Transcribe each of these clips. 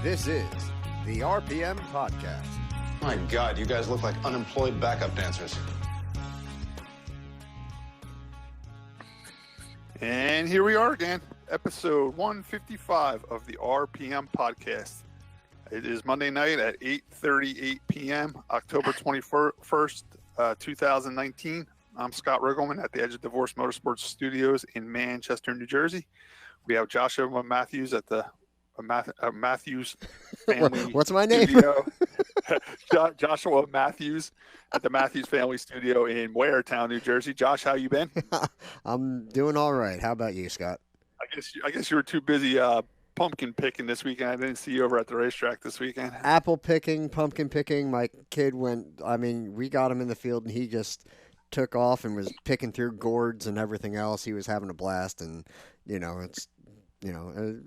This is the RPM Podcast. My God, you guys look like unemployed backup dancers. And here we are again, episode 155 of the RPM Podcast. It is Monday night at 8:38 p.m., October 21st, 2019. I'm Scott Riggleman at the Edge of Divorce Motorsports Studios in Manchester, New Jersey. We have Joshua Matthews at the Matthews family. What's my name? Joshua Matthews at the Matthews Family Studio in Waretown, New Jersey. Josh, how you been? I'm doing all right. How about you, Scott? I guess you were too busy pumpkin picking this weekend. I didn't see you over at the racetrack this weekend. Apple picking, pumpkin picking. My kid we got him in the field and he just took off and was picking through gourds and everything else. He was having a blast, and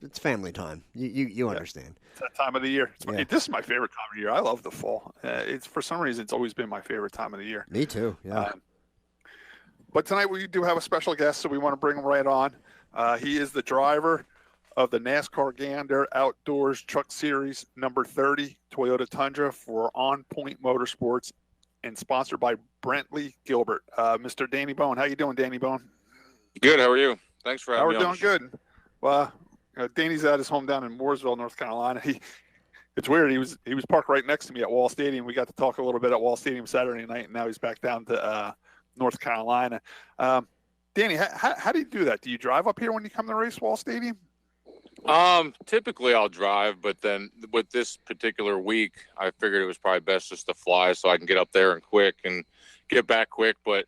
it's family time. You understand. It's that time of the year. This is my favorite time of the year. I love the fall. It's for some reason it's always been my favorite time of the year. Me too. Yeah. But tonight we do have a special guest, so we want to bring him right on. He is the driver of the NASCAR Gander Outdoors Truck Series number 30 Toyota Tundra for On Point Motorsports, and sponsored by Brantley Gilbert. Mr. Danny Bohn. How you doing, Danny Bohn? Good. How are you? Thanks for having me on. We're doing good. Well, Danny's at his home down in Mooresville, North Carolina. It's weird. He was parked right next to me at Wall Stadium. We got to talk a little bit at Wall Stadium Saturday night, and now he's back down to North Carolina. Danny, how do you do that? Do you drive up here when you come to race Wall Stadium? Typically I'll drive, but then with this particular week, I figured it was probably best just to fly so I can get up there and quick and get back quick. But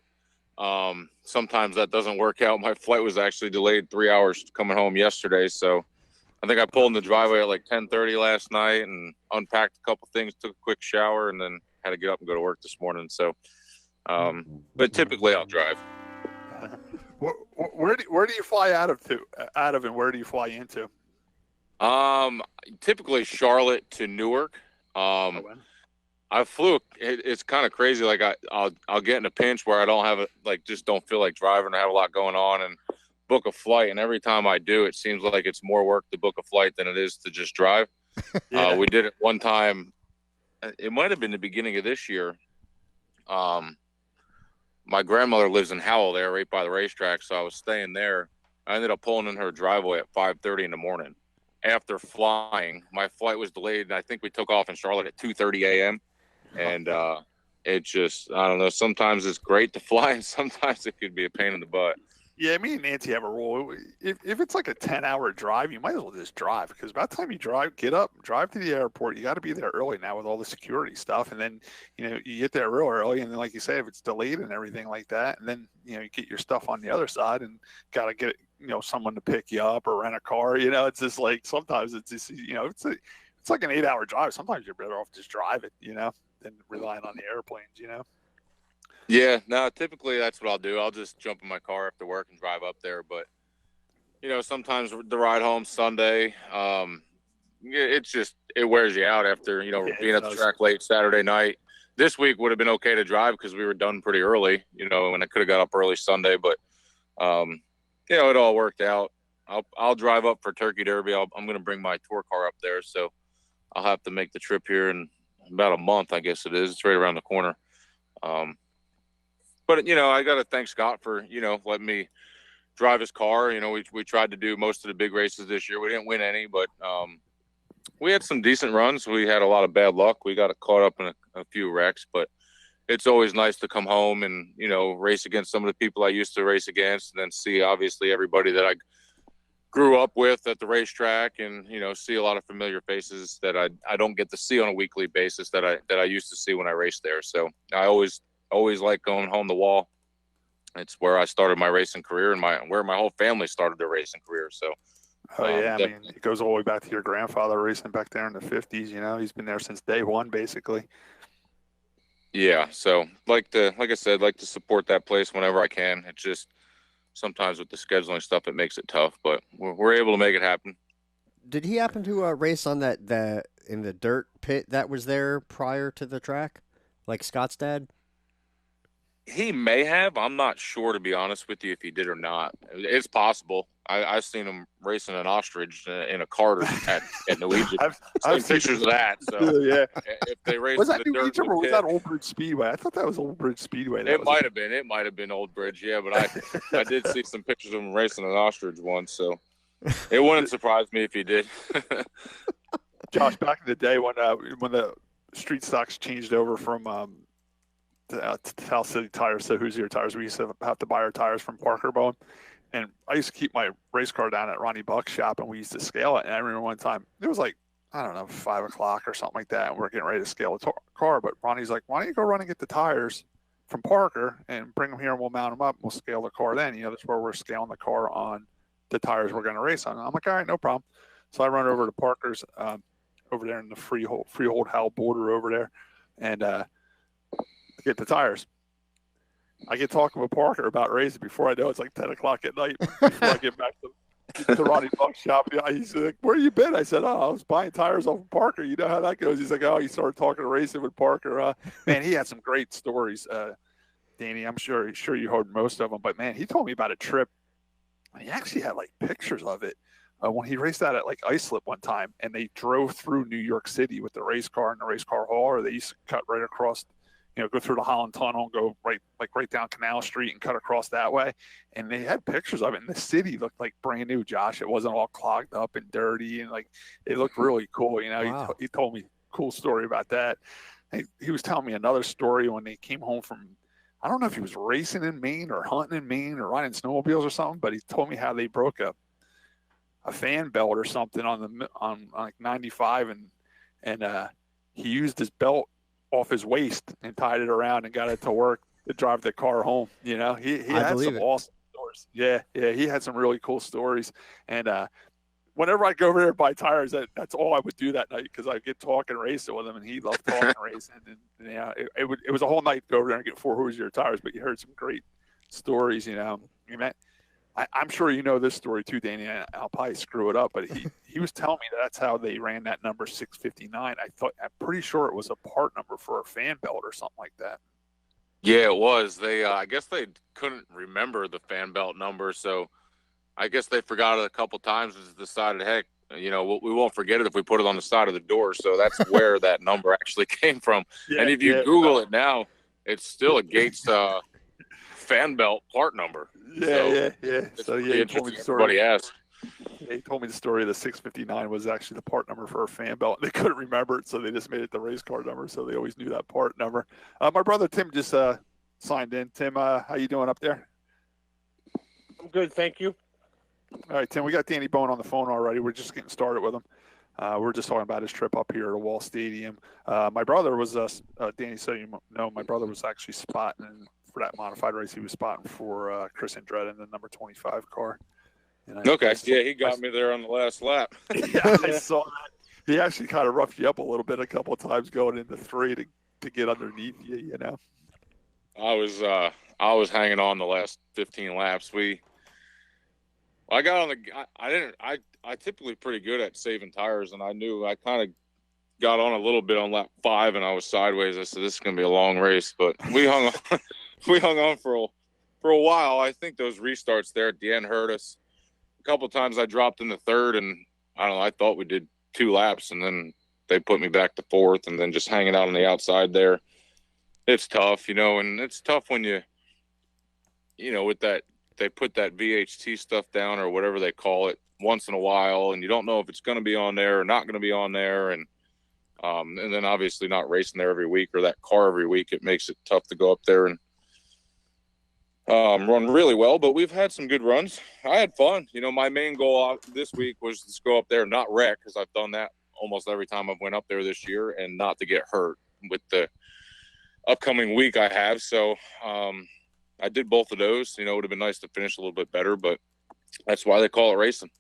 sometimes that doesn't work out. My flight was actually delayed 3 hours coming home yesterday. So I think I pulled in the driveway at like 10:30 last night and unpacked a couple things, took a quick shower, and then had to get up and go to work this morning. So, but typically I'll drive. Where do you fly out of, and where do you fly into? Typically Charlotte to Newark. I flew. It's kind of crazy. Like I'll get in a pinch where I don't have just don't feel like driving. I have a lot going on and book a flight. And every time I do, it seems like it's more work to book a flight than it is to just drive. Yeah. We did it one time. It might have been the beginning of this year. My grandmother lives in Howell there, right by the racetrack. So I was staying there. I ended up pulling in her driveway at 5:30 in the morning. After flying, my flight was delayed, and I think we took off in Charlotte at 2:30 a.m. And it just, I don't know, sometimes it's great to fly, and sometimes it could be a pain in the butt. Yeah, me and Nancy have a rule. If it's like a 10-hour drive, you might as well just drive, because by the time you drive to the airport, you got to be there early now with all the security stuff. And then, you get there real early, and then, like you say, if it's delayed and everything like that, and then, you get your stuff on the other side and got to get, someone to pick you up or rent a car. It's just like, sometimes it's just, it's like an 8-hour drive. Sometimes you're better off just drive it, than relying on the airplanes, Yeah, no, typically that's what I'll do. I'll just jump in my car after work and drive up there. But, sometimes the ride home Sunday, it wears you out after, being at the track late Saturday night. This week would have been okay to drive because we were done pretty early, and I could have got up early Sunday. But, it all worked out. I'll drive up for Turkey Derby. I'm going to bring my tour car up there. So I'll have to make the trip here in about a month, I guess it is. It's right around the corner. But, I got to thank Scott for, letting me drive his car. We tried to do most of the big races this year. We didn't win any, but we had some decent runs. We had a lot of bad luck. We got caught up in a few wrecks, but it's always nice to come home and, race against some of the people I used to race against, and then see, obviously, everybody that I grew up with at the racetrack, and, see a lot of familiar faces that I don't get to see on a weekly basis that I used to see when I raced there. So I always like going home to Wall. It's where I started my racing career and where my whole family started their racing career. So, it goes all the way back to your grandfather racing back there in the 50s. He's been there since day one, basically. Yeah. So like I said, like to support that place whenever I can. It's just sometimes with the scheduling stuff, it makes it tough, but we're able to make it happen. Did he happen to race on that in the dirt pit that was there prior to the track, like Scott's dad? He may have. I'm not sure, to be honest with you, if he did or not. It's possible. I've seen him racing an ostrich in a cart at New Egypt. I've seen pictures of that. So yeah. if they race Was in that the New dirt Egypt in the or was pit, that Old Bridge Speedway? I thought that was Old Bridge Speedway. It might have been. It might have been Old Bridge, yeah. But I did see some pictures of him racing an ostrich once, so it wouldn't surprise me if he did. Josh, back in the day when the street stocks changed over from to Cal City Tires, so Hoosier Tires, we used to have to buy our tires from Parker Bowen. And I used to keep my race car down at Ronnie Buck's shop, and we used to scale it. And I remember one time, it was like, I don't know, 5 o'clock or something like that, and we're getting ready to scale the car. But Ronnie's like, why don't you go run and get the tires from Parker and bring them here, and we'll mount them up, and we'll scale the car then. That's where we're scaling the car on the tires we're going to race on. And I'm like, all right, no problem. So I run over to Parker's over there in the Freehold Howell border over there, and get the tires. I get talking with Parker about racing before I know it's like 10 o'clock at night. Before I get back to Ronnie Buck's shop, he's like, where you been? I said, I was buying tires off of Parker. You know how that goes. He's like, he started talking racing with Parker. Man, he had some great stories, Danny. I'm sure you heard most of them. But, man, he told me about a trip. He actually had, like, pictures of it when he raced out at, like, Islip one time. And they drove through New York City with the race car and the race car hall, or they used to cut right across – go through the Holland Tunnel, go right down Canal Street and cut across that way. And they had pictures of it. And the city looked like brand new, Josh. It wasn't all clogged up and dirty. And, like, it looked really cool. Wow. He told me a cool story about that. He was telling me another story when they came home from, I don't know if he was racing in Maine or hunting in Maine or riding snowmobiles or something, but he told me how they broke a fan belt or something on like 95. And he used his belt off his waist and tied it around and got it to work to drive the car home. He had some awesome stories. Yeah, he had some really cool stories. And whenever I go over there and buy tires, that's all I would do that night, because I get talking racing with him, and he loved talking racing. And it was a whole night to go over there and get 4 Hoosier tires. But you heard some great stories. I'm sure you know this story too, Danny. I'll probably screw it up, but he was telling me that's how they ran that number 659. I'm pretty sure it was a part number for a fan belt or something like that. Yeah, it was. They I guess they couldn't remember the fan belt number, so I guess they forgot it a couple times and decided, heck, we won't forget it if we put it on the side of the door. So that's where that number actually came from. Yeah, and if you Google it now, it's still a Gates fan belt part number. Yeah. So he told me the story. Everybody asked. Yeah, he told me the story of the 659 was actually the part number for a fan belt. They couldn't remember it, so they just made it the race car number. So they always knew that part number. My brother Tim just signed in. Tim, how you doing up there? I'm good, thank you. All right, Tim, we got Danny Bohn on the phone already. We're just getting started with him. We're just talking about his trip up here to Wall Stadium. My brother was, Danny, so you know, my brother was actually spotting for that modified race. He was spotting for Chris Andretti in the number 25 car. He got me there on the last lap. Yeah, I saw that. He actually kind of roughed you up a little bit a couple of times going into 3 to get underneath you. I was hanging on the last 15 laps. I got on the. I typically pretty good at saving tires, and I knew I kind of got on a little bit on lap 5, and I was sideways. I said, "This is going to be a long race," but we hung on. We hung on for a while. I think those restarts there at the end hurt us. A couple of times I dropped in the 3rd, and I don't know. I thought we did 2 laps, and then they put me back to 4th, and then just hanging out on the outside there. It's tough, and it's tough when with that. They put that VHT stuff down or whatever they call it once in a while, and you don't know if it's going to be on there or not going to be on there. And then obviously not racing there every week or that car every week, it makes it tough to go up there and run really well. But we've had some good runs. I had fun. My main goal this week was to go up there and not wreck, because I've done that almost every time I've went up there this year, and not to get hurt with the upcoming week I have. So, I did both of those. It would have been nice to finish a little bit better, but that's why they call it racing.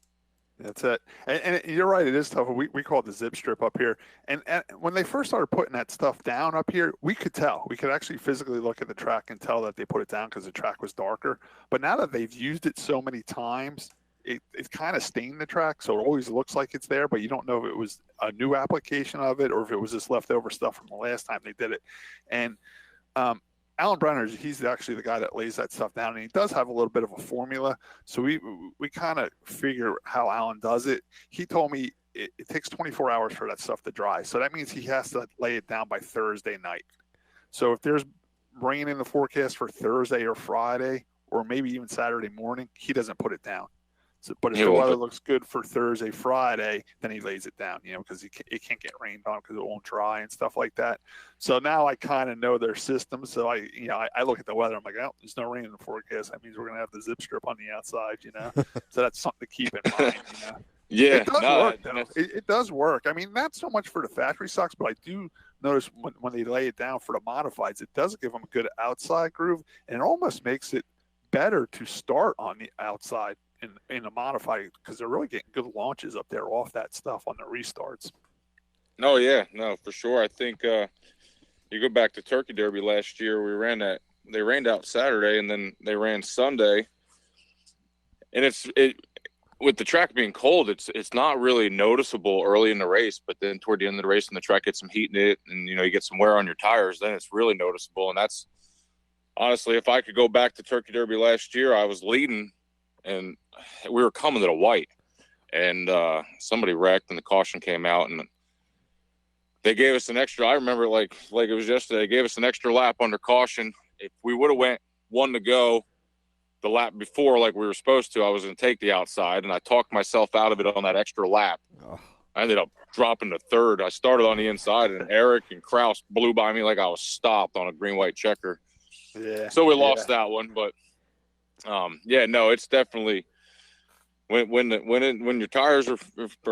That's it. And you're right. It is tough. We call it the zip strip up here. And when they first started putting that stuff down up here, we could tell. We could actually physically look at the track and tell that they put it down because the track was darker. But now that they've used it so many times, it kind of stained the track. So it always looks like it's there, but you don't know if it was a new application of it or if it was just leftover stuff from the last time they did it. And Alan Brenner, he's actually the guy that lays that stuff down, and he does have a little bit of a formula. So we kind of figure how Alan does it. He told me it takes 24 hours for that stuff to dry. So that means he has to lay it down by Thursday night. So if there's rain in the forecast for Thursday or Friday, or maybe even Saturday morning, he doesn't put it down. So, but if the weather looks good for Thursday, Friday, then he lays it down, because it can't get rained on because it won't dry and stuff like that. So now I kind of know their system. So I look at the weather. I'm like, oh, there's no rain in the forecast. That means we're going to have the zip strip on the outside, So that's something to keep in mind, Yeah, it does work, though. It does work. I mean, not so much for the factory stocks, but I do notice when they lay it down for the modifieds, it does give them a good outside groove, and it almost makes it better to start on the outside in the modified because they're really getting good launches up there off that stuff on the restarts. Oh yeah, no, for sure. I think you go back to Turkey Derby last year, they rained out Saturday and then they ran Sunday, and with the track being cold, it's not really noticeable early in the race, but then toward the end of the race and the track gets some heat in it and you get some wear on your tires, then it's really noticeable. And that's honestly, if I could go back to Turkey Derby last year, I was leading and we were coming to the white, and somebody wrecked and the caution came out, and they gave us an extra. I remember like it was yesterday. They gave us an extra lap under caution. If we would have went one to go the lap before like we were supposed to, I was going to take the outside, and I talked myself out of it on that extra lap. Oh. I ended up dropping to third. I started on the inside, and Eric and Kraus blew by me like I was stopped on a green-white checker. Yeah. So we lost that one, but no, it's definitely when your tires are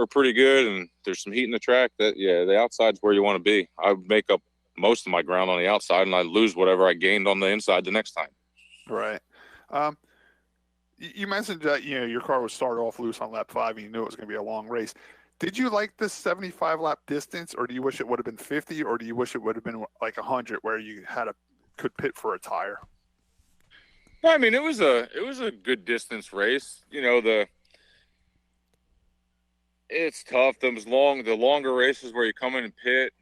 pretty good and there's some heat in the track, the outside's where you want to be. I would make up most of my ground on the outside, and I lose whatever I gained on the inside the next time. Right. You mentioned that your car would start off loose on lap 5 and you knew it was going to be a long race. Did you like this 75 lap distance, or do you wish it would have been 50, or do you wish it would have been like 100 where you could pit for a tire? I mean, it was a good distance race. It's tough. The longer races where you come in and pit,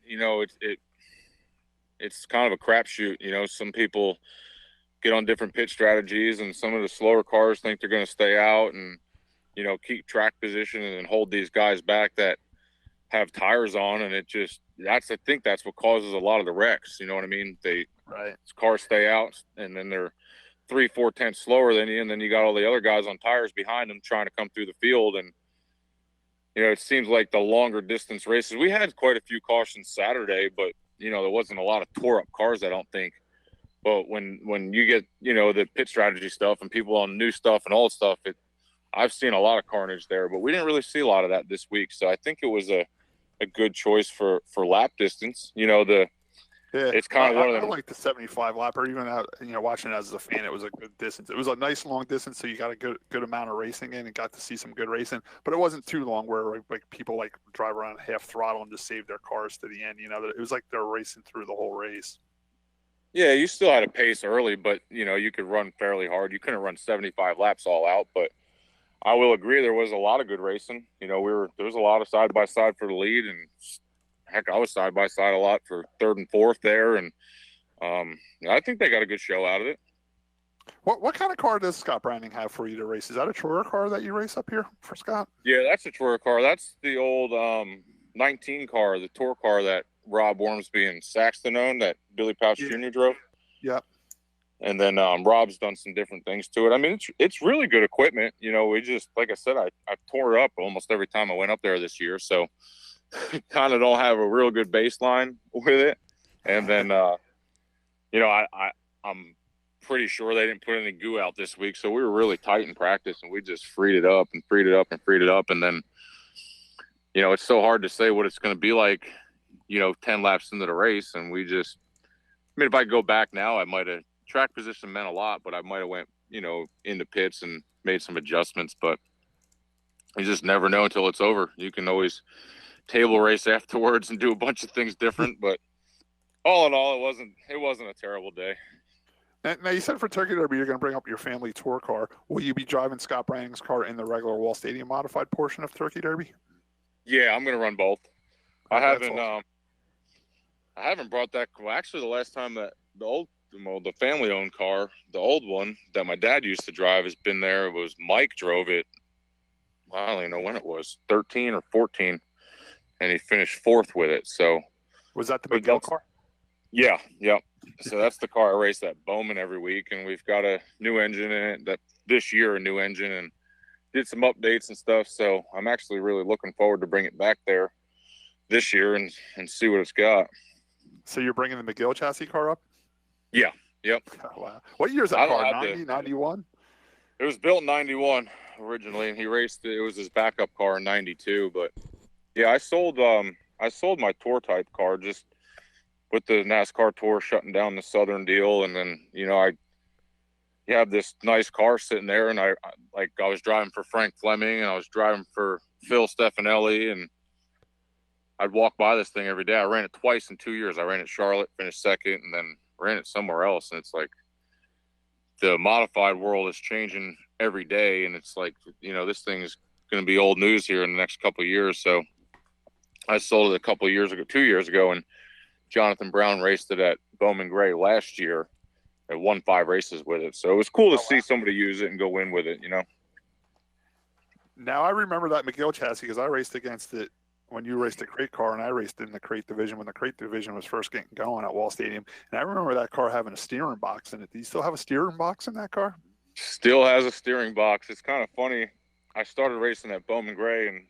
it's kind of a crapshoot. Some people get on different pit strategies, and some of the slower cars think they're going to stay out and keep track position and hold these guys back that have tires on, and I think that's what causes a lot of the wrecks. You know what I mean? Cars stay out, and then they're 3-4 tenths slower than you, and then you got all the other guys on tires behind them trying to come through the field. And it seems like the longer distance races, we had quite a few cautions Saturday, but there wasn't a lot of tore up cars, I don't think. But when you get the pit strategy stuff and people on new stuff and old stuff, I've seen a lot of carnage there, but we didn't really see a lot of that this week. So I think it was a good choice for lap distance. It's kind of one of them. I like the 75 lap, or even watching it as a fan, it was a good distance. It was a nice long distance, so you got a good amount of racing in and got to see some good racing. But it wasn't too long where like people drive around half throttle and just save their cars to the end. It was like they're racing through the whole race. Yeah, you still had a pace early, but you could run fairly hard. You couldn't run 75 laps all out, but I will agree there was a lot of good racing. There was a lot of side by side for the lead, and heck, I was side by side a lot for third and fourth there, and I think they got a good show out of it. What kind of car does Scott Branding have for you to race? Is that a Troyer car that you race up here for Scott? Yeah, that's a Troyer car. That's the old 19 car, the tour car that Rob Wormsby and Saxton owned, that Billy Pouch Jr. drove. Yep. And then Rob's done some different things to it. I mean, it's really good equipment. We just, like I said, I tore it up almost every time I went up there this year. So kind of don't have a real good baseline with it. And then, I'm pretty sure they didn't put any goo out this week. So we were really tight in practice, and we just freed it up. And then, it's so hard to say what it's going to be like, 10 laps into the race. And if I go back now, track position meant a lot, but I might have went, into pits and made some adjustments, but you just never know until it's over. You can always table race afterwards and do a bunch of things different, but all in all, it wasn't a terrible day. Now you said for Turkey Derby, you're going to bring up your family tour car. Will you be driving Scott Branning's car in the regular Wall Stadium modified portion of Turkey Derby? Yeah, I'm going to run both. I haven't brought that. Well, actually, the last time that the old the family-owned car, the old one that my dad used to drive, has been there. It was Mike drove it. I don't even know when it was, 13 or 14, and he finished 4th with it. So was that the McGill car? Yeah, yep. So that's the car I race at Bowman every week, and we've got a new engine in it. That this year, a new engine, and did some updates and stuff. So I'm actually really looking forward to bring it back there this year and see what it's got. So you're bringing the McGill chassis car up? Yeah. Yep. Oh, wow. What year is that car? 90, 91? It was built in 91 originally, and he raced it. It was his backup car in 92. But yeah, I sold my tour type car just with the NASCAR tour shutting down the Southern deal. And then, you have this nice car sitting there, and I was driving for Frank Fleming, and I was driving for Phil Stefanelli, and I'd walk by this thing every day. I ran it twice in 2 years. I ran it Charlotte, finished 2nd, and then ran it somewhere else. And it's like the modified world is changing every day, and it's like, this thing is going to be old news here in the next couple of years. So I sold it 2 years ago, and Jonathan Brown raced it at Bowman Gray last year and won 5 races with it. So it was cool to see somebody use it and go win with it, Now I remember that McGill chassis because I raced against it when you raced a crate car, and I raced in the crate division when the crate division was first getting going at Wall Stadium. And I remember that car having a steering box in it. Do you still have a steering box in that car? Still has a steering box. It's kind of funny. I started racing at Bowman Gray, and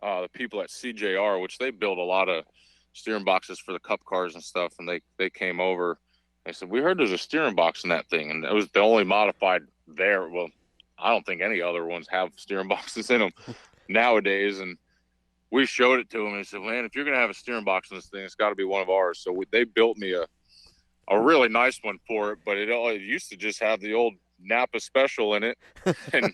the people at CJR, which they build a lot of steering boxes for the cup cars and stuff, and they came over. They said, we heard there's a steering box in that thing, and it was the only modified there. Well, I don't think any other ones have steering boxes in them nowadays, and we showed it to them, and they said, man, if you're going to have a steering box in this thing, it's got to be one of ours. So they built me a really nice one for it, but it used to just have the old Napa Special in it, and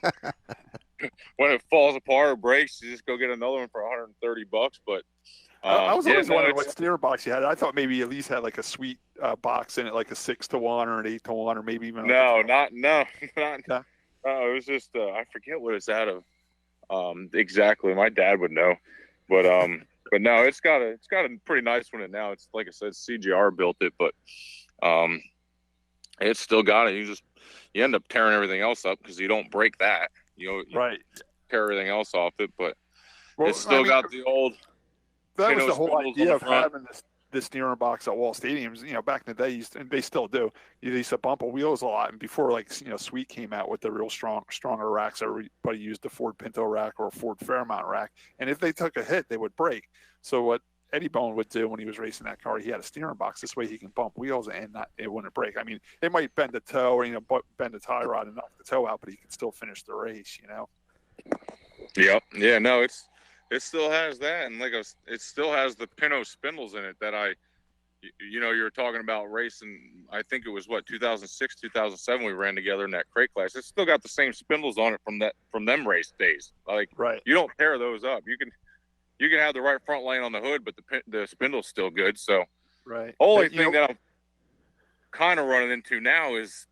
when it falls apart or breaks, you just go get another one for $130. But I was always wondering what steering box you had. I thought maybe you at least had like a sweet box in it, like a 6-1 or an 8-1, or maybe even no. It was just I forget what it's out of exactly. My dad would know, but no, it's got a pretty nice one in it now. It's like I said, CGR built it, but it's still got it. You end up tearing everything else up because you don't break that. You right. Tear everything else off it, but it's still got the old. That was the whole idea of having this steering box at Wall Stadiums. Back in the day, and they still do. You used to bump wheels a lot, and before Sweet came out with the real stronger racks, everybody used the Ford Pinto rack or a Ford Fairmont rack, and if they took a hit, they would break. So what Eddie Bohn would do when he was racing that car, he had a steering box. This way he can bump wheels and it wouldn't break. I mean, it might bend a toe or bend a tie rod and knock the toe out, but he can still finish the race. Yep. Yeah. No, it still has that, and it still has the Pinto spindles in it that you were talking about racing. I think it was 2006, 2007 we ran together in that crate class. It's still got the same spindles on it from them race days. Right. You don't tear those up. You can have the right front lane on the hood, but the spindle's still good. So right. Only thing that I'm kind of running into now is,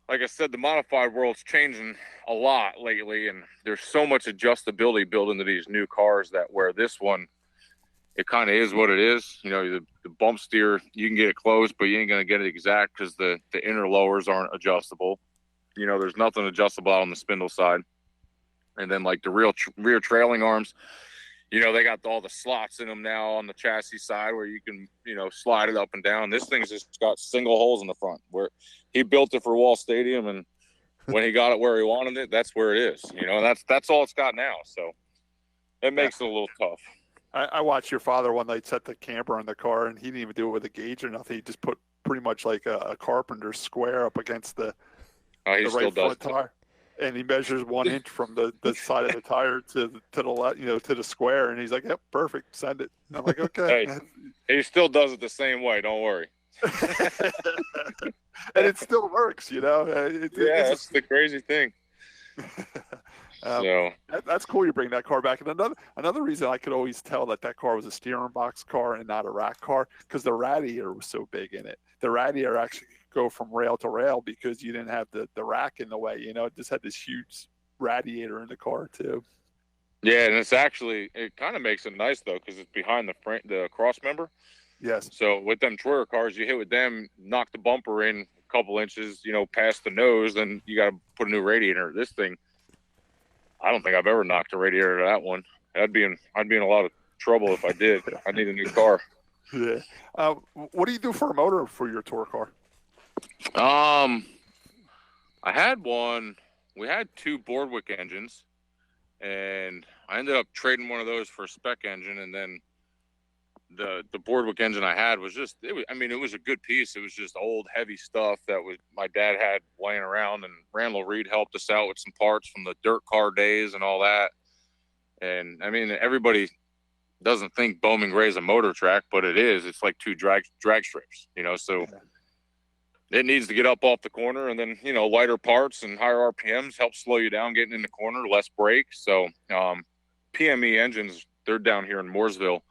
like I said, the modified world's changing a lot lately, and there's so much adjustability built into these new cars that where this one, it kind of is what it is. The bump steer, you can get it close, but you ain't going to get it exact because the inner lowers aren't adjustable. There's nothing adjustable out on the spindle side. And then like the rear trailing arms, they got all the slots in them now on the chassis side where you can, slide it up and down. This thing's just got single holes in the front where he built it for Wall Stadium, and when he got it where he wanted it, that's where it is. That's all it's got now. So it makes it a little tough. I watched your father one night set the camper on the car, and he didn't even do it with a gauge or nothing. He just put pretty much like a carpenter's square up against the right front tire. And he measures 1 inch from the side of the tire to the left, to the square. And he's like, "Yep, perfect. Send it." And I'm like, "Okay." Hey, he still does it the same way. Don't worry. And it still works, It's the crazy thing. That's cool. You bring that car back. And another reason I could always tell that car was a steering box car and not a rack car, because the radiator was so big in it. The radiator actually go from rail to rail because you didn't have the rack in the way. It just had this huge radiator in the car too. Yeah, and it kind of makes it nice though because it's behind the cross member. Yes. So with them Troyer cars, you hit with them, knock the bumper in a couple inches, past the nose, then you got to put a new radiator. This thing, I don't think I've ever knocked a radiator to that one. I'd be in a lot of trouble if I did. I need a new car. Yeah. What do you do for a motor for your tour car? I had one. We had 2 Boardwick engines, and I ended up trading one of those for a spec engine, and then the Boardwick engine I had was just it was a good piece. It was just old heavy stuff that my dad had laying around, and Randall Reed helped us out with some parts from the dirt car days and all that. And I mean, everybody doesn't think Bowman Gray is a motor track, but it is. It's like 2 drag strips, so it needs to get up off the corner, and then lighter parts and higher RPMs help slow you down getting in the corner, less brake. So PME engines, they're down here in Mooresville.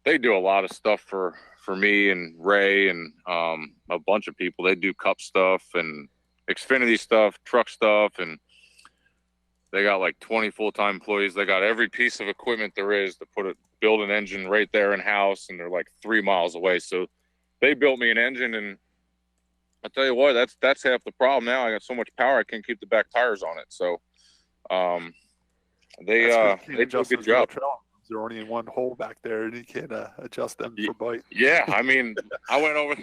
They do a lot of stuff for me and Ray and a bunch of people. They do Cup stuff and Xfinity stuff, truck stuff, and they got like 20 full-time employees. They got every piece of equipment there is to build an engine right there in house, and they're like 3 miles away. So they built me an engine, and I tell you what, that's half the problem now. I got so much power I can't keep the back tires on it. So they do a good job. They're only in one hole back there, and you can't adjust them for bite. Yeah, I mean, I went over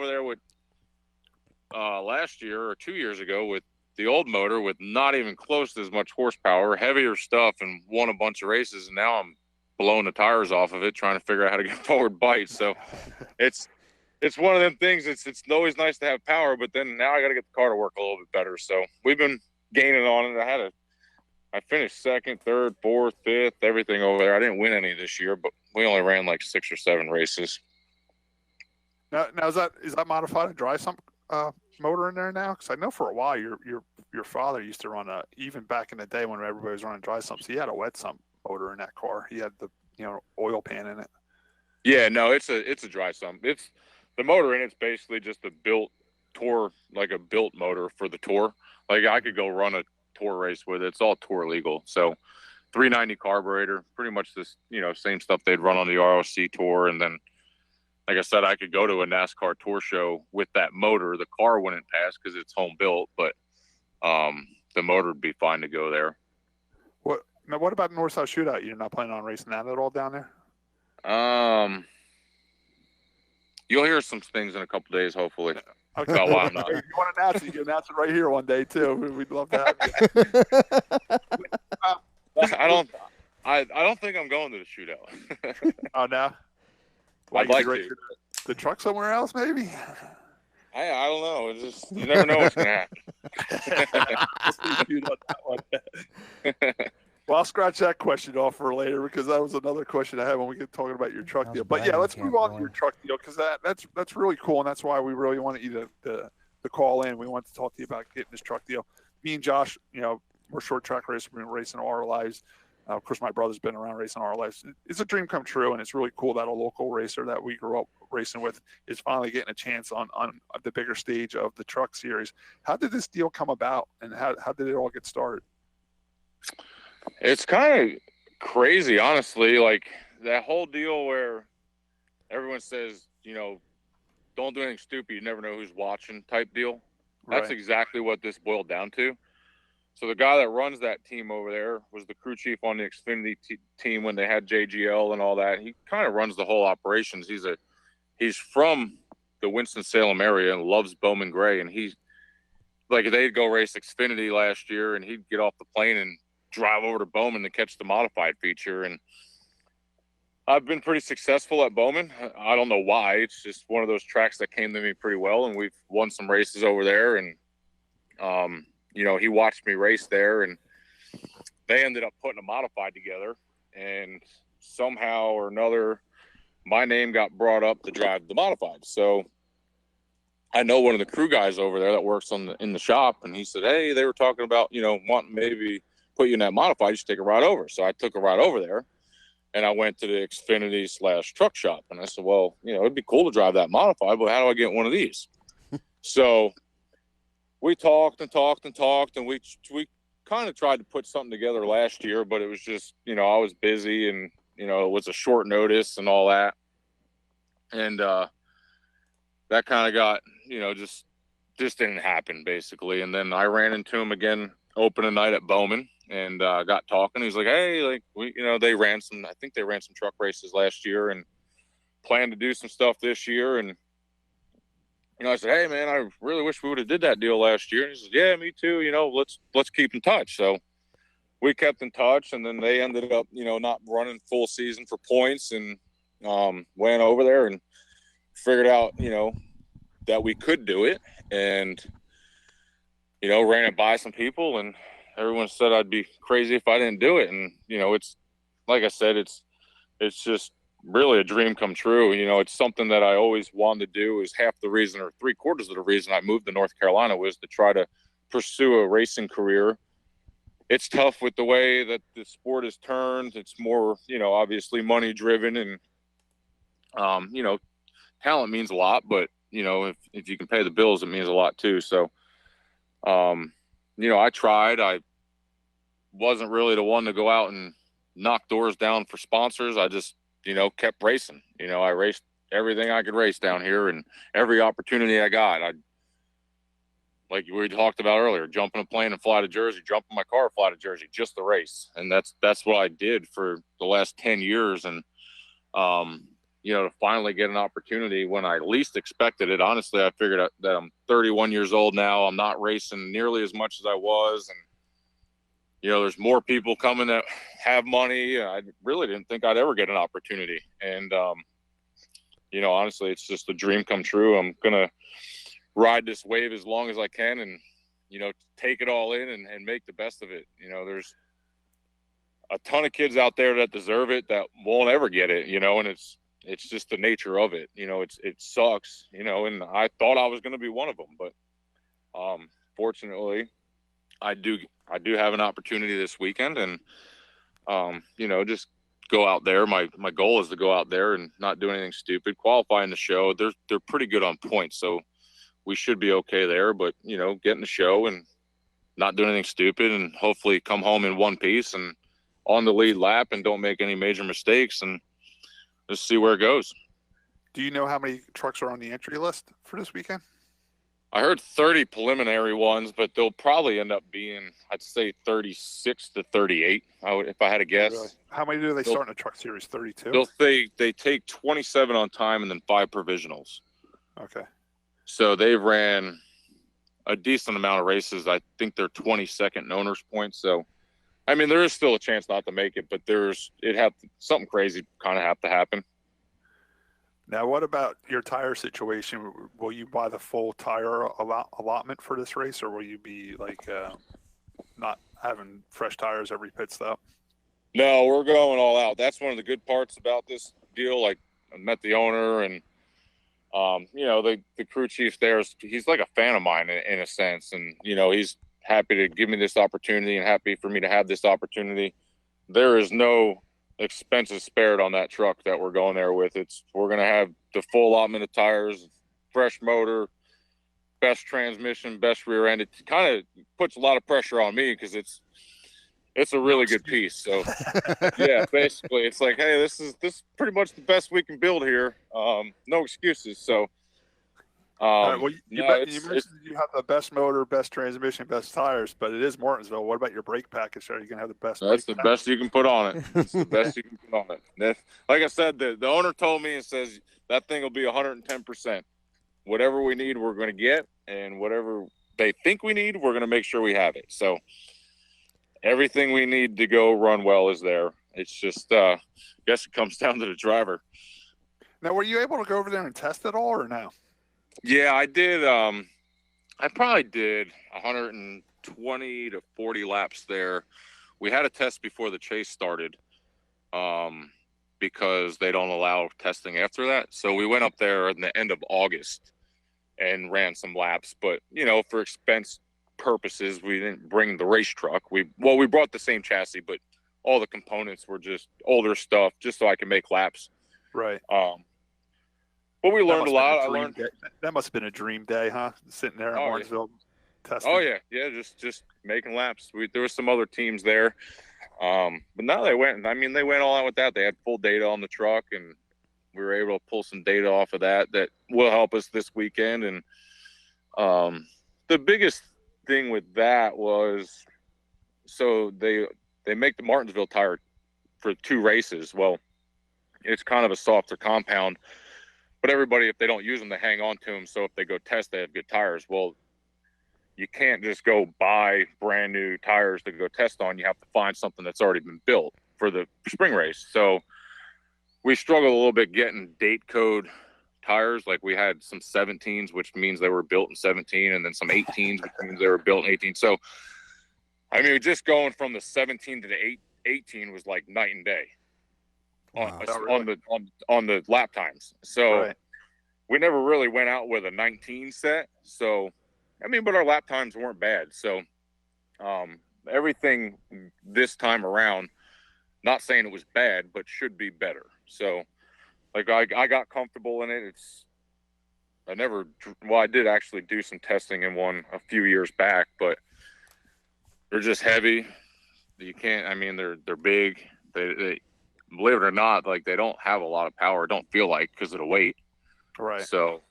there with last year or 2 years ago with the old motor with not even close to as much horsepower, heavier stuff, and won a bunch of races. And now I'm blowing the tires off of it, trying to figure out how to get forward bite. So it's one of them things. It's always nice to have power, but then now I got to get the car to work a little bit better. So we've been gaining on it. I finished 2nd, 3rd, 4th, 5th, everything over there. I didn't win any this year, but we only ran like 6 or 7 races. Now is that modified a dry sump motor in there now? Because I know for a while your father used to run even back in the day when everybody was running dry sumps, he had a wet sump motor in that car. He had the oil pan in it. Yeah, no, it's a dry sump. It's the motor in it's basically just a built tour, like a built motor for the tour. Like I could go run a tour race with it. It's all tour legal. So 390 carburetor, pretty much this, same stuff they'd run on the ROC tour. And then, like I said, I could go to a NASCAR tour show with that motor. The car wouldn't pass because it's home built, but the motor would be fine to go there. What about North-South Shootout? You're not planning on racing that at all down there? You'll hear some things in a couple days, hopefully. Okay. About why I'm not. If you want to announce it, you can announce it right here one day too. We'd love to have you. I don't think I'm going to the shootout. Oh no. I'd like to. The truck somewhere else, maybe. I don't know. It's just you never know what's gonna happen. Well, I'll scratch that question off for later because that was another question I had when we get talking about your truck deal. But yeah, let's move on to your truck deal because that's really cool, and that's why we really wanted you to call in. We wanted to talk to you about getting this truck deal. Me and Josh, we're short track racers. We've been racing all our lives. Of course, my brother's been around racing all our lives. It's a dream come true, and it's really cool that a local racer that we grew up racing with is finally getting a chance on the bigger stage of the truck series. How did this deal come about, and how did it all get started? It's kind of crazy, honestly. Like that whole deal where everyone says, don't do anything stupid. You never know who's watching type deal. That's Right. exactly what this boiled down to. So the guy that runs that team over there was the crew chief on the Xfinity team when they had JGL and all that. He kind of runs the whole operations. He's from the Winston-Salem area and loves Bowman Gray. And they'd go race Xfinity last year, and he'd get off the plane and drive over to Bowman to catch the modified feature. And I've been pretty successful at Bowman. I don't know why. It's just one of those tracks that came to me pretty well, and we've won some races over there. And he watched me race there, and they ended up putting a modified together, and somehow or another my name got brought up to drive the modified. So I know one of the crew guys over there that works in the shop, and he said, hey, they were talking about wanting maybe put you in that modified, you should take a ride over. So I took a ride over there, and I went to the Xfinity/truck shop, and I said, well, it'd be cool to drive that modified, but how do I get one of these? So we talked, and we kind of tried to put something together last year, but it was just, I was busy, and, it was a short notice and all that. And that kind of got, just didn't happen basically. And then I ran into him again opening night at Bowman and got talking. He's like, hey, like they ran some truck races last year and plan to do some stuff this year. And I said, hey man, I really wish we would have did that deal last year. And he says, yeah, me too. Let's keep in touch. So we kept in touch, and then they ended up, not running full season for points, and went over there and figured out, that we could do it, and ran it by some people, and everyone said I'd be crazy if I didn't do it. And it's like I said, it's just really a dream come true. It's something that I always wanted to do. Is half the reason, or 3/4 of the reason I moved to North Carolina, was to try to pursue a racing career. It's tough with the way that the sport is turned. It's more, obviously money driven, and talent means a lot, but if you can pay the bills, it means a lot too. So I tried. I wasn't really the one to go out and knock doors down for sponsors. I just kept racing. I raced everything I could race down here, and every opportunity I got, like we talked about earlier, jump in a plane and fly to Jersey, jump in my car, fly to Jersey, just the race. And that's what I did for the last 10 years. And to finally get an opportunity when I least expected it. Honestly, I figured out that I'm 31 years old now. I'm not racing nearly as much as I was. And, there's more people coming that have money. I really didn't think I'd ever get an opportunity. And, honestly, it's just a dream come true. I'm going to ride this wave as long as I can and, take it all in and make the best of it. There's a ton of kids out there that deserve it that won't ever get it, and it's just the nature of it. It sucks, and I thought I was going to be one of them, but fortunately I do have an opportunity this weekend, and just go out there. My goal is to go out there and not do anything stupid, qualify in the show. They're pretty good on points, so we should be okay there, but get in the show and not do anything stupid, and hopefully come home in one piece and on the lead lap and don't make any major mistakes, and just see where it goes. Do you know how many trucks are on the entry list for this weekend? I heard 30 preliminary ones, but they'll probably end up being, I'd say 36 to 38, if I had to guess. Really? How many do they start in the truck series? 32? They take 27 on time and then 5 provisionals. Okay. So they ran a decent amount of races. I think they're 22nd in owners points. So, I mean, there is still a chance not to make it, but something crazy kind of have to happen. Now, what about your tire situation? Will you buy the full tire allotment for this race, or will you be not having fresh tires every pit stop? No, we're going all out. That's one of the good parts about this deal. Like, I met the owner, and the crew chief there, he's like a fan of mine in a sense, and he's happy to give me this opportunity and happy for me to have this opportunity. There is no expenses spared on that truck that we're going there with. We're going to have the full allotment of tires, fresh motor, best transmission, best rear end. It kind of puts a lot of pressure on me because it's a really good piece. So yeah, basically it's like, hey, this is pretty much the best we can build here. No excuses. So well, you mentioned you have the best motor, best transmission, best tires, but it is Martinsville. What about your brake package? Are you going to have the best? That's the best you can put on it. It's the best you can put on it. Like I said, the owner told me and says that thing will be 110%. Whatever we need, we're going to get, and whatever they think we need, we're going to make sure we have it. So everything we need to go run well is there. It's just, I guess it comes down to the driver. Now, were you able to go over there and test it all, or no? Yeah, I did. I probably did 120 to 40 laps there. We had a test before the chase started because they don't allow testing after that. So we went up there in the end of August and ran some laps. But, for expense purposes, we didn't bring the race truck. We brought the same chassis, but all the components were just older stuff just so I could make laps. Right. But we learned a lot. That must have been a dream day, huh? Sitting there in Martinsville testing. Oh yeah, just making laps. There were some other teams there, but now they went all out with that. They had full data on the truck, and we were able to pull some data off of that will help us this weekend. And the biggest thing with that was, so they make the Martinsville tire for 2 races. Well, it's kind of a softer compound, but everybody, if they don't use them, they hang on to them. So if they go test, they have good tires. Well, you can't just go buy brand new tires to go test on. You have to find something that's already been built for the spring race. So we struggled a little bit getting date code tires. Like we had some 17s, which means they were built in 17, and then some 18s, which means they were built in 18. So, I mean, just going from the 17 to the 18 was like night and day on the lap times. So we never really went out with a 19 set. So, I mean, but our lap times weren't bad. So everything this time around, not saying it was bad, but should be better. So, like, I got comfortable in it. I did actually do some testing in one a few years back, but they're just heavy. You can't, I mean, they're big. They believe it or not, like, they don't have a lot of power. Don't feel like, because of the weight. Right. So,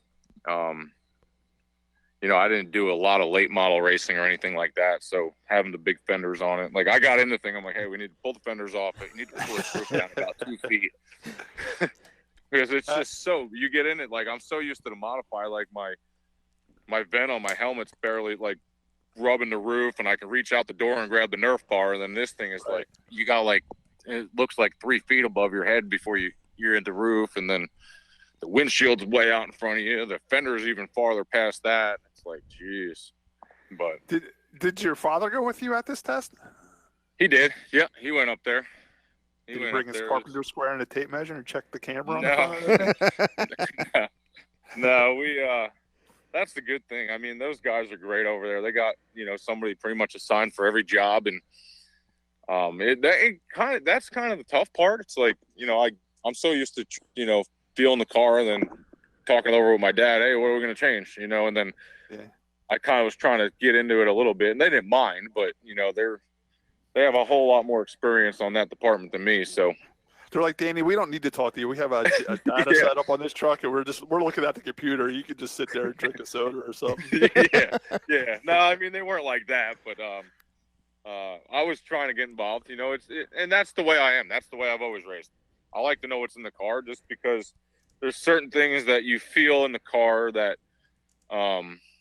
you know, I didn't do a lot of late model racing or anything like that. So having the big fenders on it, like, I got in the thing, I'm like, hey, we need to pull the fenders off. But you need to pull this roof down about 2 feet. Because it's just so, you get in it, like, I'm so used to the modifier, like my vent on my helmet's barely, like, rubbing the roof, and I can reach out the door and grab the Nerf bar. And then this thing is like, you got, like, it looks like 3 feet above your head before you're in the roof. And then the windshield's way out in front of you. The fender's even farther past that. It's like, geez. But did your father go with you at this test? He did. Yeah, he went up there. Did he bring his carpenter square and a tape measure and check the camera on the front? No, that's the good thing. I mean, those guys are great over there. They got, you know, somebody pretty much assigned for every job. And that's kind of the tough part. It's like, you know, I'm so used to, you know, feeling the car and then talking over with my dad, hey, what are we going to change? You know, and then I kind of was trying to get into it a little bit, and they didn't mind, but, you know, they have a whole lot more experience on that department than me. So they're like, Danny, we don't need to talk to you. We have a data set up on this truck, and we're looking at the computer. You could just sit there and drink a soda or something. Yeah. No, I mean, they weren't like that, but I was trying to get involved. You know, and that's the way I am. That's the way I've always raced. I like to know what's in the car, just because there's certain things that you feel in the car that,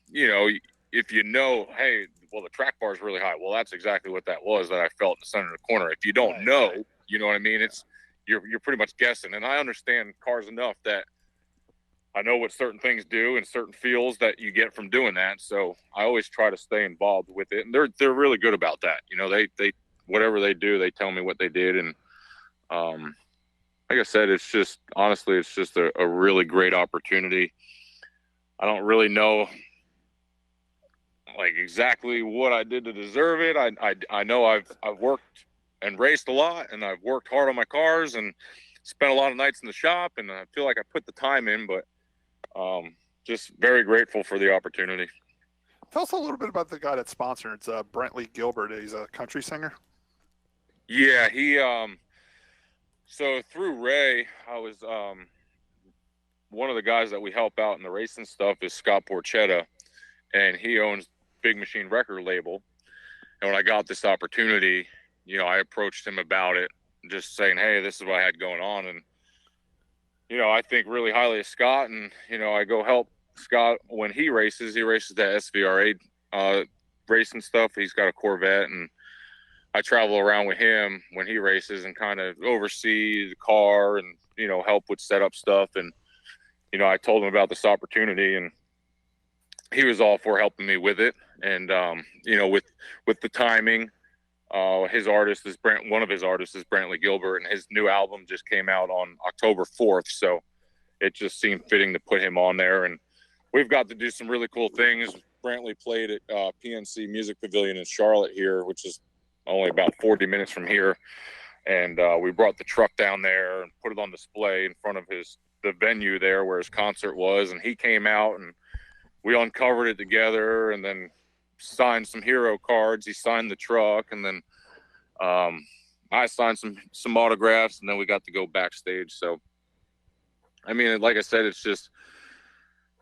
you know, if you know, hey, well, the track bar is really high. Well, that's exactly what that was that I felt in the center of the corner. If you don't know, you know what I mean? You're pretty much guessing. And I understand cars enough that I know what certain things do and certain feels that you get from doing that. So I always try to stay involved with it. And they're really good about that. You know, they whatever they do, they tell me what they did. And like I said, it's just, honestly, it's just a really great opportunity. I don't really know, like, exactly what I did to deserve it. I know I've worked and raced a lot, and I've worked hard on my cars and spent a lot of nights in the shop, and I feel like I put the time in, but just very grateful for the opportunity. Tell us a little bit about the guy that's sponsoring. It's Brantley Gilbert. He's a country singer. Yeah, he so through Ray, I was one of the guys that we help out in the racing stuff is Scott Porchetta, and he owns Big Machine record label. And when I got this opportunity, you know, I approached him about it, just saying, hey, this is what I had going on. And, you know, I think really highly of Scott, and, you know, I go help Scott when he races the SVRA racing stuff. He's got a Corvette, and I travel around with him when he races and kind of oversee the car and, you know, help with setup stuff. And, you know, I told him about this opportunity, and he was all for helping me with it. And, you know, with the timing, his artist is one of his artists is Brantley Gilbert, and his new album just came out on October 4th. So it just seemed fitting to put him on there. And we've got to do some really cool things. Brantley played at PNC Music Pavilion in Charlotte here, which is only about 40 minutes from here. And we brought the truck down there and put it on display in front of the venue there where his concert was. And he came out, and we uncovered it together, and then signed some hero cards. He signed the truck, and then I signed some autographs, and then we got to go backstage. So I mean, like I said, it's just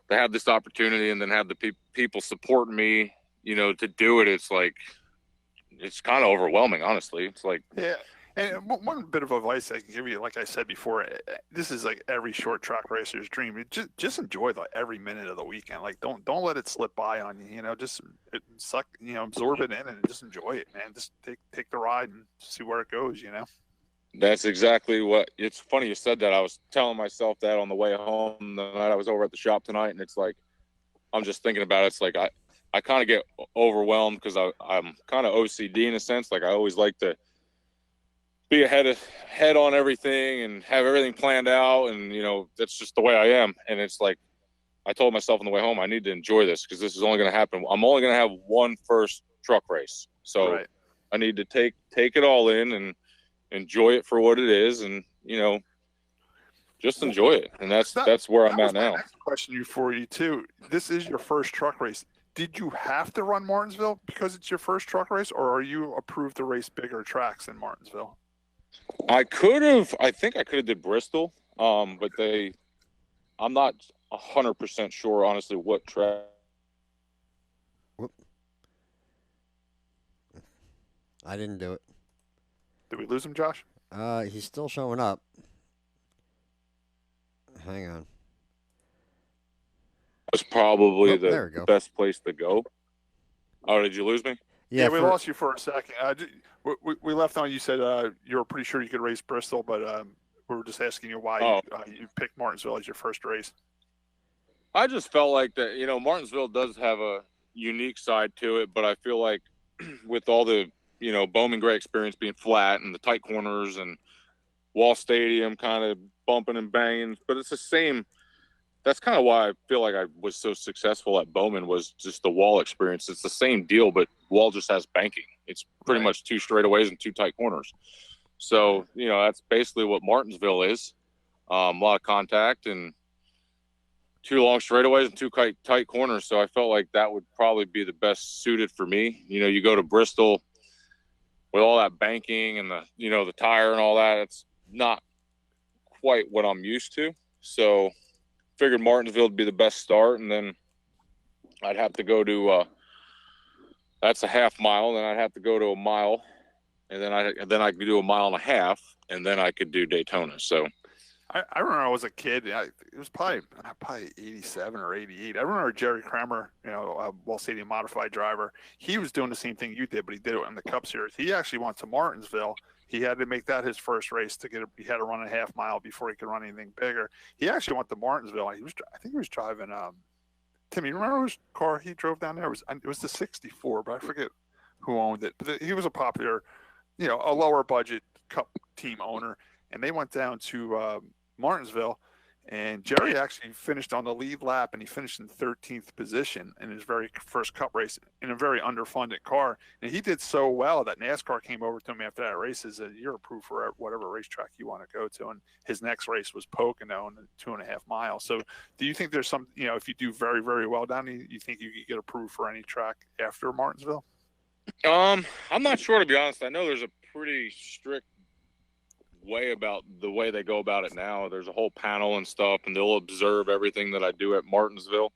to have this opportunity and then have the people supporting me, to do it. It's like, it's kind of overwhelming, honestly. It's like, yeah. And one bit of advice I can give you, like I said before, this is like every short track racer's dream. Just enjoy every minute of the weekend. Like don't let it slip by on you. Just suck, absorb it in and just enjoy it, man. Just take the ride and see where it goes. That's exactly what. It's funny you said that. I was telling myself that on the way home the night I was over at the shop tonight, and it's like I'm just thinking about it. It's like I kind of get overwhelmed because I'm kind of OCD in a sense. Like I always like to be head on everything and have everything planned out, and that's just the way I am. And it's like I told myself on the way home, I need to enjoy this because this is only going to happen. I'm only going to have one first truck race, so right. I need to take it all in and enjoy it for what it is, and just enjoy it. And that's where I'm at now. Next question for you too. This is your first truck race. Did you have to run Martinsville because it's your first truck race, or are you approved to race bigger tracks than Martinsville? I think I could have did Bristol, but I'm not 100% sure, honestly, what track. Whoop. I didn't do it. Did we lose him, Josh? He's still showing up. Hang on. That's probably the best place to go. Oh, did you lose me? Yeah, we lost you for a second. We left on. You said you were pretty sure you could race Bristol, but we were just asking you why you picked Martinsville as your first race. I just felt like that. Martinsville does have a unique side to it, but I feel like with all the Bowman Gray experience being flat and the tight corners and Wall Stadium kind of bumping and banging, but it's the same. That's kind of why I feel like I was so successful at Bowman, was just the Wall experience. It's the same deal, but Wall just has banking. It's pretty much 2 straightaways and 2 tight corners. So, that's basically what Martinsville is. A lot of contact and 2 long straightaways and 2 tight corners. So I felt like that would probably be the best suited for me. You go to Bristol with all that banking and the tire and all that, it's not quite what I'm used to. So figured Martinsville would be the best start, and then I'd have to go to that's a half mile, and then I'd have to go to a mile, and then I could do a mile and a half, and then I could do Daytona. So I remember I was a kid. It was probably 87 or 88. I remember Jerry Kramer, a Wall Stadium modified driver. He was doing the same thing you did, but he did it in the Cup Series. He actually went to Martinsville. He had to make that his first race to get it. He had to run a half mile before he could run anything bigger. He actually went to Martinsville. I think he was driving. Tim, you remember whose car he drove down there? It was the 64, but I forget who owned it. But he was a popular, a lower budget Cup team owner, and they went down to Martinsville, and Jerry actually finished on the lead lap, and he finished in 13th position in his very first Cup race in a very underfunded car. And he did so well that NASCAR came over to him after that race and said, "You're approved for whatever racetrack you want to go to." And his next race was Pocono in 2.5 miles. So do you think there's some, if you do very, very well down there, you think you could get approved for any track after Martinsville? I'm not sure, to be honest. I know there's a pretty strict way about the way they go about it now. There's a whole panel and stuff, and they'll observe everything that I do at Martinsville.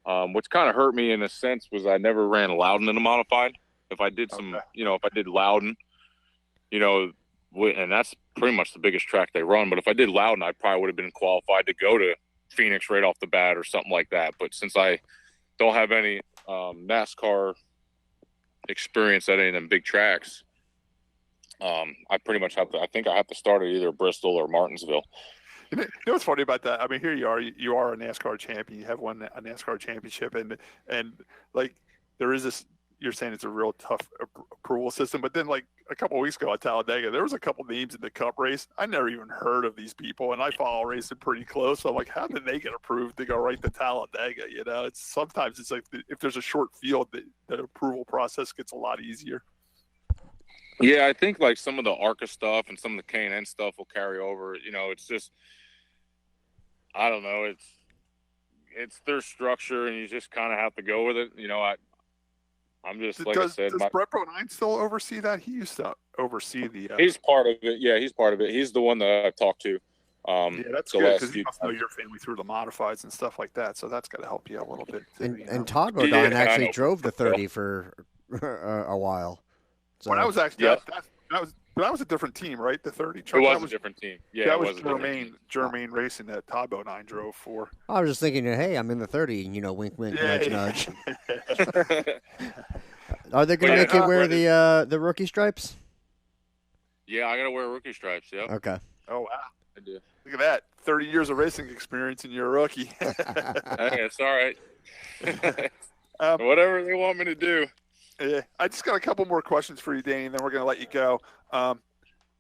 What's kind of hurt me in a sense was I never ran Loudon in a modified. If I did if I did Loudon, and that's pretty much the biggest track they run. But if I did Loudon, I probably would have been qualified to go to Phoenix right off the bat or something like that. But since I don't have any NASCAR experience at any of them big tracks, I pretty much have to. I think I have to start at either Bristol or Martinsville. You know what's funny about that? I mean, here you are. You are a NASCAR champion. You have won a NASCAR championship, and like there is this. You're saying it's a real tough approval system, but then like a couple of weeks ago at Talladega, there was a couple names in the Cup race. I never even heard of these people, and I follow racing pretty close. So I'm like, how did they get approved to go right to Talladega? Sometimes it's like if there's a short field, the approval process gets a lot easier. Yeah, I think like some of the ARCA stuff and some of the K&N stuff will carry over. It's just, I don't know. It's their structure, and you just kind of have to go with it. I'm just like I said. Does Brett Bronine still oversee that? He used to oversee the. He's part of it. Yeah, he's part of it. He's the one that I've talked to. Yeah, that's the good last because you few must know times. your family through the modifieds and stuff like that. So that's got to help you out a little bit. Too, And you know? and Todd Yeah, Bodine I actually know. drove the 30 for a while. When I So was actually Yep. that was a different team, right? The 30 It truck. was that a was different team. Yeah, that it was was a different team. Germain Racing that Todd Bodine drove for. I was just thinking, hey, I'm in the 30. Wink, wink, nudge, nudge. Are they going to yeah, make you no, wear Brett the rookie stripes? Yeah, I gotta wear rookie stripes. Yep, Okay. Oh wow! I do. Look at that. 30 years of racing experience and you're a rookie. Hey, it's all right. Um, Whatever they want me to do. Yeah, I just got a couple more questions for you, Danny, and then we're going to let you go.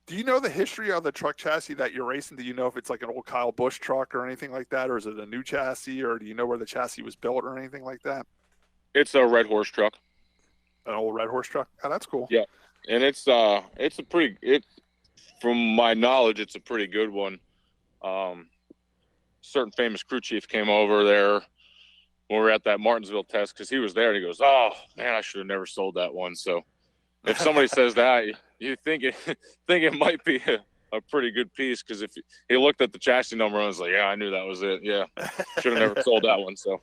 Do you know the history of the truck chassis that you're racing? Do you know if it's like an old Kyle Busch truck or anything like that, or is it a new chassis, or do you know where the chassis was built or anything like that? It's a Red Horse truck. An old Red Horse truck? Oh, that's cool. Yeah, and it's a pretty. From my knowledge, it's a pretty good one. Certain famous crew chief came over there when we were at that Martinsville test because he was there and he goes, "Oh man, I should have never sold that one." So if somebody says that, you think it might be a pretty good piece because if he looked at the chassis number and was like, "Yeah, I knew that was it. Yeah, should have never sold that one." So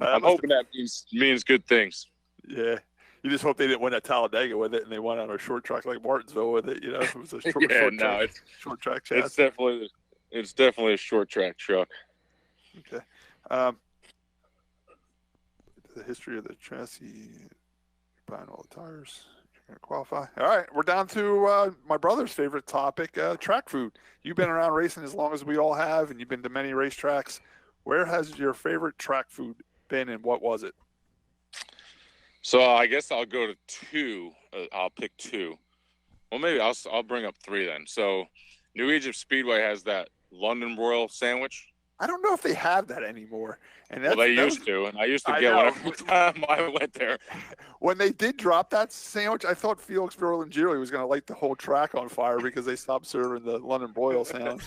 I'm hoping that means good things. Yeah. You just hope they didn't win at Talladega with it and they went on a short track like Martinsville with it. It was a short track chassis. It's definitely a short track truck. Okay. The history of the chassis, buying all the tires, you're going to qualify. All right, we're down to my brother's favorite topic, track food. You've been around racing as long as we all have, and you've been to many racetracks. Where has your favorite track food been, and what was it? So I guess I'll go to two. I'll pick two. Well, maybe I'll bring up three then. So New Egypt Speedway has that London Broil sandwich. I don't know if they have that anymore. And They used to, and I used to get one every time I went there. When they did drop that sandwich, I thought Felix Berlingeri was going to light the whole track on fire because they stopped serving the London Broil sandwich.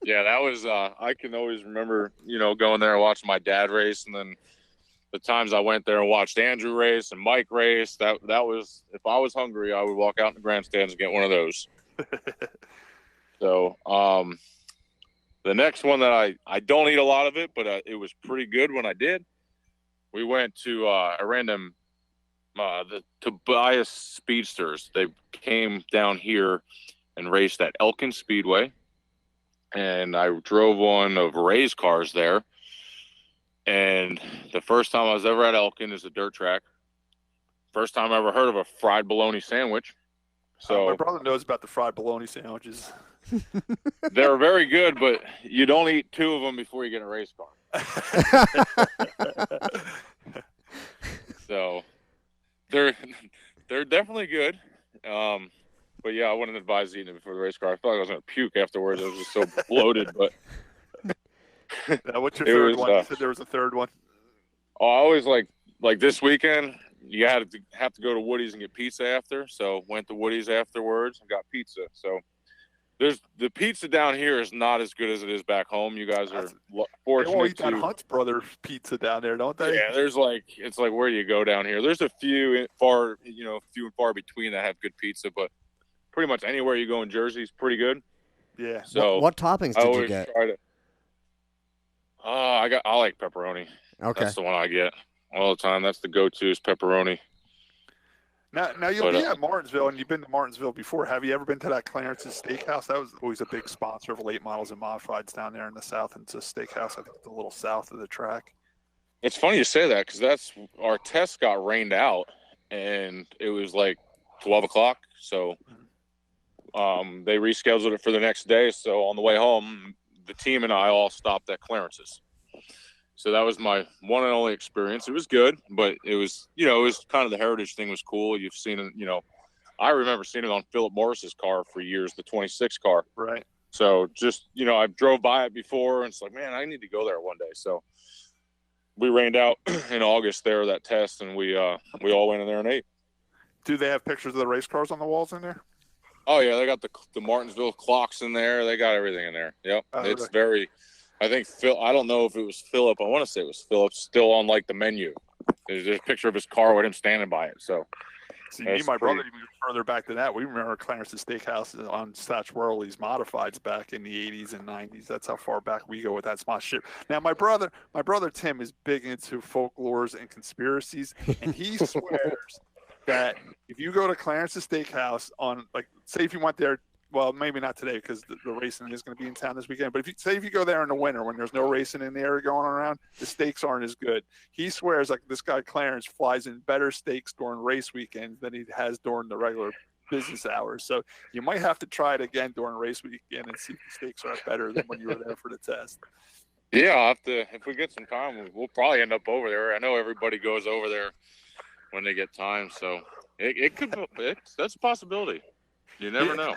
Yeah, that was. I can always remember, going there and watching my dad race, and then the times I went there and watched Andrew race and Mike race. That was, if I was hungry, I would walk out in the grandstands and get one of those. So, the next one that I don't eat a lot of it, but it was pretty good when I did. We went to a random the Tobias Speedsters. They came down here and raced at Elkin Speedway, and I drove one of Ray's cars there. And the first time I was ever at Elkin is a dirt track. First time I ever heard of a fried bologna sandwich. So my brother knows about the fried bologna sandwiches. They're very good, but you don't eat two of them before you get in a race car. So they're definitely good. But yeah, I wouldn't advise eating it before the race car. I felt like I was going to puke afterwards. I was just so bloated. But what's your third one? You said there was a third one. I always like this weekend. You have to go to Woody's and get pizza after. So went to Woody's afterwards and got pizza. So there's the pizza down here is not as good as it is back home. You guys are fortunate. They won't eat that Hunt's Brothers pizza down there, don't they? Yeah, it's like where do you go down here? There's a few and far between that have good pizza, but pretty much anywhere you go in Jersey is pretty good. Yeah. So what toppings did you get? I like pepperoni. Okay. That's the one I get all the time. That's the go-to is pepperoni. Now you'll be at Martinsville, and you've been to Martinsville before. Have you ever been to that Clarence's Steakhouse? That was always a big sponsor of late models and modifieds down there in the south. And it's a steakhouse, I think, a little south of the track. It's funny you say that because our test got rained out, and it was like 12 o'clock. So they rescheduled it for the next day. So on the way home, the team and I all stopped at Clarence's. So that was my one and only experience. It was good, but it was kind of the heritage thing was cool. You've seen it, I remember seeing it on Philip Morris's car for years, the 26 car. Right. So just, I drove by it before and it's like, man, I need to go there one day. So we rained out in August there, that test, and we all went in there and ate. Do they have pictures of the race cars on the walls in there? Oh yeah. They got the Martinsville clocks in there. They got everything in there. Yep. It's really very, I think I don't know if it was Philip. I want to say it was Philip still on like the menu. There's a picture of his car with him standing by it. So See, me and my brother even go further back than that. We remember Clarence's Steakhouse on Statch Worley's modifieds back in the 80s and 90s. That's how far back we go with that sponsorship. Now, my brother Tim is big into folklores and conspiracies, and he swears that if you go to Clarence's Steakhouse on, like, say if you went there, well, maybe not today because the racing is going to be in town this weekend. But if you go there in the winter when there's no racing in the area going around, the steaks aren't as good. He swears like this guy Clarence flies in better steaks during race weekends than he has during the regular business hours. So you might have to try it again during race weekend and see if the steaks are better than when you were there for the test. Yeah, I'll have to. If we get some time, we'll probably end up over there. I know everybody goes over there when they get time, so it could. That's a possibility. You never know.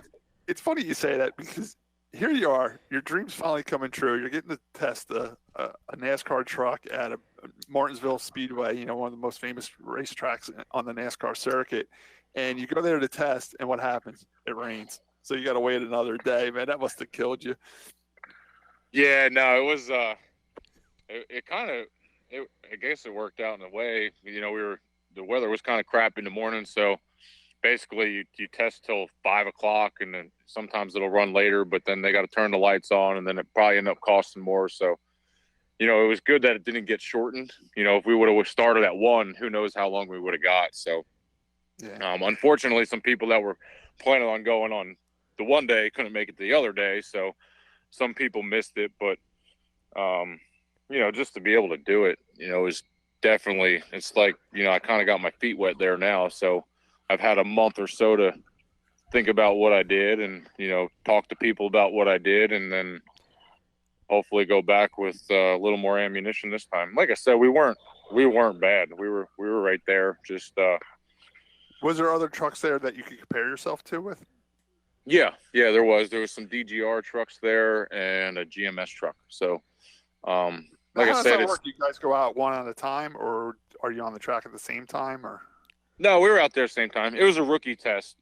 It's funny you say that because here you are, your dream's finally coming true. You're getting to test a NASCAR truck at a Martinsville Speedway, one of the most famous racetracks on the NASCAR circuit. And you go there to test, and what happens? It rains. So you got to wait another day, man. That must have killed you. Yeah, no, it was, I guess it worked out in a way. The weather was kind of crap in the morning, so basically you test till 5 o'clock, and then sometimes it'll run later, but then they got to turn the lights on, and then it probably end up costing more. So, it was good that it didn't get shortened. If we would have started at 1, who knows how long we would have got. So, yeah. Unfortunately, some people that were planning on going on the one day couldn't make it the other day. So some people missed it, but, just to be able to do it, is definitely, it's like, I kind of got my feet wet there now. So I've had a month or so to think about what I did and, talk to people about what I did, and then hopefully go back with a little more ammunition this time. Like I said, we weren't bad. We were right there. Just, was there other trucks there that you could compare yourself to with? Yeah, there was some DGR trucks there and a GMS truck. So, like I said, do you guys go out one at a time, or are you on the track at the same time, or? No, we were out there at the same time. It was a rookie test.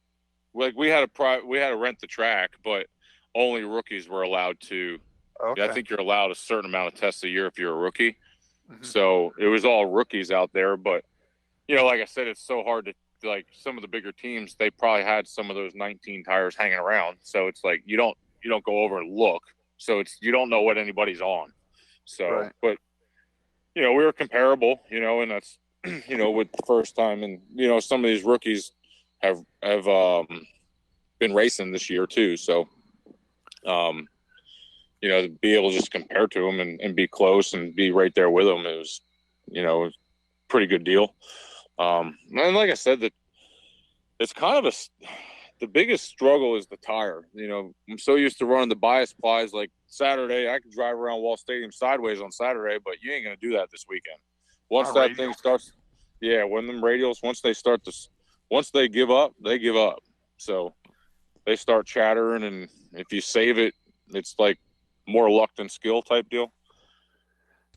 Like we had to rent the track, but only rookies were allowed to. Okay. I think you're allowed a certain amount of tests a year if you're a rookie. Mm-hmm. So it was all rookies out there. But, like I said, it's so hard to, like, some of the bigger teams, they probably had some of those 19 tires hanging around. So it's like you don't go over and look. So you don't know what anybody's on. So, right. But, we were comparable, and that's, with the first time. And, some of these rookies have been racing this year too. So, to be able to just compare to them and be close and be right there with them, it was, a pretty good deal. And like I said, that it's kind of the biggest struggle is the tire. I'm so used to running the bias plies. Like Saturday, I could drive around Wall Stadium sideways on Saturday, but you ain't going to do that this weekend. Once that thing starts, when them radials, once they give up, they give up. So they start chattering, and if you save it, it's like more luck than skill type deal.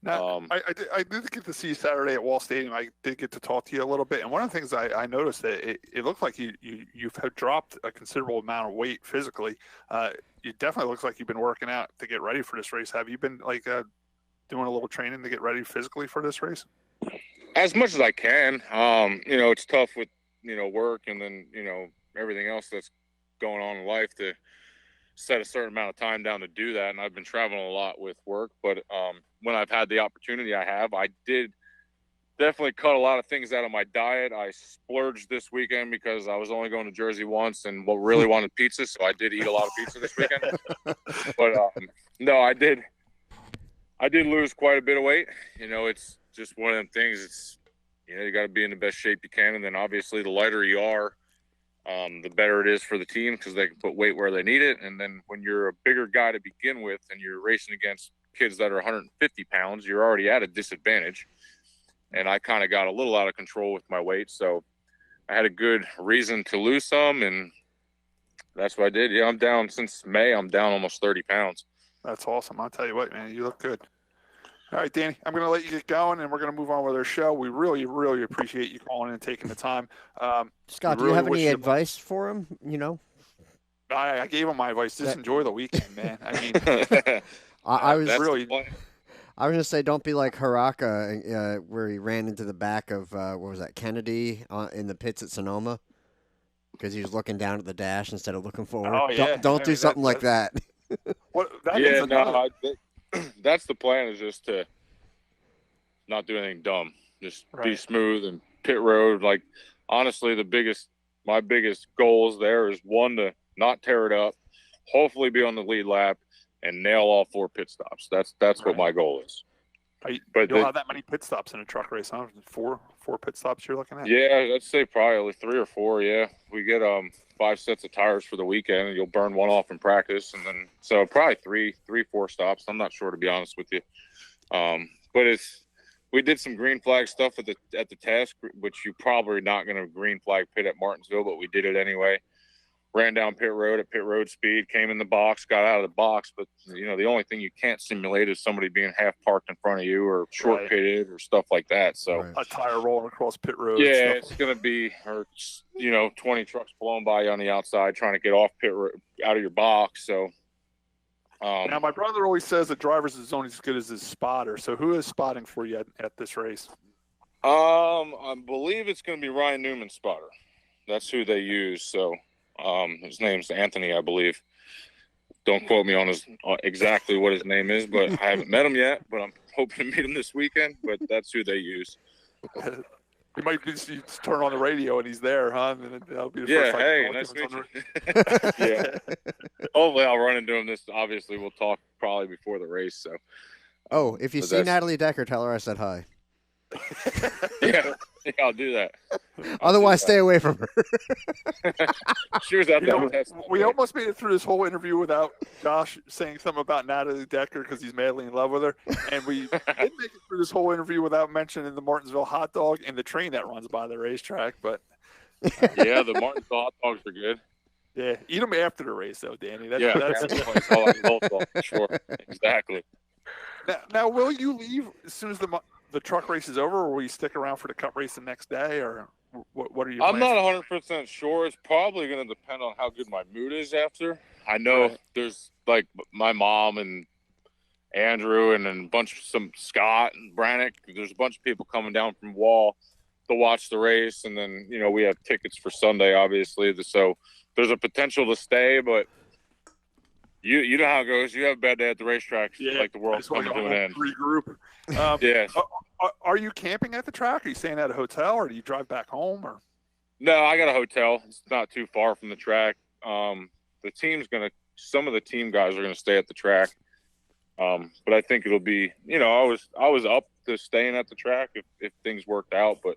Now, I did get to see you Saturday at Wall Stadium. I did get to talk to you a little bit, and one of the things I noticed that it looked like you've dropped a considerable amount of weight physically. It definitely looks like you've been working out to get ready for this race. Have you been doing a little training to get ready physically for this race? As much as I can. It's tough with work and then everything else that's going on in life to set a certain amount of time down to do that. And I've been traveling a lot with work, but when I've had the opportunity I did definitely cut a lot of things out of my diet. I splurged this weekend because I was only going to Jersey once and really wanted pizza. So I did eat a lot of pizza this weekend, but no, I did lose quite a bit of weight. It's just one of them things. It's, you got to be in the best shape you can. And then obviously the lighter you are, the better it is for the team because they can put weight where they need it. And then when you're a bigger guy to begin with and you're racing against kids that are 150 pounds, you're already at a disadvantage. And I kind of got a little out of control with my weight. So I had a good reason to lose some, and that's what I did. Yeah, I'm down since May. I'm down almost 30 pounds. That's awesome. I'll tell you what, man, you look good. All right, Danny, I'm going to let you get going, and we're going to move on with our show. We really, really appreciate you calling in and taking the time. Scott, do you have any advice for him? I gave him my advice. Just enjoy the weekend, man. I mean, I was gonna say, don't be like Haraka, where he ran into the back of what was that, Kennedy, in the pits at Sonoma, because he was looking down at the dash instead of looking forward. Oh, yeah. Don't do something like that. Yeah, no, that's the plan, is just to not do anything dumb. Just be smooth and pit road. Like, honestly, my biggest goals there is, one, to not tear it up, hopefully be on the lead lap, and nail all 4 pit stops. That's what my goal is. But you'll have that many pit stops in a truck race, huh? Four pit stops you're looking at? Yeah, I'd say probably 3 or 4. Yeah, we get 5 sets of tires for the weekend, and you'll burn 1 off in practice, and then so probably 4 stops. I'm not sure, to be honest with you. But we did some green flag stuff at the test, which you're probably not going to green flag pit at Martinsville, but we did it anyway. Ran down pit road at pit road speed, came in the box, got out of the box. But, the only thing you can't simulate is somebody being half parked in front of you or short pitted or stuff like that. So a tire rolling across pit road. Yeah, it's going to be, 20 trucks blowing by you on the outside trying to get off pit road, out of your box. So now, my brother always says the driver's is only as good as his spotter. So who is spotting for you at this race? I believe it's going to be Ryan Newman's spotter. That's who they use. So his name's Anthony, I believe. Don't quote me on exactly what his name is, but I haven't met him yet. But I'm hoping to meet him this weekend. But that's who they use. You might just turn on the radio and he's there, huh? And that'll be the first time. Hey, nice to meet you. Yeah. Hopefully, I'll run into him. Obviously, we'll talk probably before the race. So. Oh, if you see Natalie Decker, tell her I said hi. Yeah, I'll do that. Otherwise, stay away from her. She was at that test. We almost made it through this whole interview without Josh saying something about Natalie Decker because he's madly in love with her. And we didn't make it through this whole interview without mentioning the Martinsville hot dog and the train that runs by the racetrack. But yeah, the Martinsville hot dogs are good. Yeah, eat them after the race, though, Danny. That's all sure. Exactly. Now, will you leave as soon as the truck race is over, or will you stick around for the cup race the next day, or what are you? I'm not 100% sure. It's probably going to depend on how good my mood is after. I know there's like my mom and Andrew and then some Scott and Brannick. There's a bunch of people coming down from Wall to watch the race, and then we have tickets for Sunday, obviously. So there's a potential to stay, but you know how it goes. You have a bad day at the racetrack, like the world's coming to an end. Regroup. Yes. Are you camping at the track? Are you staying at a hotel, or do you drive back home? Or no, I got a hotel. It's not too far from the track. Some of the team guys are gonna stay at the track. But I think it'll be, I was up to staying at the track if things worked out, but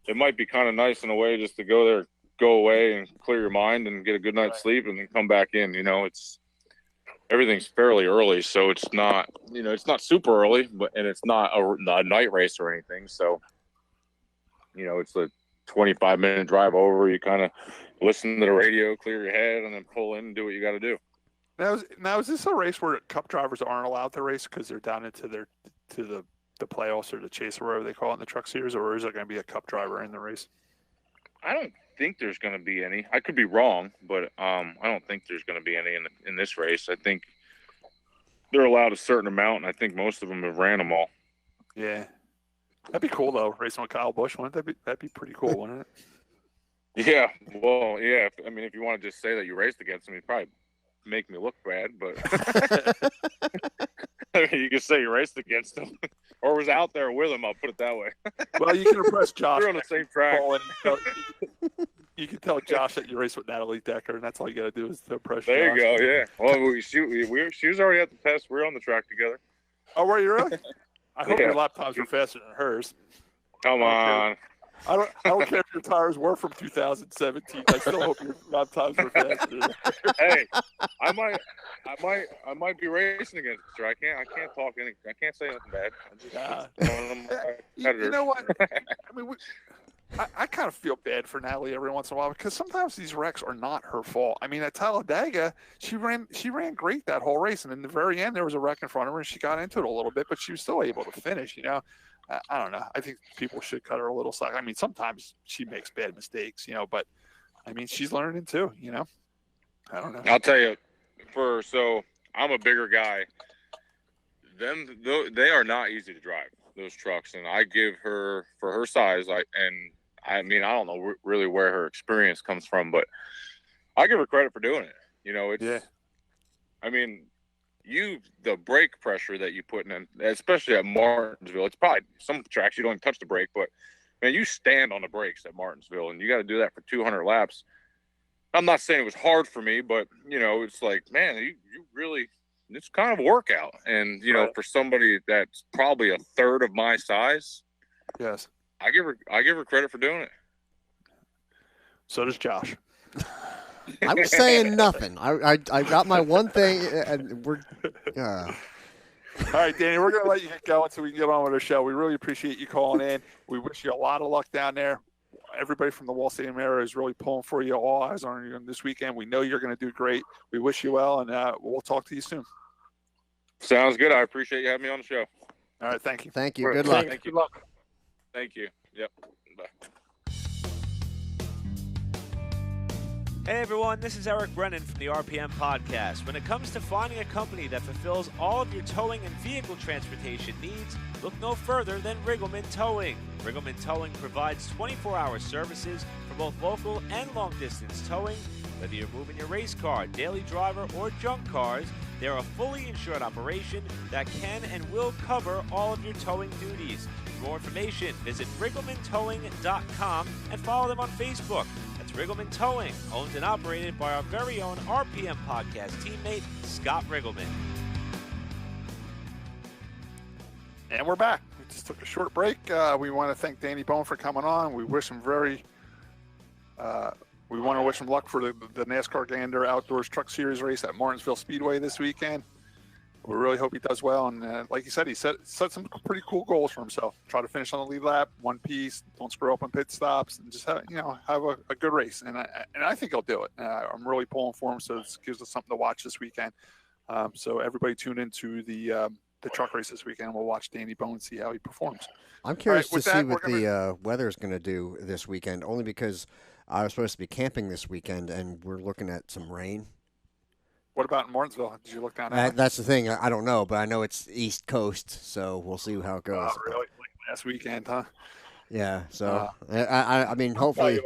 it might be kind of nice in a way just to go there, go away and clear your mind and get a good night's sleep and then come back in. Everything's fairly early, so it's not, it's not super early, and it's not a night race or anything. So, it's a 25-minute drive over. You kind of listen to the radio, clear your head, and then pull in and do what you got to do. Now, is this a race where cup drivers aren't allowed to race because they're down into the playoffs or the chase or whatever they call it in the truck series, or is there going to be a cup driver in the race? I don't think there's going to be any. I could be wrong, but I don't think there's going to be any in this race. I think they're allowed a certain amount, and I think most of them have ran them all. Yeah, that'd be cool though. Racing with Kyle Busch, wouldn't that'd be pretty cool, wouldn't it? Yeah, well, yeah. If you want to just say that you raced against him, you'd probably make me look bad, but you could say you raced against him or was out there with him. I'll put it that way. Well, you can impress Josh. We're on the same track. You can tell Josh that you raced with Natalie Decker, and that's all you got to do is to impress there Josh. You go, yeah. Well, she was already at the test. We were on the track together. Oh, were you really? I hope your lap times were faster than hers. Come on. I don't care if your tires were from 2017. I still hope your lap times were faster. Hey, I might be racing against her. I can't say nothing bad. You know what? I kind of feel bad for Natalie every once in a while because sometimes these wrecks are not her fault. At Talladega, she ran great that whole race, and in the very end there was a wreck in front of her, and she got into it a little bit, but she was still able to finish. I don't know. I think people should cut her a little slack. Sometimes she makes bad mistakes, but she's learning too. I don't know. I'll tell you, so I'm a bigger guy. They are not easy to drive, those trucks, and I give her, for her size, I mean, I don't know really where her experience comes from, but I give her credit for doing it. You know, I mean, the brake pressure that you put in, especially at Martinsville, it's probably some tracks you don't even touch the brake, but man, you stand on the brakes at Martinsville, and you got to do that for 200 laps. I'm not saying it was hard for me, but it's like, man, you really, it's kind of a workout. And for somebody that's probably a third of my size, yes, I give her credit for doing it. So does Josh. I was saying nothing. I got my one thing, and we're. All right, Danny, we're going to let you get going so we can get on with our show. We really appreciate you calling in. We wish you a lot of luck down there. Everybody from the Wall Stadium area is really pulling for you. All eyes on you this weekend. We know you're going to do great. We wish you well, and we'll talk to you soon. Sounds good. I appreciate you having me on the show. All right, thank you. Thank you. Good luck. Thank you. Good luck. Thank you. Yep. Bye. Hey everyone, this is Eric Brennan from the RPM Podcast. When it comes to finding a company that fulfills all of your towing and vehicle transportation needs, look no further than Riggleman Towing. Riggleman Towing provides 24-hour services for both local and long-distance towing. Whether you're moving your race car, daily driver, or junk cars, they're a fully insured operation that can and will cover all of your towing duties. For more information, visit RigglemanTowing.com and follow them on Facebook. That's Riggleman Towing, owned and operated by our very own RPM Podcast teammate, Scott Riggleman. And we're back. We just took a short break. We want to thank Danny Bohn for coming on. We wish him we want to wish him luck for the NASCAR Gander Outdoors Truck Series race at Martinsville Speedway this weekend. We really hope he does well. And like you said, he set some pretty cool goals for himself. Try to finish on the lead lap, one piece, don't screw up on pit stops, and just have a good race. And I think he'll do it. I'm really pulling for him, so it gives us something to watch this weekend. So everybody tune into the truck race this weekend. We'll watch Danny Bohn and see how he performs. I'm curious to see what the weather is going to do this weekend, only because I was supposed to be camping this weekend, and we're looking at some rain. What about in Martinsville? Did you look down there? That's the thing. I don't know, but I know it's East Coast, so we'll see how it goes. Oh, really? Like last weekend, huh? Yeah. So I mean, hopefully.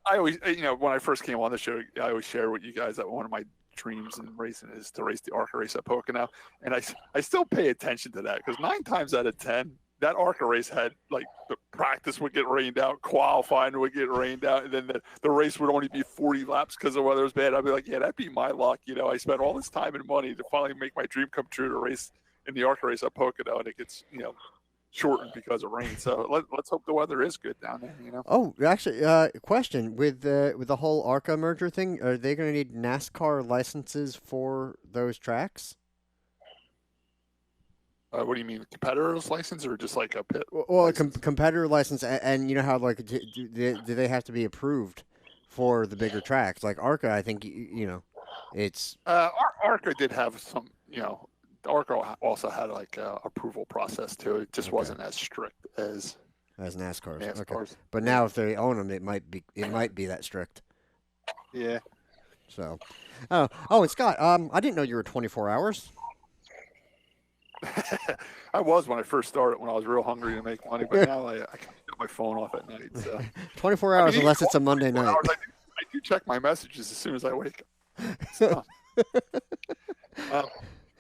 I always, when I first came on the show, I always share with you guys that one of my dreams in racing is to race the ARCA race at Pocono, and I still pay attention to that because 9 times out of 10, that ARCA race had, like, the practice would get rained out, qualifying would get rained out, and then the race would only be 40 laps because the weather was bad. I'd be like, yeah, that'd be my luck. I spent all this time and money to finally make my dream come true to race in the ARCA race at Pocono, and it gets, shortened because of rain. So let's hope the weather is good down there, Oh, actually, question. With the whole ARCA merger thing, are they going to need NASCAR licenses for those tracks? What do you mean, competitor's license or just like a pit? Well, a competitor license, and you know how, like, do they have to be approved for the bigger tracks? Like ARCA, I think, it's... ARCA did have some, ARCA also had, like, a approval process, too. It just wasn't as strict as NASCAR's. Okay. But now if they own them, it might be that strict. Yeah. So, and Scott, I didn't know you were 24 hours. I was when I first started, when I was real hungry to make money, but now I can't get my phone off at night. So 24 hours unless it's a Monday night. I do check my messages as soon as I wake up.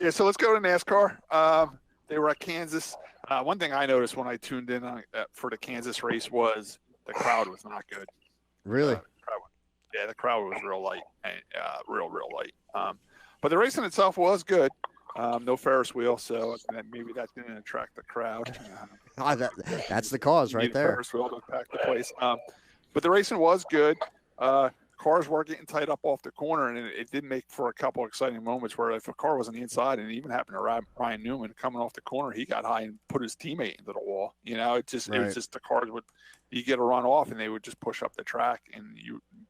Yeah, so let's go to NASCAR. They were at Kansas. One thing I noticed when I tuned in for the Kansas race was the crowd was not good. Really? The crowd was real light, real light. But the race in itself was good. No Ferris wheel, so maybe that didn't attract the crowd. That's the cause right there. Ferris wheel to pack the place. But the racing was good. Cars were getting tight up off the corner, and it did make for a couple exciting moments where if a car was on the inside, and it even happened to Ryan Newman coming off the corner, he got high and put his teammate into the wall. It was just the cars you get a run off, and they would just push up the track, and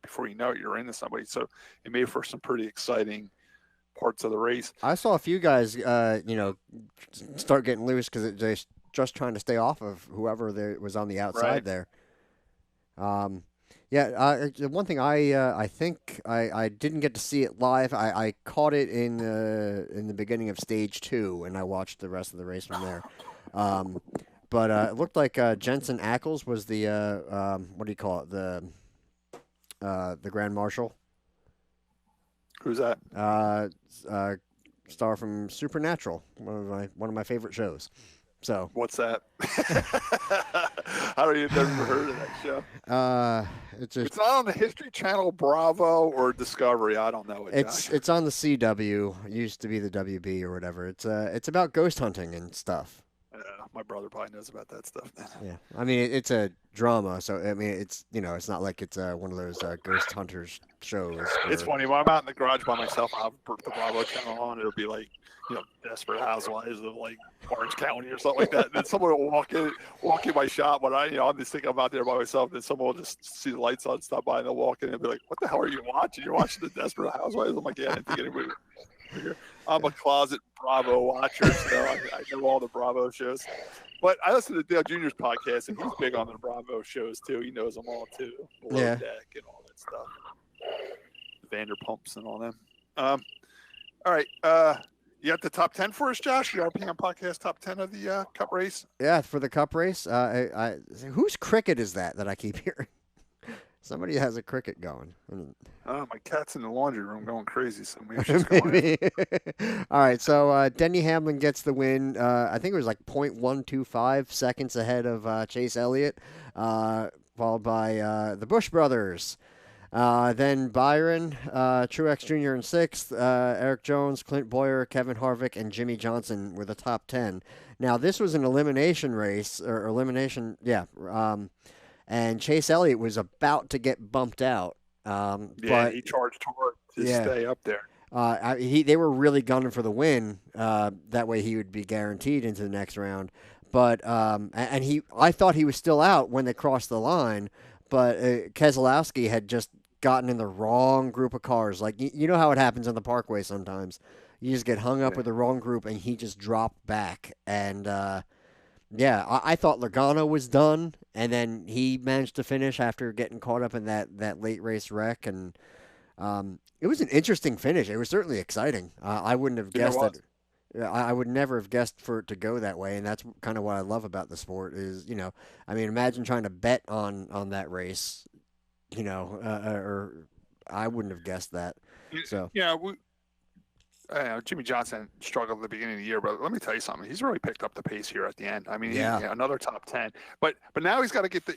before you know it, you're into somebody. So it made for some pretty exciting parts of the race. I saw a few guys, start getting loose because they're just trying to stay off of whoever was on the outside there. Yeah, the one thing I think I didn't get to see it live. I caught it in the beginning of stage 2, and I watched the rest of the race from there. But it looked like Jensen Ackles was the what do you call it, the Grand Marshal. Who's that? Star from Supernatural, one of my favorite shows. So What's that? I don't even never heard of that show. It's not on the History Channel, Bravo, or Discovery. I don't know it. It's on the CW. It used to be the WB or whatever. It's about ghost hunting and stuff. My brother probably knows about that stuff. Yeah, I mean it's a drama, so I mean it's it's not like it's one of those ghost hunters shows. It's funny when I'm out in the garage by myself. I'll have the Bravo channel on. It'll be like Desperate Housewives of like Orange County or something like that. And then someone will walk in my shop when I'm just thinking I'm out there by myself. Then someone will just see the lights on, stop by, and they'll walk in and be like, "What the hell are you watching? You're watching the Desperate Housewives?" I'm like, "Yeah, I didn't think anybody." I'm a closet Bravo watcher, so I know all the Bravo shows. But I listen to Dale Jr.'s podcast, and he's big on the Bravo shows too. He knows them all too, Below Deck and all that stuff, Vanderpumps and all them. All right, you got the top 10 for us, Josh? The RPM podcast top 10 of the Cup race. Yeah, for the Cup race. Whose cricket is that I keep hearing? Somebody has a cricket going. Oh, my cat's in the laundry room going crazy, so maybe she's going. All right, so Denny Hamlin gets the win. I think it was like 0.125 seconds ahead of Chase Elliott, followed by the Bush brothers. Then Byron, Truex Jr. in 6th, Eric Jones, Clint Boyer, Kevin Harvick, and Jimmie Johnson were the top 10. Now, this was an elimination race, and Chase Elliott was about to get bumped out. But he charged hard to stay up there. They were really gunning for the win. That way he would be guaranteed into the next round. But I thought he was still out when they crossed the line. But Keselowski had just gotten in the wrong group of cars. Like you know how it happens on the Parkway sometimes. You just get hung up with the wrong group, and he just dropped back. And I thought Logano was done, and then he managed to finish after getting caught up in that late race wreck. And it was an interesting finish. It was certainly exciting. I wouldn't have guessed that. I would never have guessed for it to go that way, and that's kind of what I love about the sport is, imagine trying to bet on that race, or I wouldn't have guessed that. So Jimmie Johnson struggled at the beginning of the year, but let me tell you something. He's really picked up the pace here at the end. I mean, another top 10. But now he's got to get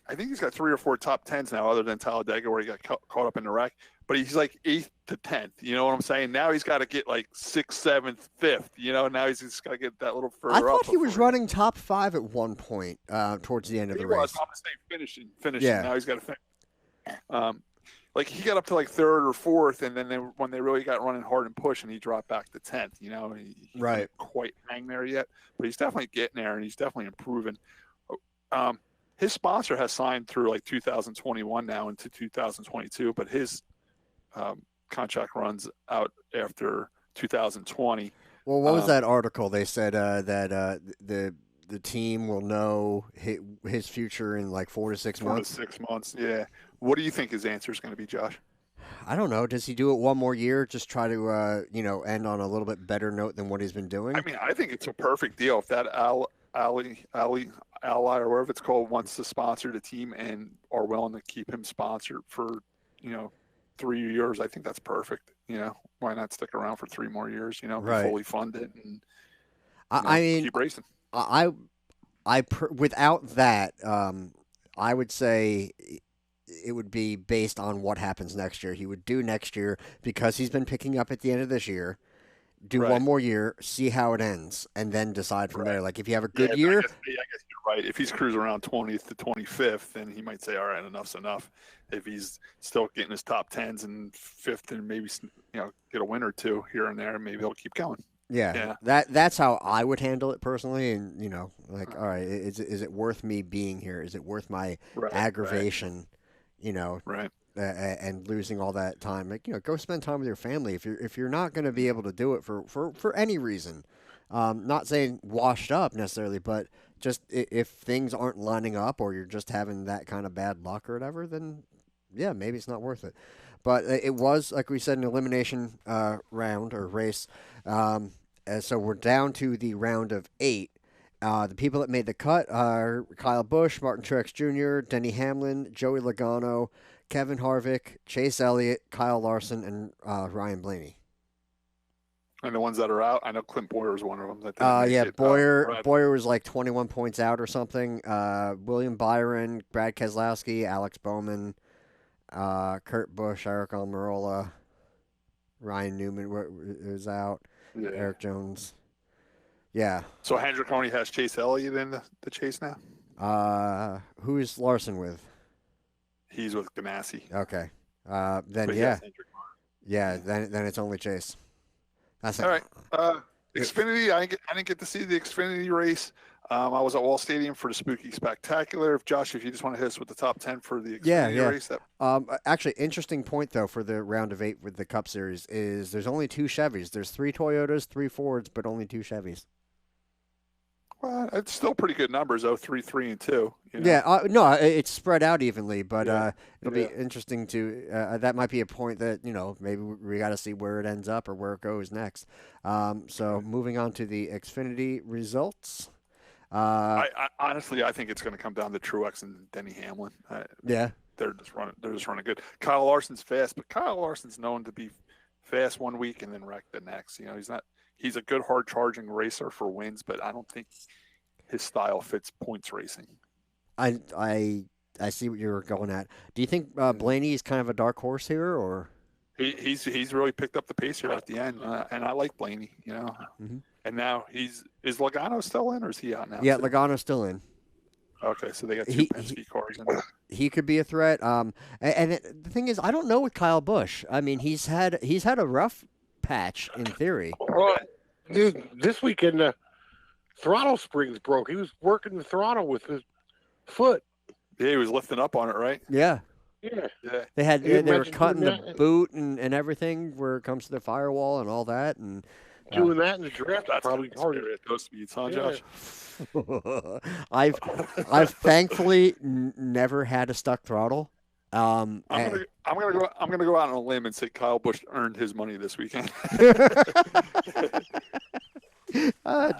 I think he's got 3 or 4 top 10s now, other than Talladega where he got caught up in the wreck. But he's like 8th to 10th. You know what I'm saying? Now he's got to get like 6th, 7th, 5th. Now he's just got to get that little further up. I thought he was running top 5 at one point towards the end of the race. He was. I'm saying finishing. Yeah. Now he's got to finish. Like he got up to like 3rd or 4th, and then when they really got running hard and pushing, he dropped back to 10th. He didn't quite hang there yet, but he's definitely getting there, and he's definitely improving. His sponsor has signed through like 2021 now into 2022, but his contract runs out after 2020. Well, what was that article? They said that the team will know his future in like 4 to 6 months. 4 to 6 months, yeah. What do you think his answer is going to be, Josh? I don't know. Does he do it one more year? Just try to end on a little bit better note than what he's been doing? I mean, I think it's a perfect deal. If that Ally or whatever it's called wants to sponsor the team and are willing to keep him sponsored for 3 years, I think that's perfect. Why not stick around for 3 more years? Fully fund it and I mean, keep racing. Without that, I would say it would be based on what happens next year. He would do next year because he's been picking up at the end of this year. Do one more year, see how it ends, and then decide from there. Like if you have a good year, I guess you're right. If he's cruising around 20th to 25th, then he might say, "All right, enough's enough." If he's still getting his top 10s and 5th, and maybe get a win or 2 here and there, maybe he'll keep going. Yeah. That's how I would handle it personally. And all right, is it worth me being here? Is it worth my aggravation? And losing all that time, go spend time with your family. If you're not going to be able to do it for any reason, not saying washed up necessarily, but just if things aren't lining up or you're just having that kind of bad luck or whatever, then yeah, maybe it's not worth it. But it was, like we said, an elimination round or race. So we're down to the round of 8. The people that made the cut are Kyle Busch, Martin Truex Jr., Denny Hamlin, Joey Logano, Kevin Harvick, Chase Elliott, Kyle Larson, and Ryan Blaney. And the ones that are out, I know Clint Boyer was one of them. That didn't make it. Boyer was like 21 points out or something. William Byron, Brad Keselowski, Alex Bowman, Kurt Busch, Eric Almirola, Ryan Newman was out, Eric Jones. Yeah. So Hendrick only has Chase Elliott in the chase now? Who is Larson with? He's with Ganassi. Okay. Then then it's only Chase. That's all right. Xfinity, I didn't get to see the Xfinity race. I was at Wall Stadium for the Spooky Spectacular. Josh, if you just want to hit us with the top 10 for the Xfinity race. Actually, interesting point, though, for the round of 8 with the Cup Series is there's only 2 Chevys. There's 3 Toyotas, 3 Fords, but only 2 Chevys. Well, it's still pretty good numbers, 3, 3, and 2. You know? Yeah, no, it's spread out evenly, but it'll be interesting to that might be a point that, maybe we got to see where it ends up or where it goes next. So moving on to the Xfinity results. I honestly, I think it's going to come down to Truex and Denny Hamlin. They're just running good. Kyle Larson's fast, but Kyle Larson's known to be fast one week and then wreck the next. He's a good hard charging racer for wins, but I don't think his style fits points racing. I see what you're going at. Do you think Blaney is kind of a dark horse here, or he's really picked up the pace here at the end, and I like Blaney. Mm-hmm. And now is Logano still in, or is he out now? Yeah, Logano's still in. Okay, so they got 2 Penske cars in there. He could be a threat. And the thing is, I don't know with Kyle Busch. I mean, he's had a rough patch in theory. Well, this weekend the throttle springs broke. He was working the throttle with his foot. Yeah, he was lifting up on it, right? Yeah. Yeah. They were cutting the boot and everything where it comes to the firewall and all that, and doing that in the draft. That's probably harder at those speeds, huh, Josh? I've thankfully never had a stuck throttle. I'm gonna go out on a limb and say Kyle Busch earned his money this weekend.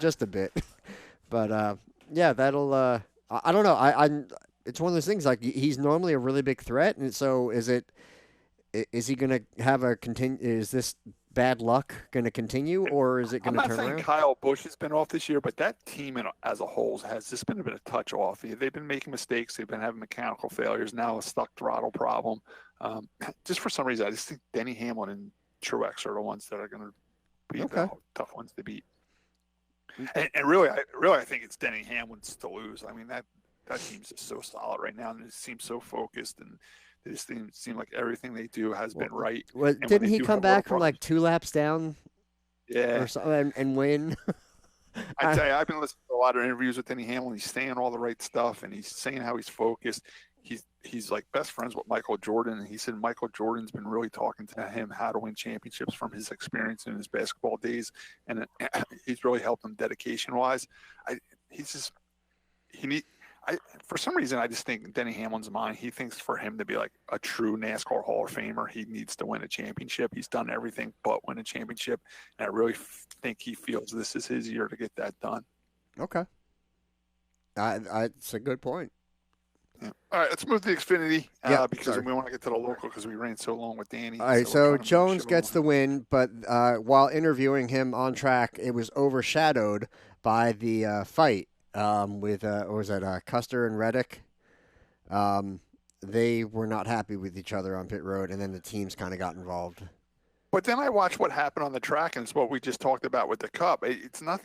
Just a bit, but that'll. I don't know. It's one of those things. Like, he's normally a really big threat, and so is he going to have is this bad luck going to continue, or is it going to turn around? I'm not saying Kyle Busch has been off this year, but that team as a whole has just been a bit of touch off. They've been making mistakes. They've been having mechanical failures. Now a stuck throttle problem. Just for some reason, I just think Denny Hamlin and Truex are the ones that are going to be the tough ones to beat. And really, I think it's Denny Hamlin's to lose. I mean, that team's just so solid right now, and it seems so focused, and they just seem like everything they do has been right. Well, didn't he come back from like 2 laps down? Yeah, or something, and win. I tell you, I've been listening to a lot of interviews with Denny Hamlin. He's saying all the right stuff, and he's saying how he's focused. He's like best friends with Michael Jordan, and he said Michael Jordan's been really talking to him how to win championships from his experience in his basketball days, and he's really helped him dedication-wise. For some reason, I just think Denny Hamlin's mind, he thinks for him to be like a true NASCAR Hall of Famer, he needs to win a championship. He's done everything but win a championship, and I really think he feels this is his year to get that done. Okay. It's a good point. Yeah. All right, let's move to the Xfinity because we want to get to the local because we ran so long with Danny. All right, so Jones gets the win, but while interviewing him on track, it was overshadowed by the fight with what was that, Custer and Reddick. They were not happy with each other on pit road, and then the teams kind of got involved. But then I watched what happened on the track, and it's what we just talked about with the Cup. It's not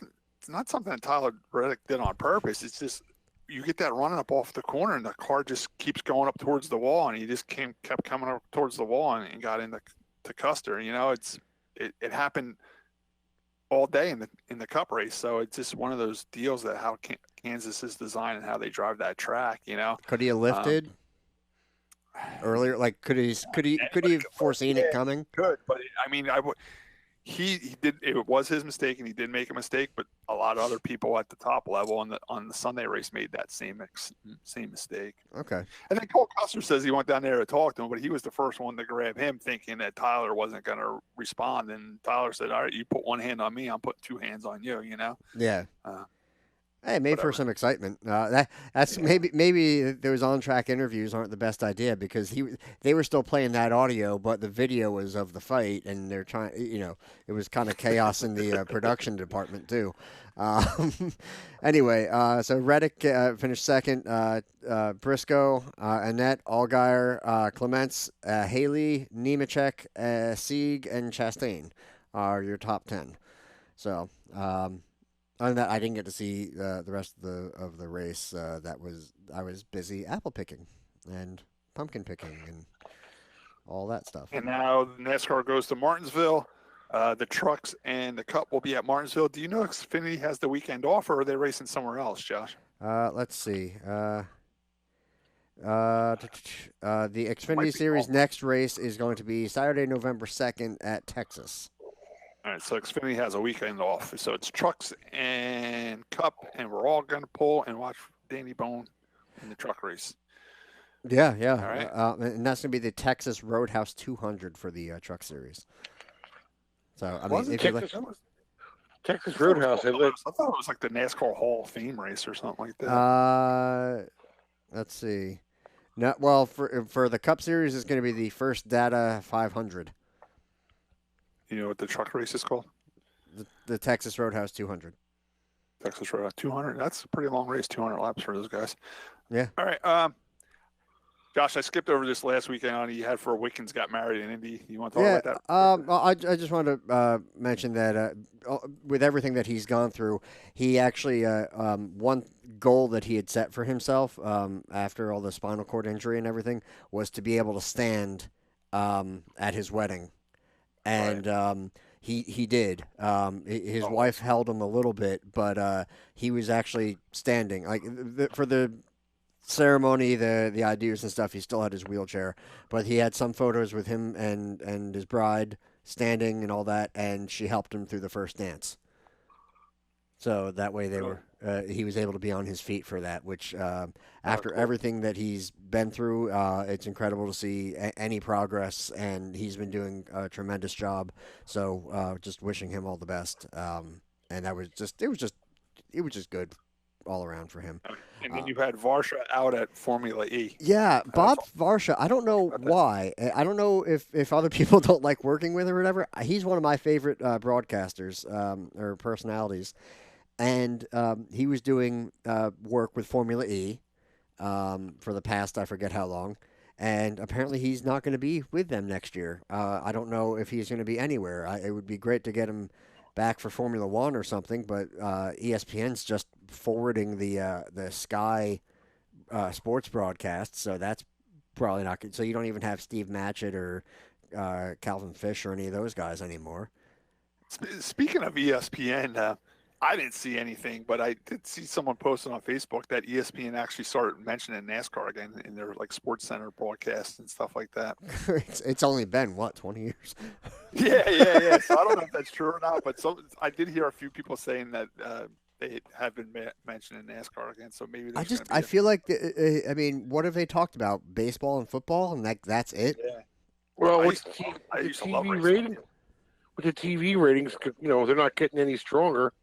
something that Tyler Reddick did on purpose. It's just you get that running up off the corner, and the car just keeps going up towards the wall, and he just kept coming up towards the wall and got into Custer. It happened all day in the Cup race, so it's just one of those deals that how Kansas is designed and how they drive that track. Could he have lifted earlier? Like, could he have foreseen it coming? Good, but I mean, he did. It was his mistake, and he did make a mistake. But a lot of other people at the top level on the Sunday race made that same mistake. Okay. And then Cole Custer says he went down there to talk to him, but he was the first one to grab him, thinking that Tyler wasn't going to respond. And Tyler said, "All right, you put one hand on me, I'm putting two hands on you." You know. Yeah. Hey, made Whatever. for some excitement. That's maybe those on-track interviews aren't the best idea because they were still playing that audio, but the video was of the fight, and they're trying. It was kind of chaos in the production department too. Anyway, so Reddick finished second. Briscoe, Annette, Allgaier, Clements, Haley, Nemechek, Sieg, and Chastain are your top 10. So. Other than that, I didn't get to see the rest of the race. I was busy apple picking and pumpkin picking and all that stuff. And now NASCAR goes to Martinsville. The trucks and the Cup will be at Martinsville. Do you know if Xfinity has the weekend off, or are they racing somewhere else, Josh? Let's see. The Xfinity Series next race is going to be Saturday, November 2nd at Texas. All right, so Xfinity has a weekend off. So it's trucks and Cup, and we're all going to pull and watch Danny Bohn in the truck race. Yeah. All right. And that's going to be the Texas Roadhouse 200 for the truck series. So, I mean, Texas Roadhouse. I thought it was like the NASCAR Hall of Fame race or something like that. Let's see. No, well, for the Cup Series, it's going to be the First Data 500. You know what the truck race is called? The Texas Roadhouse 200. Texas Roadhouse 200. That's a pretty long race, 200 laps for those guys. Yeah. All right. Josh, I skipped over this last weekend. You had for Wickens got married in Indy. You want to talk about that? Well, I just wanted to mention that with everything that he's gone through, he actually one goal that he had set for himself after all the spinal cord injury and everything was to be able to stand at his wedding. And right. He did. His wife held him a little bit, but he was actually standing. Like for the ceremony, the ideas and stuff, he still had his wheelchair, but he had some photos with him and his bride standing and all that, and she helped him through the first dance. So that way he was able to be on his feet for that, which after everything that he's been through, it's incredible to see any progress, and he's been doing a tremendous job. So just wishing him all the best. And it was just good all around for him. And then you had Varsha out at Formula E. Yeah, Bob Varsha, I don't know why. I don't know if other people don't like working with him or whatever. He's one of my favorite broadcasters or personalities. And he was doing work with Formula E for the past, I forget how long. And apparently he's not going to be with them next year. I don't know if he's going to be anywhere. It would be great to get him back for Formula One or something, but ESPN's just forwarding the Sky sports broadcast, so that's probably not good. So you don't even have Steve Matchett or Calvin Fish or any of those guys anymore. Speaking of ESPN, I didn't see anything, but I did see someone posting on Facebook that ESPN actually started mentioning NASCAR again in their like Sports Center broadcasts and stuff like that. It's only been 20 years? Yeah. So I don't know if that's true or not, but I did hear a few people saying that they have been mentioning NASCAR again. So maybe I feel like I mean, what have they talked about? Baseball and football, and that's it. Yeah. Well, I used to love rating. With the TV ratings, they're not getting any stronger.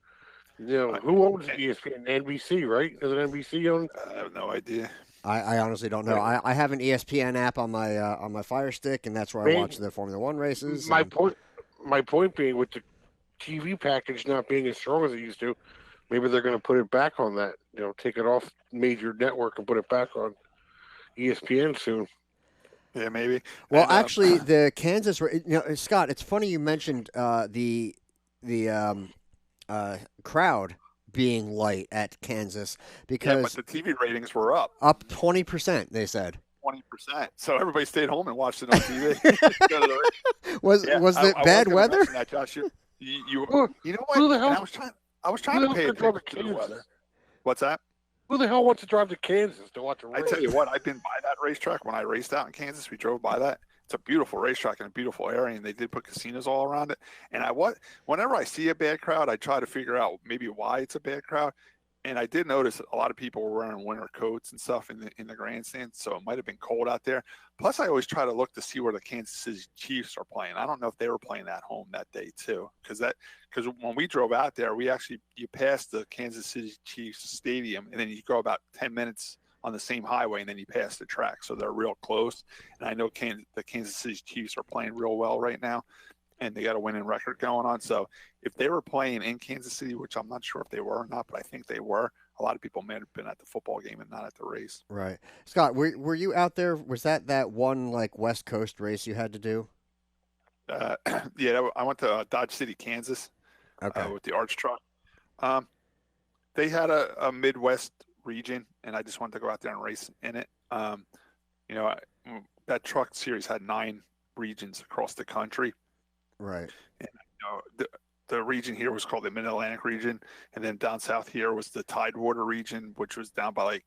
Who owns ESPN? NBC, right? Is it NBC owned? I have no idea. I honestly don't know. I have an ESPN app on my Fire Stick, and that's where I watch the Formula One races. My point being, with the TV package not being as strong as it used to, maybe they're going to put it back on that. Take it off major network and put it back on ESPN soon. Yeah, maybe. Well, actually, the Kansas. Scott, it's funny you mentioned the crowd being light at Kansas because but the TV ratings were up 20%. They said 20%. So everybody stayed home and watched it on TV. was it bad weather? That, Josh, you know what? Who the hell? I was trying to pay attention to the weather. What's that? Who the hell wants to drive to Kansas to watch a race? I tell you what, I've been by that racetrack when I raced out in Kansas. We drove by that. it's a beautiful racetrack in a beautiful area, and they did put casinos all around it. And whenever I see a bad crowd, I try to figure out maybe why it's a bad crowd. And I did notice a lot of people were wearing winter coats and stuff in the grandstand, so it might have been cold out there. Plus, I always try to look to see where the Kansas City Chiefs are playing. I don't know if they were playing at home that day too, because when we drove out there, you passed the Kansas City Chiefs stadium, and then you go about 10 minutes on the same highway, and then you pass the track, so they're real close. And I know the Kansas City Chiefs are playing real well right now, and they got a winning record going on. So if they were playing in Kansas City, which I'm not sure if they were or not, but I think they were, a lot of people may have been at the football game and not at the race. Right. Scott, were you out there? Was that one like West Coast race you had to do? Yeah, I went to Dodge City, Kansas, with the Arch Truck. They had a Midwest region, and I just wanted to go out there and race in it. That truck series had 9 regions across the country. Right. And the region here was called the Mid-Atlantic region, and then down south here was the Tidewater region, which was down by like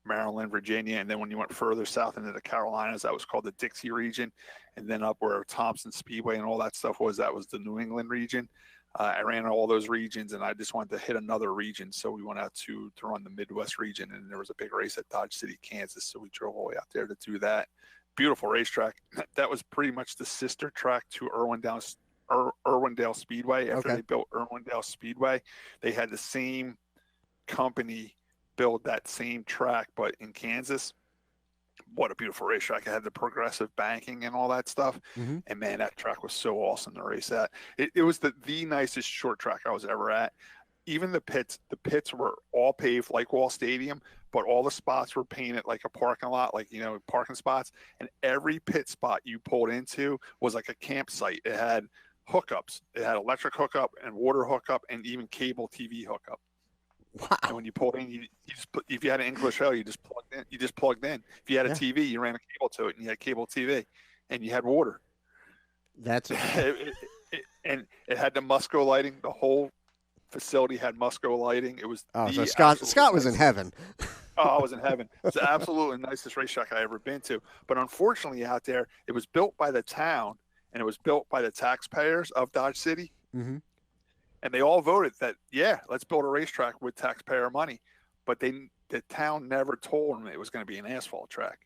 Maryland, Virginia, and then when you went further south into the Carolinas, that was called the Dixie region, and then up where Thompson Speedway and all that stuff was, that was the New England region. I ran all those regions, and I just wanted to hit another region, so we went out to run the Midwest region, and there was a big race at Dodge City, Kansas, so we drove all the way out there to do that. Beautiful racetrack. That was pretty much the sister track to Irwindale Speedway. After they built Irwindale Speedway, they had the same company build that same track, but in Kansas. What a beautiful racetrack. It had the progressive banking and all that stuff. Mm-hmm. And man, that track was so awesome to race at. It was the nicest short track I was ever at. Even the pits were all paved like Wall Stadium, but all the spots were painted like a parking lot, like, parking spots. And every pit spot you pulled into was like a campsite. It had hookups. It had electric hookup and water hookup and even cable TV hookup. Wow. And when you pulled in, you just if you had an English show, you just plugged in. If you had a TV, you ran a cable to it, and you had cable TV, and you had water. That's and it had the Musco lighting. The whole facility had Musco lighting. It was so Scott was in heaven. I was in heaven. It's the absolutely nicest racetrack I ever been to. But unfortunately, out there, it was built by the town, and it was built by the taxpayers of Dodge City. Mm-hmm. And they all voted that, let's build a racetrack with taxpayer money. But the town never told them it was going to be an asphalt track.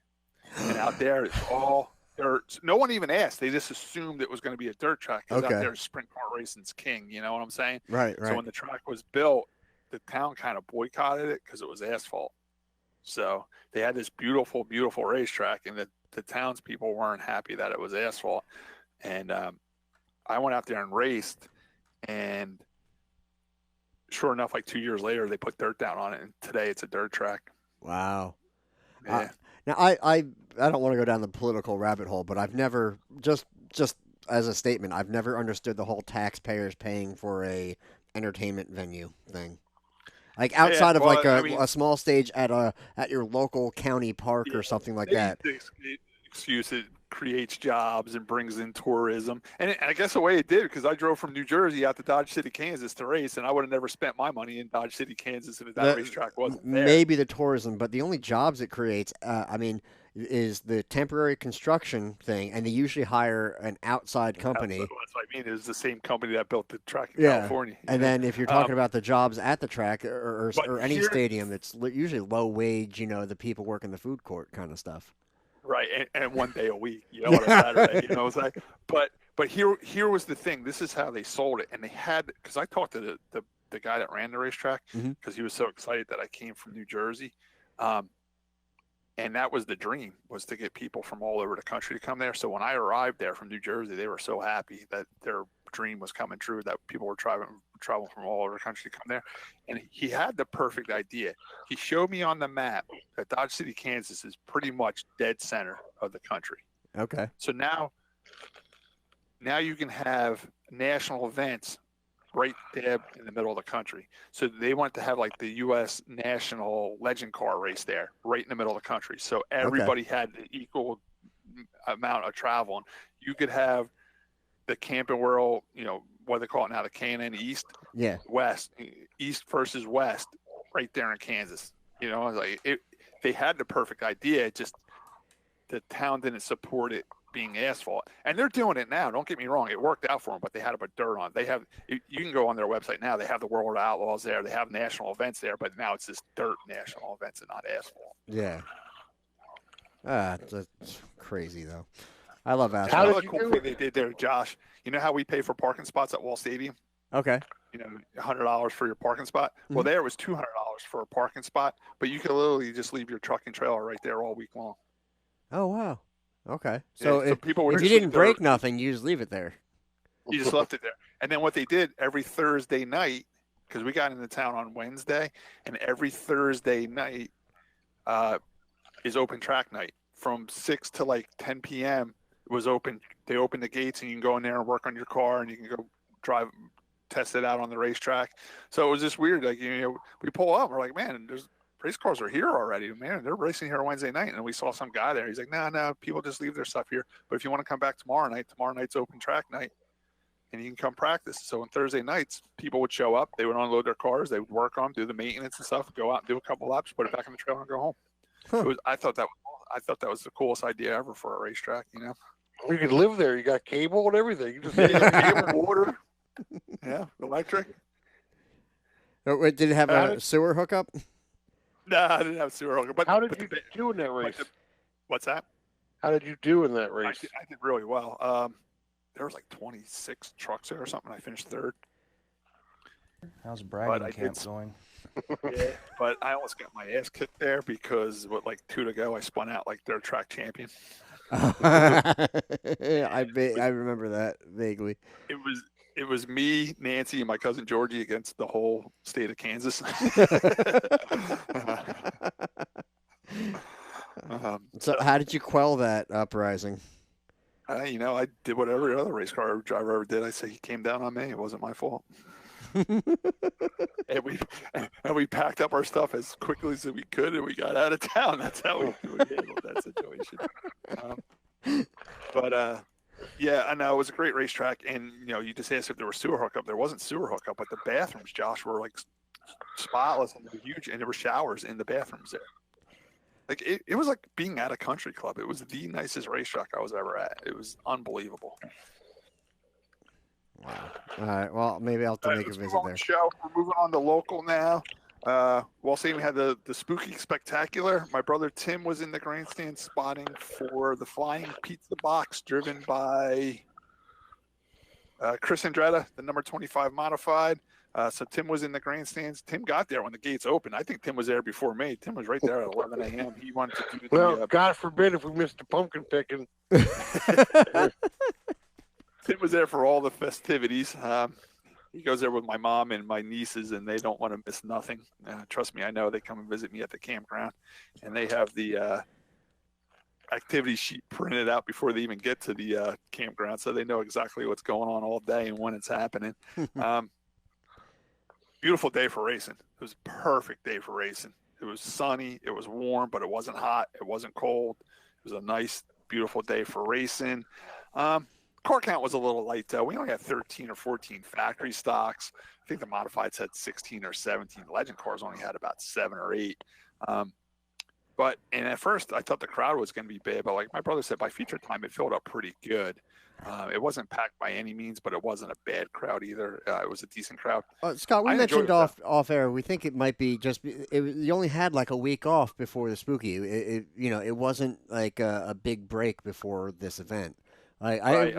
And out there, it's all dirt. No one even asked. They just assumed it was going to be a dirt track because out there, sprint car racing's king. You know what I'm saying? Right. So when the track was built, the town kind of boycotted it because it was asphalt. So they had this beautiful, beautiful racetrack, and the townspeople weren't happy that it was asphalt. And I went out there and raced, and sure enough, like 2 years later, they put dirt down on it, and today it's a dirt track. Wow. Yeah. Now, I don't want to go down the political rabbit hole, but I've never, just as a statement, I've never understood the whole taxpayers paying for a entertainment venue thing. Like outside of a small stage at your local county park or something like that. Excuse it creates jobs and brings in tourism, and I guess the way it did, because I drove from New Jersey out to Dodge City, Kansas to race, and I would have never spent my money in Dodge City, Kansas if that racetrack wasn't there. Maybe the tourism, but the only jobs it creates, is the temporary construction thing, and they usually hire an outside company. That's what I mean. It was the same company that built the track in California. And then if you're talking about the jobs at the track or any stadium, it's usually low wage, the people working the food court kind of stuff. Right, and 1 day a week, on a Saturday, it's like, but here was the thing. This is how they sold it, and they had, because I talked to the guy that ran the racetrack, because he was so excited that I came from New Jersey, and that was the dream, was to get people from all over the country to come there. So when I arrived there from New Jersey, they were so happy that their dream was coming true, that people were traveling from all over the country to come there. And he had the perfect idea. He showed me on the map that Dodge City, Kansas is pretty much dead center of the country. Okay. So now you can have national events right there in the middle of the country. So they want to have like the U.S. National Legend Car race there, right in the middle of the country. So everybody had the equal amount of travel. And you could have the Camping World, what they call it now, the K&N East, West, East versus West, right there in Kansas. They had the perfect idea. It just the town didn't support it being asphalt. And they're doing it now. Don't get me wrong. It worked out for them, but they had to put dirt on. You can go on their website now. They have the World Outlaws there. They have national events there, but now it's just dirt national events and not asphalt. Yeah. That's crazy, though. I love asphalt. How did cool thing they did there, Josh? You know how we pay for parking spots at Wall Stadium? Okay. You know, $100 for your parking spot. Mm-hmm. Well, there was $200 for a parking spot, but you could literally just leave your truck and trailer right there all week long. Oh, wow. Okay. So, if you didn't break nothing, you just leave it there. You just left it there. And then what they did every Thursday night, because we got into town on Wednesday, and every Thursday night is open track night. From 6 to like 10 p.m. it was open. They opened the gates, and you can go in there and work on your car, and you can go drive, test it out on the racetrack. So it was just weird. Like, you know, we pull up, we're like, man, there's race cars are here already. Man, they're racing here Wednesday night. And we saw some guy there. He's like, no, people just leave their stuff here. But if you want to come back tomorrow night's open track night, and you can come practice. So on Thursday nights, people would show up. They would unload their cars. They would work on them, do the maintenance and stuff, go out and do a couple laps, put it back in the trailer, and go home. Huh. I thought that was the coolest idea ever for a racetrack. You know, you could live there. You got cable and everything. You just cable, water, yeah, electric. Did it have a sewer hookup? No, I didn't have sewer hookup. But how did you do in that race? What's that? How did you do in that race? I did really well. There was like 26 trucks there or something. I finished third. How's bragging camp going? Yeah, but I almost got my ass kicked there because with like 2 to go, I spun out like their track champion. I remember that vaguely. It was me, Nancy, and my cousin Georgie against the whole state of Kansas. So how did you quell that uprising? You know, I did what every other race car driver ever did. I say he came down on me. It wasn't my fault. and we packed up our stuff as quickly as we could, and we got out of town. That's how we handled that situation. Yeah, I know it was a great racetrack, and you know, you just asked if there was sewer hookup. There wasn't sewer hookup, but the bathrooms, Josh, were like spotless and huge, and there were showers in the bathrooms there. Like it was like being at a country club. It was the nicest racetrack I was ever at. It was unbelievable. Wow. All right. Well, maybe I'll have to make a visit there. We're moving on to local now. Wall Stadium had the Spooky Spectacular. My brother Tim was in the grandstand spotting for the Flying Pizza Box, driven by Chris Andretta, the number 25 modified. So Tim was in the grandstands. Tim got there when the gates opened. I think Tim was there before me. Tim was right there at 11 a.m. He wanted to do the... God forbid if we missed the pumpkin picking. Tim was there for all the festivities. He goes there with my mom and my nieces, and they don't want to miss nothing. Trust me, I know. They come and visit me at the campground, and they have the activity sheet printed out before they even get to the campground, so they know exactly what's going on all day and when it's happening. Beautiful day for racing. It was a perfect day for racing. It was sunny. It was warm, but it wasn't hot. It wasn't cold. It was a nice, beautiful day for racing. Car count was a little light, though. We only had 13 or 14 factory stocks. I think the modifieds had 16 or 17. Legend cars only had about 7 or 8. And at first, I thought the crowd was going to be bad, but like my brother said, by feature time, it filled up pretty good. It wasn't packed by any means, but it wasn't a bad crowd either. It was a decent crowd. Scott, we mentioned off air. We think it might be you only had like a week off before the Spooky. It wasn't like a big break before this event. Right.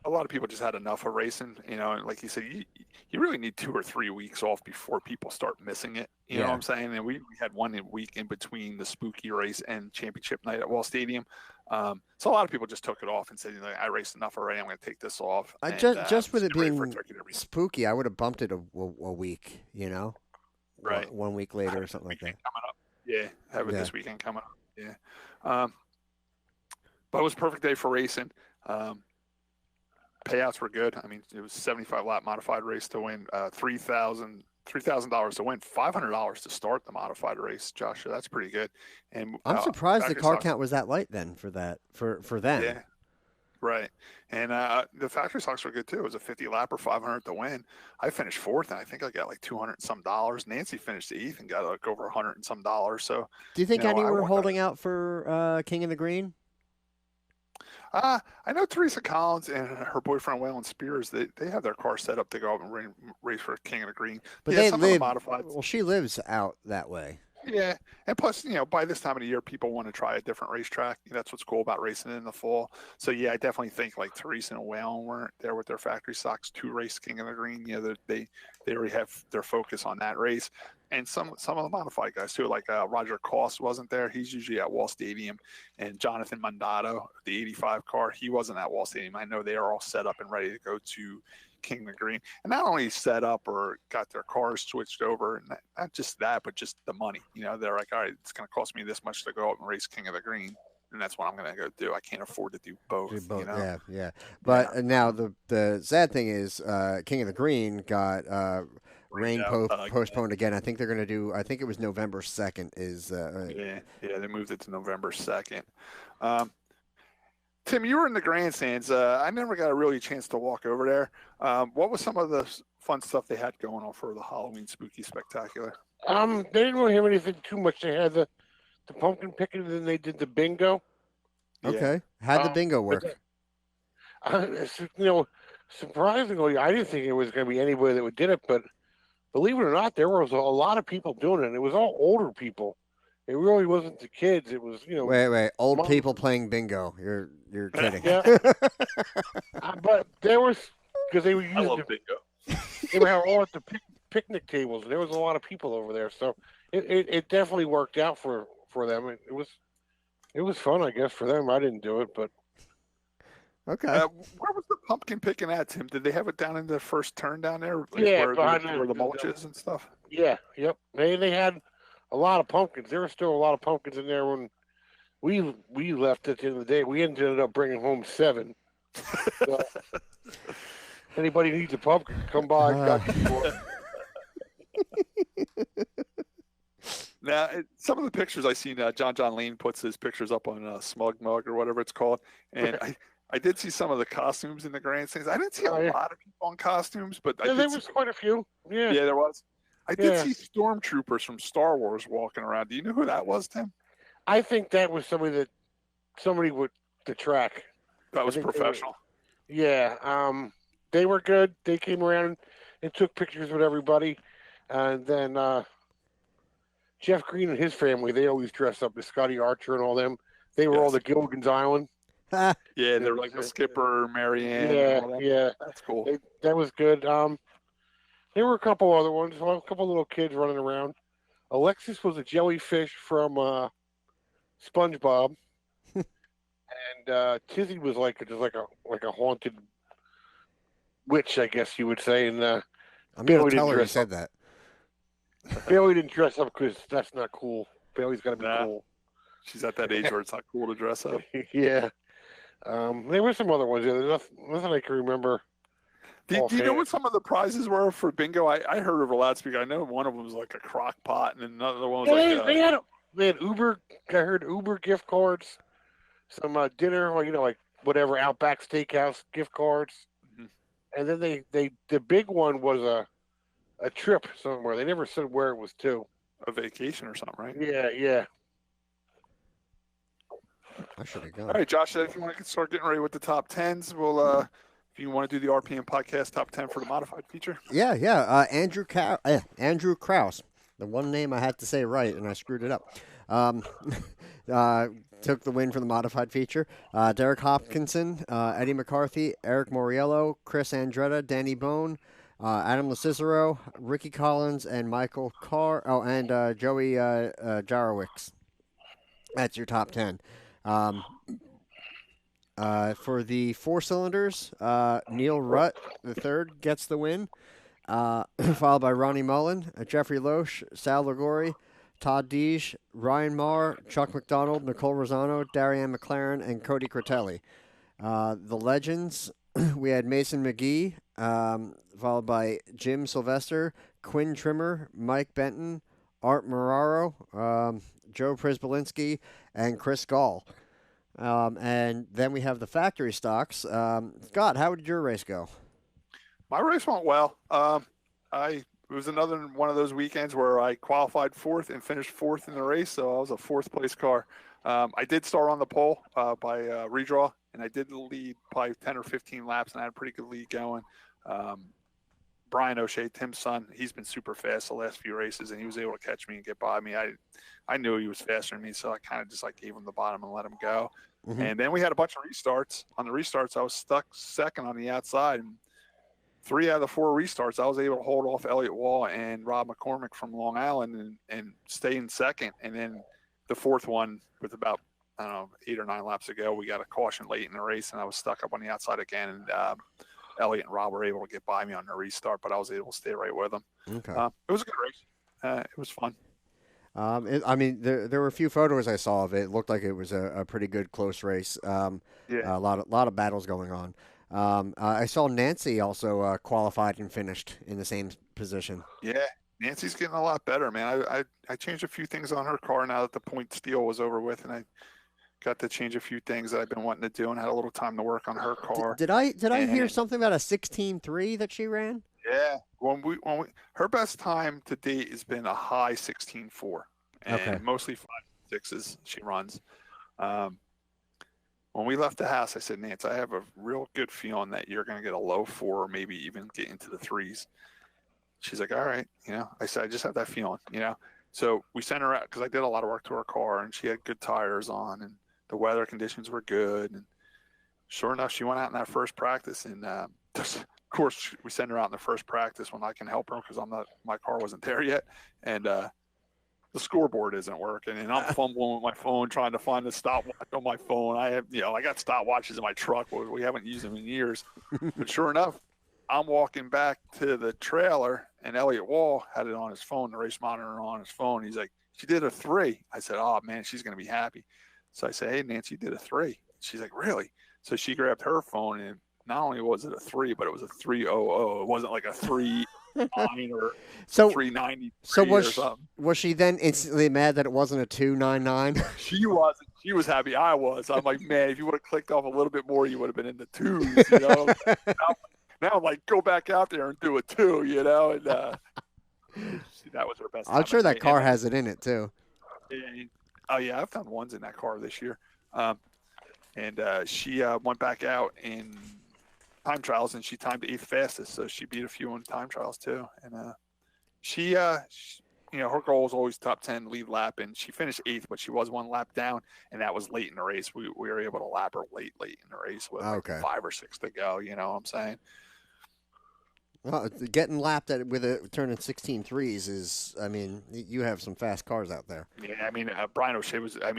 A lot of people just had enough of racing, and like you said, you really need 2 or 3 weeks off before people start missing it. You know what I'm saying? And we had 1 week in between the Spooky race and championship night at Wall Stadium. So a lot of people just took it off and said, I raced enough already. I'm going to take this off. Just with it being Spooky, I would have bumped it a week. Right, 1 week later or something like that. Coming up, have it this weekend coming up. But it was a perfect day for racing. Payouts were good. I mean, it was 75 lap modified race to win, $3,000 to win, $500 to start the modified race. Josh, that's pretty good. And I'm surprised the car count was that light then for them. Yeah, right. And the factory stocks were good too. It was a 50 lapper, $500 to win. I finished 4th, and I think I got like $200 and some. Nancy finished 8th and got like over $100 and some. So, do you think any were holding out for King of the Green? I know Teresa Collins and her boyfriend Waylon Spears. They have their car set up to go out and race for King of the Green. But yeah, they some live. of the modifieds. Well, she lives out that way. Yeah, and plus, by this time of the year, people want to try a different racetrack. That's what's cool about racing in the fall. So yeah, I definitely think like Teresa and Waylon weren't there with their factory stocks to race King of the Green. They already have their focus on that race. And some of the modified guys too, like Roger Koss wasn't there. He's usually at Wall Stadium, and Jonathan Mandato, the '85 car, he wasn't at Wall Stadium. I know they are all set up and ready to go to King of the Green, and not only set up or got their cars switched over, and not just that, but just the money. They're like, all right, it's going to cost me this much to go out and race King of the Green, and that's what I'm going to go do. I can't afford to do both. Yeah. But now the sad thing is, King of the Green got rain postponed again. I think they're going to do. I think it was November 2nd. They moved it to November 2nd. Tim, you were in the grandstands. I never got a really chance to walk over there. What was some of the fun stuff they had going on for the Halloween Spooky Spectacular? They didn't really have anything too much. They had the pumpkin picking, and then they did the bingo. Okay, how'd the bingo work? Surprisingly, I didn't think it was going to be anybody that did it, but believe it or not, there was a lot of people doing it. And it was all older people. It really wasn't the kids. It was, Wait, old people playing bingo. You're kidding. Yeah. But there was, because they were using bingo. They were all at the picnic tables, and there was a lot of people over there. So it definitely worked out for them. It was fun, I guess, for them. I didn't do it, but okay. Where was the pumpkin picking at, Tim? Did they have it down in the first turn down there? Where the mulch is and stuff? Yeah, yep. They had a lot of pumpkins. There were still a lot of pumpkins in there when we left at the end of the day. We ended up bringing home 7. So, anybody needs a pumpkin, come by. Got you for it. Now, some of the pictures I seen, John Lane puts his pictures up on Smug Mug or whatever it's called, and I did see some of the costumes in the grandstands. I didn't see a lot of people in costumes, but there was quite a few. Yeah, there was. I did see stormtroopers from Star Wars walking around. Do you know who that was, Tim? I think that was somebody with the track. That was professional. They were good. They came around and took pictures with everybody, and then Jeff Green and his family, they always dress up as Scotty Archer and all them. They were all the Gilligan's Island. Yeah, they were like the skipper, Marianne. Yeah. That's cool. That was good. There were a couple other ones, a couple little kids running around. Alexis was a jellyfish from SpongeBob, and Tizzy was just like a haunted witch, I guess you would say. And I'm going to tell her you said that. Bailey didn't dress up because that's not cool. Bailey's got to be cool. She's at that age where it's not cool to dress up. Yeah. There were some other ones. There's nothing I can remember. Do you know what some of the prizes were for bingo? I heard over loudspeaker. I know one of them was like a crock pot, and another one was they had Uber. I heard Uber gift cards, some dinner, or like whatever Outback Steakhouse gift cards, and then the big one was a trip somewhere. They never said where it was to. A vacation or something, right? Yeah. I should have gone. All right, Josh, if you want to start getting ready with the top 10s, we'll if you want to do the RPM podcast top 10 for the modified feature. Yeah. Andrew Krause, the one name I had to say right, and I screwed it up. Took the win for the modified feature. Derek Hopkinson, Eddie McCarthy, Eric Moriello, Chris Andretta, Danny Bohn, Adam LeCicero, Ricky Collins, and Michael Carr. Oh, and Joey Jarowicz. That's your top 10. For the 4 cylinders, Neil Rutt, the third, gets the win, followed by Ronnie Mullen, Jeffrey Loesch, Sal Ligori, Todd Deege, Ryan Marr, Chuck McDonald, Nicole Rosano, Darianne McLaren, and Cody Critelli. The legends, we had Mason McGee, followed by Jim Sylvester, Quinn Trimmer, Mike Benton, Art Marraro, Joe Prisbalinski, and Chris Gall. And then we have the factory stocks. Scott, how did your race go? My race went well. It was another one of those weekends where I qualified 4th and finished 4th in the race, so I was a 4th place car. I did start on the pole by redraw, and I did lead probably 10 or 15 laps, and I had a pretty good lead going. Brian O'Shea, Tim's son, he's been super fast the last few races, and he was able to catch me and get by me. I knew he was faster than me, so I kind of just like gave him the bottom and let him go. Mm-hmm. And then we had a bunch of restarts. On the restarts, I was stuck second on the outside. And 3 out of the 4 restarts, I was able to hold off Elliott Wall and Rob McCormick from Long Island and stay in second. And then the fourth one, with about, I don't know, 8 or 9 laps ago, we got a caution late in the race, and I was stuck up on the outside again. And Elliott and Rob were able to get by me on the restart, but I was able to stay right with them. Okay. It was a good race. It was fun. I mean, there were a few photos I saw of it. It looked like it was a pretty good close race. Yeah. A lot of battles going on. I saw Nancy also qualified and finished in the same position. Yeah, Nancy's getting a lot better, man. I changed a few things on her car now that the point steal was over with, and I got to change a few things that I've been wanting to do, and had a little time to work on her car. Did I hear something about a 16.3 that she ran? Yeah, her best time to date has been a high 16.4, and mostly 5.6s she runs. When we left the house, I said, Nance, I have a real good feeling that you're going to get a low 4 or maybe even get into the 3s. She's like, all right. I said, I just have that feeling, So we sent her out because I did a lot of work to her car, and she had good tires on, and the weather conditions were good. And sure enough, she went out in that first practice, and of course, we sent her out in the first practice when I can help her because my car wasn't there yet, and the scoreboard isn't working, and I'm fumbling with my phone trying to find the stopwatch on my phone. I have, I got stopwatches in my truck, but we haven't used them in years. But sure enough, I'm walking back to the trailer, and Elliott Wall had it on his phone, the race monitor on his phone. He's like, she did a 3. I said, oh man, she's gonna be happy. So I said, hey Nancy, did a 3. She's like, really? So she grabbed her phone, and not only was it a 3, but it was a 300. It wasn't like a 3.9 or 390 or something. Was she then instantly mad that it wasn't a 299? She wasn't. She was happy. I was. I'm like, man, if you would have clicked off a little bit more, you would have been in the 2s. Now I'm like, go back out there and do a 2. And that was her best. I'm sure that car has it in it too. Oh yeah, I've found ones in that car this year. She went back out in time trials, and she timed 8th fastest, so she beat a few in time trials too. And she her goal was always top 10 lead lap, and she finished 8th, but she was 1 lap down, and that was late in the race. We were able to lap her late in the race with 5 or 6 to go. You know what I'm saying? Well, getting lapped with a turning 16.3s is, I mean, you have some fast cars out there. Yeah, I mean, Brian O'Shea was, I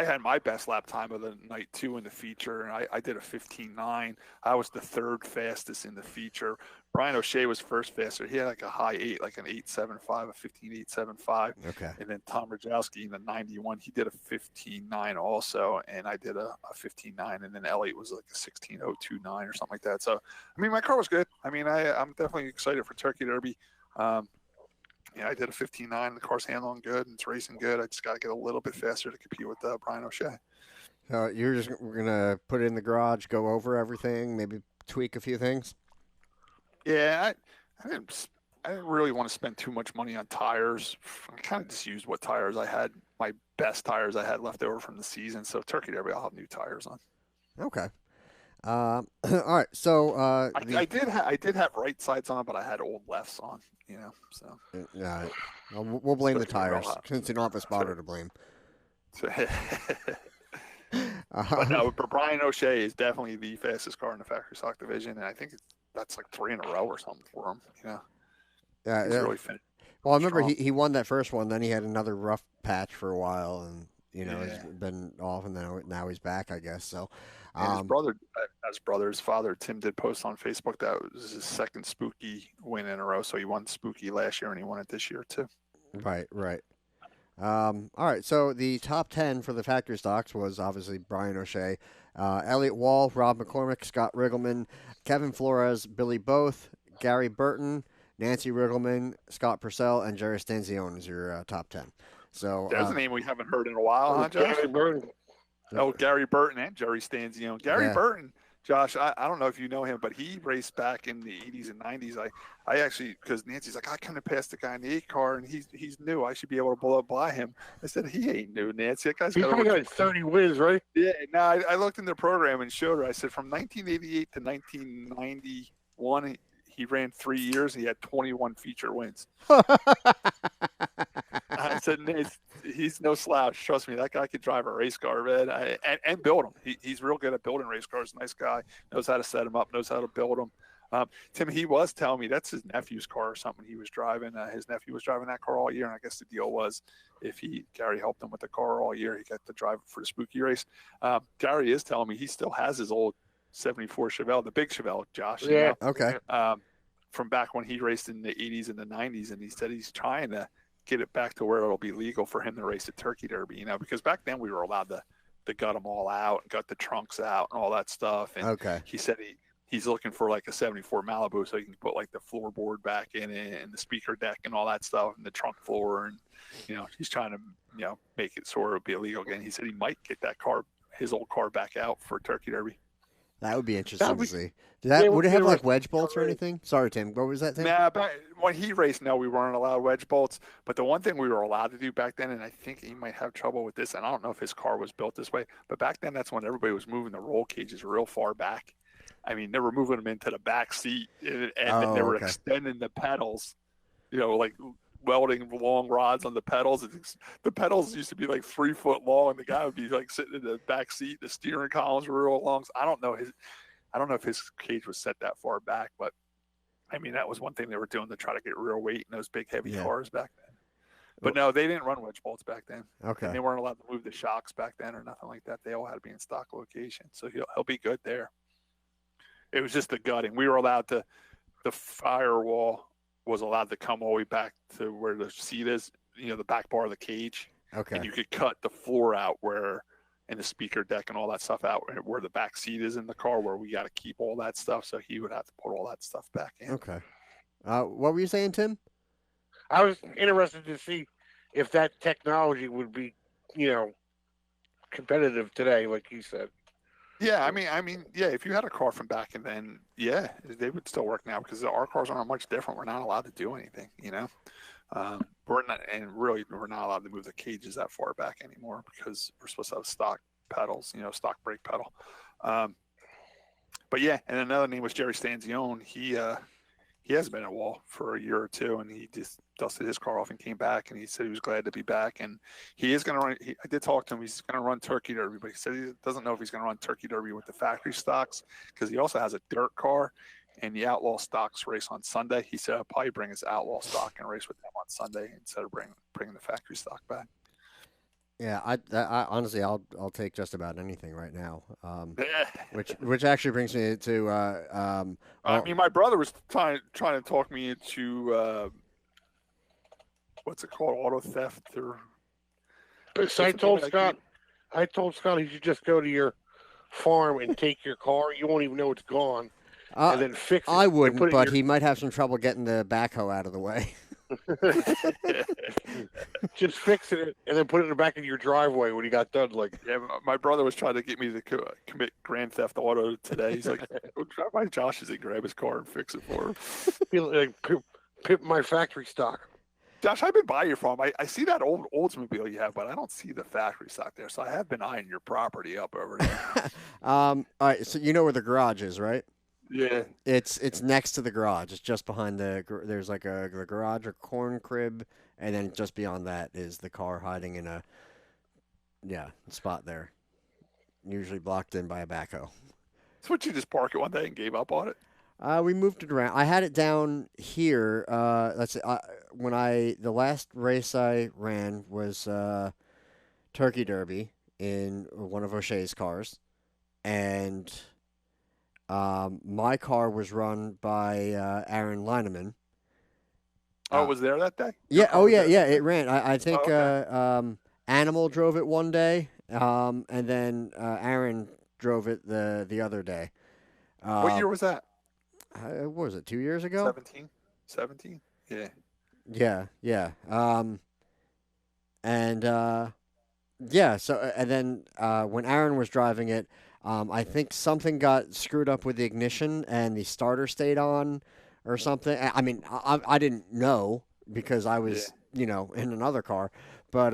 had my best lap time of the night too in the feature, and I did a 15.9. I was the 3rd fastest in the feature. Brian O'Shea was first faster. He had like a high 8, like an 8.75, a 15.875. Okay. And then Tom Rajowski in the 91, he did a 15.9 also, and I did a 15.9, and then Elliott was like a 16.029 or something like that. So, I mean, my car was good. I mean, I'm definitely excited for Turkey Derby. I did a 15.9. The car's handling good, and it's racing good. I just got to get a little bit faster to compete with Brian O'Shea. We're going to put it in the garage, go over everything, maybe tweak a few things? Yeah, I didn't really want to spend too much money on tires. I kind of just used what tires I had, my best tires I had left over from the season. So Turkey Derby, I'll have new tires on. Okay. All right. So I did have right sides on, but I had old lefts on. So yeah, we'll blame the tires since you don't have a spotter to blame. But no, but Brian O'Shea is definitely the fastest car in the factory stock division, and I think that's like 3 in a row or something for him. Yeah, he's really fit. Well, I remember he won that first one. Then he had another rough patch for a while, and he's been off, and now he's back, I guess. So, his father Tim did post on Facebook that was his 2nd Spooky win in a row. So he won Spooky last year, and he won it this year too. Right. All right, so the top 10 for the factory stocks was obviously Brian O'Shea, Elliott Wall, Rob McCormick, Scott Riggleman, Kevin Flores, Billy Both, Gary Burton, Nancy Riggleman, Scott Purcell, and Jerry Stanzione is your top 10. So there's a name we haven't heard in a while, huh, Josh? Gary Burton. Oh, Gary Burton and Jerry Stanzione. Gary Burton Josh, I don't know if you know him, but he raced back in the 80s and 90s. I actually, because Nancy's like, I couldn't pass the guy in the 8 car, and he's new. I should be able to blow by him. I said, he ain't new, Nancy. That guy's He's got got 30 wins, right? Yeah, no, I looked in the program and showed her. I said, from 1988 to 1991, he ran 3 years. He had 21 feature wins. I said, he's no slouch. Trust me, that guy could drive a race car, man, and build them. He's real good at building race cars. Nice guy. Knows how to set them up, knows how to build them. Tim, he was telling me that's his nephew's car or something he was driving. His nephew was driving that car all year, and I guess the deal was if Gary helped him with the car all year, he got to drive for the Spooky race. Gary is telling me he still has his old 74 Chevelle, the big Chevelle, Josh. Yeah. Okay. From back when he raced in the 80s and the 90s, and he said he's trying to get it back to where it'll be legal for him to race at Turkey Derby, because back then we were allowed to gut them all out and gut the trunks out and all that stuff. And Okay. he said he's looking for like a 74 Malibu so he can put like the floorboard back in it and the speaker deck and all that stuff and the trunk floor. And, he's trying to, make it so it'll be illegal again. He said he might get that car, his old car, back out for Turkey Derby. That would be interesting to see. Would it have like wedge bolts or anything? Sorry, Tim. What was that thing? Nah, when he raced, no, we weren't allowed wedge bolts. But the one thing we were allowed to do back then, and I think he might have trouble with this, and I don't know if his car was built this way, but back then that's when everybody was moving the roll cages real far back. I mean, they were moving them into the back seat, and then they were extending the pedals, like welding long rods on the pedals. The pedals used to be like 3 foot long, and the guy would be like sitting in the back seat. The steering columns were real long. So I don't know if his cage was set that far back, but I mean, that was one thing they were doing to try to get real weight in those big, heavy cars back then. But no, they didn't run wedge bolts back then. Okay. And they weren't allowed to move the shocks back then or nothing like that. They all had to be in stock location. So he'll be good there. It was just the gutting. We were allowed to, the firewall was allowed to come all the way back to where the seat is, the back bar of the cage. Okay. And you could cut the floor out and the speaker deck and all that stuff out where the back seat is in the car, where we got to keep all that stuff. So he would have to put all that stuff back in. Okay. What were you saying, Tim? I was interested to see if that technology would be, competitive today, like you said. Yeah, I mean, yeah. If you had a car from back and then, yeah, they would still work now because our cars aren't much different. We're not allowed to do anything, we're not allowed to move the cages that far back anymore because we're supposed to have stock pedals, stock brake pedal. But yeah, and another name was Jerry Stanzione. He hasn't been at Wall for a year or two, and he just dusted his car off and came back, and he said he was glad to be back. And he is going to run. I did talk to him. He's going to run Turkey Derby, but he said he doesn't know if he's going to run Turkey Derby with the factory stocks because he also has a dirt car, and the Outlaw stocks race on Sunday. He said I'll probably bring his Outlaw stock and race with them on Sunday instead of bringing the factory stock back. Yeah, I honestly, I'll take just about anything right now. Which actually brings me to. I mean, my brother was trying to talk me into what's it called, auto theft or. So I told Scott he should just go to your farm and take your car. You won't even know it's gone, and then fix it. I wouldn't, but he might have some trouble getting the backhoe out of the way. Just fixing it and then put it in the back of your driveway when you got done. Like, yeah, my brother was trying to get me to commit grand theft auto today. He's like, "Go drive by Josh's and grab his car and fix it for him." Like, pimp my factory stock. Josh, I've been by your farm. I see that old Oldsmobile you have, but I don't see the factory stock there. So I have been eyeing your property up over there. All right, so you know where the garage is, right? Yeah, it's next to the garage. It's just behind there's like a garage or corn crib, and then just beyond that is the car hiding in a spot there, usually blocked in by a backhoe. So would you just park it one day and gave up on it? We moved it around. I had it down here. Let's see. The last race I ran was Turkey Derby in one of O'Shea's cars, and my car was run by Aaron Lineman. Oh, it was there that day? Yeah. Oh, yeah. Yeah. It ran. I think Animal drove it one day, and then Aaron drove it the other day. What year was that? What was it? 2 years ago? 17? Yeah. Yeah. So and then when Aaron was driving it, I think something got screwed up with the ignition and the starter stayed on or something. I mean, I didn't know because I was, in another car. But,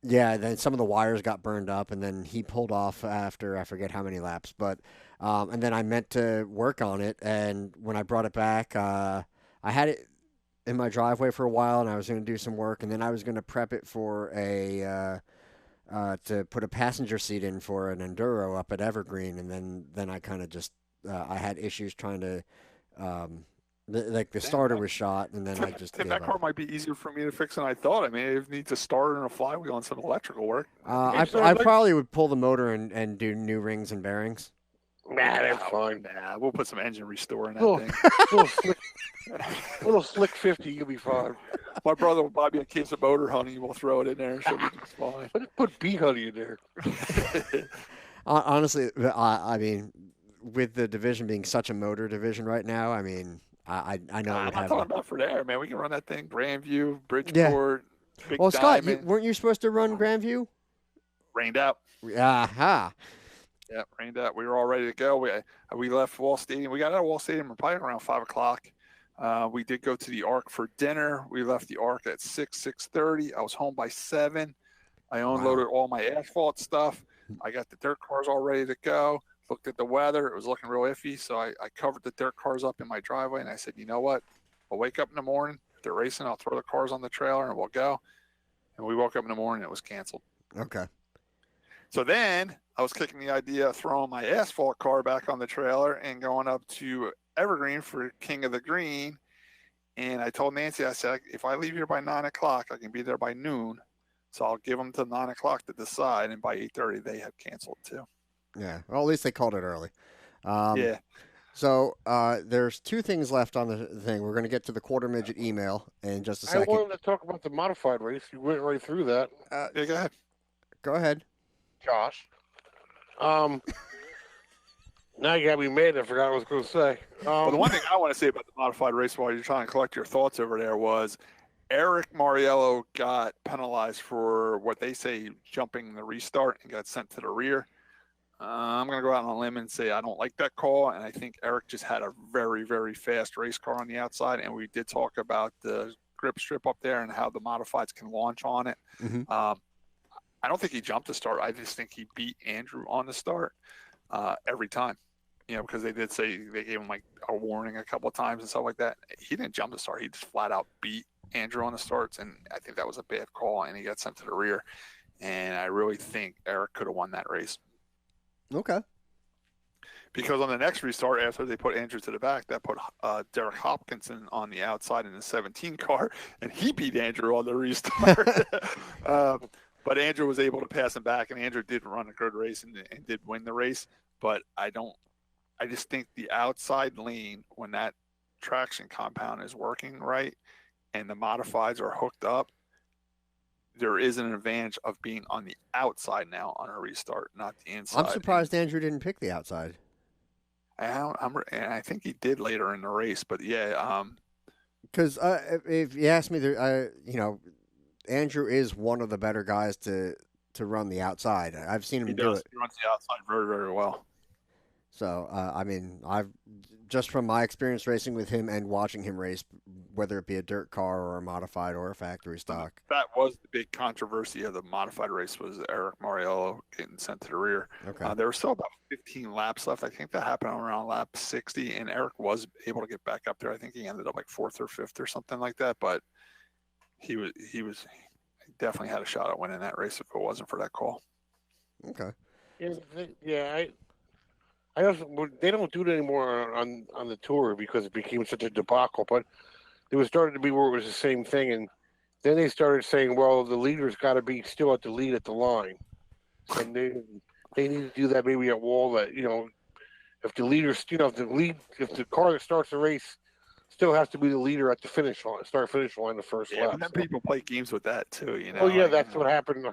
yeah, then some of the wires got burned up and then he pulled off after I forget how many laps. But, and then I meant to work on it. And when I brought it back, I had it in my driveway for a while and I was going to do some work. And then I was going to prep it for to put a passenger seat in for an Enduro up at Evergreen, and then I kind of just I had issues trying to the starter was shot, and then I just gave that car up. might be easier for me to fix than I thought. I mean, it needs a starter and a flywheel and some electrical work. I probably would pull the motor and do new rings and bearings. Nah, that's fine. Nah, we'll put some engine restore in that Little, thing. little slick 50, you'll be fine. My brother will buy me a case of motor honey. We'll throw it in there. So it's fine. Put bee honey in there. Honestly, I mean, with the division being such a motor division right now, I mean, I know it would I'm not have. talking about for there, man. We can run that thing. Grandview, Bridgeport, Big Well, Scott, Diamond. weren't you supposed to run Grandview? Rained out. Aha. Yeah, rained out. We were all ready to go. We left Wall Stadium. We got out of Wall Stadium probably around 5 o'clock. We did go to the Arc for dinner. We left the Arc at 6:30. I was home by 7. I unloaded all my asphalt stuff. I got the dirt cars all ready to go. Looked at the weather. It was looking real iffy, so I covered the dirt cars up in my driveway, and I said, you know what? I'll wake up in the morning. If they're racing, I'll throw the cars on the trailer, and we'll go. And we woke up in the morning. It was canceled. Okay. So then I was kicking the idea of throwing my asphalt car back on the trailer and going up to Evergreen for King of the Green. And I told Nancy, I said, if I leave here by 9 o'clock, I can be there by noon. So I'll give them till 9 o'clock to decide. And by 8:30, they had canceled too. Yeah. Well, at least they called it early. Yeah. So there's 2 things left on the thing. We're going to get to the Quarter Midget email in just a second. I wanted to talk about the modified race. You went right through that. Yeah, go ahead. Go ahead. Josh. Now you got me mad. I forgot what I was going to say. Well, the one thing I want to say about the modified race while you're trying to collect your thoughts over there was Eric Mariello got penalized for what they say jumping the restart and got sent to the rear. I'm going to go out on a limb and say I don't like that call, and I think Eric just had a very, very fast race car on the outside, and we did talk about the grip strip up there and how the modifieds can launch on it. Mm-hmm. I don't think he jumped the start. I just think he beat Andrew on the start every time, because they did say they gave him like a warning a couple of times and stuff like that. He didn't jump the start. He just flat out beat Andrew on the starts, and I think that was a bad call, and he got sent to the rear. And I really think Eric could have won that race. Okay. Because on the next restart, after they put Andrew to the back, that put Derek Hopkinson on the outside in the 17 car, and he beat Andrew on the restart. But Andrew was able to pass him back, and Andrew did run a good race and did win the race. But I just think the outside lane, when that traction compound is working right and the modifieds are hooked up, there is an advantage of being on the outside now on a restart, not the inside. I'm surprised Andrew didn't pick the outside. And I think he did later in the race, but yeah. Because if you ask me, Andrew is one of the better guys to run the outside. I've seen him do it. He runs the outside very, very well. So, I've just from my experience racing with him and watching him race, whether it be a dirt car or a modified or a factory stock. That was the big controversy of the modified race was Eric Mariello getting sent to the rear. Okay. There were still about 15 laps left. I think that happened around lap 60, and Eric was able to get back up there. I think he ended up like 4th or 5th or something like that, but he definitely had a shot at winning that race if it wasn't for that call. Okay. I also, they don't do it anymore on the tour because it became such a debacle. But it was starting to be where it was the same thing, and then they started saying, "Well, the leader's got to be still at the lead at the line," and they need to do that maybe at Wall. That if the leader's if the car that starts the race still has to be the leader at the finish line, finish line, the first lap. And then people play games with that too. Oh yeah, that's what happened.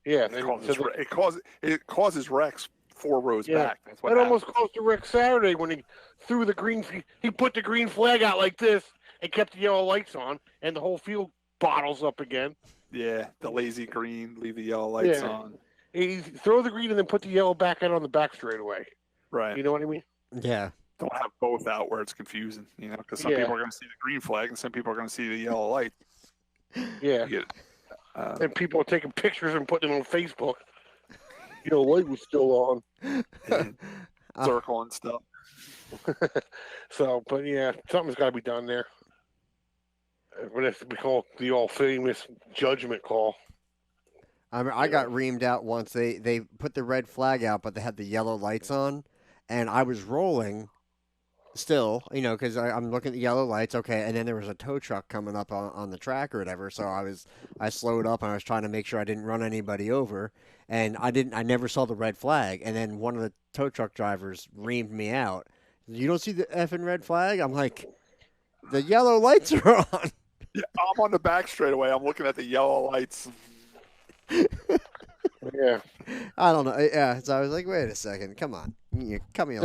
Yeah, it causes wrecks 4 rows back. That's what almost caused a wreck Saturday when he threw the green. He put the green flag out like this and kept the yellow lights on, and the whole field bottles up again. Yeah, the lazy green, leave the yellow lights on. You throw the green and then put the yellow back out on the back straightaway. Right. You know what I mean? Yeah. Don't have both out where it's confusing, because some people are going to see the green flag and some people are going to see the yellow light. Yeah. You get, and people are taking pictures and putting it on Facebook. Light was still on. Circle and stuff. So, but yeah, something's got to be done there. What has to be called the all famous judgment call. I mean, I got reamed out once. They put the red flag out, but they had the yellow lights on, and I was rolling still, because I'm looking at the yellow lights. Okay, and then there was a tow truck coming up on the track or whatever. So I slowed up and I was trying to make sure I didn't run anybody over, and I never saw the red flag. And then one of the tow truck drivers reamed me out. You don't see the effing red flag? I'm like, the yellow lights are on. Yeah, I'm on the back straightaway. I'm looking at the yellow lights. Yeah. I don't know. Yeah, so I was like, wait a second. Come on. You cut me off.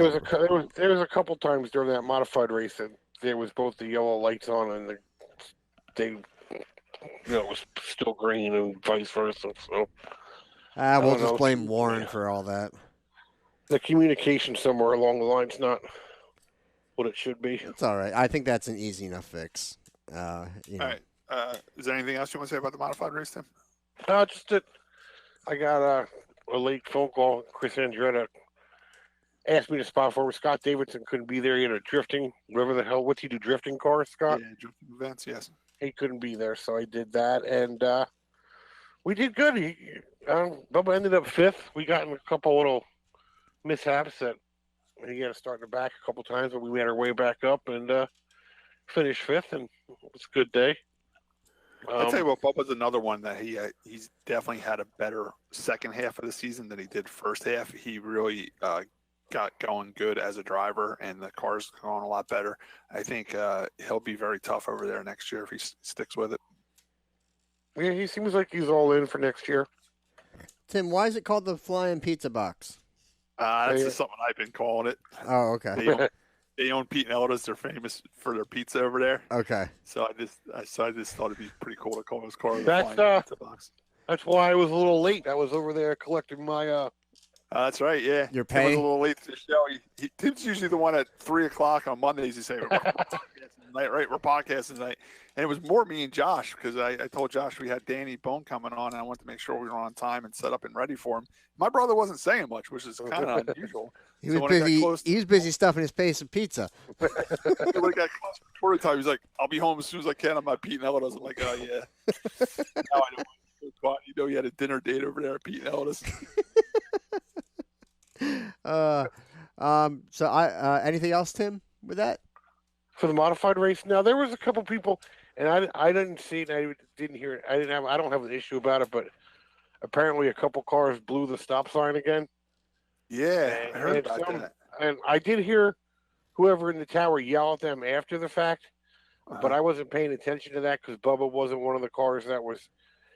There was a couple times during that modified race that there was both the yellow lights on and it was still green and vice versa. So we'll just blame Warren for all that. The communication somewhere along the line's not what it should be. It's all right. I think that's an easy enough fix. All right. Is there anything else you want to say about the modified race, Tim? Just that I got a late phone call. Chris Andretta asked me to spot for him. Scott Davidson couldn't be there. He had a drifting, what's he do, drifting car, Scott? Yeah, drifting events, yes. He couldn't be there, so I did that. And we did good. Bubba ended up fifth. We got in a couple little mishaps that he had to start in the back a couple times, but we made our way back up and finished fifth, and it was a good day. I'll tell you what, Bubba's another one that he's definitely had a better second half of the season than he did first half. He really got going good as a driver, and the car's going a lot better. I think he'll be very tough over there next year if he sticks with it. Yeah, he seems like he's all in for next year. Tim, why is it called the Flying Pizza Box? That's just something I've been calling it. Oh, okay. They own Pete and Elda's. They're famous for their pizza over there. Okay. So I just thought it'd be pretty cool to call his car the Flying Pizza Box. That's why I was a little late. I was over there collecting my. That's right. Yeah. Your pay. Tim was a little late to the show. Tim's usually the one at 3:00 on Mondays. He say, "We're podcasting tonight, right? We're podcasting tonight." And it was more me and Josh because I told Josh we had Danny Bohn coming on, and I wanted to make sure we were on time and set up and ready for him. My brother wasn't saying much, which is kind of unusual. He was busy. He was busy stuffing his face with pizza. When it got close to quarter time, he's like, "I'll be home as soon as I can on my Pete and Elda's." I'm like, "Oh yeah." Now I know. You had a dinner date over there at Pete and Elda's. So anything else, Tim, with that? For the modified race? Now there was a couple people, and I didn't see it. I didn't hear it. I don't have an issue about it, but apparently a couple cars blew the stop sign again. Yeah, I heard about that. And I did hear whoever in the tower yell at them after the fact, but I wasn't paying attention to that because Bubba wasn't one of the cars that was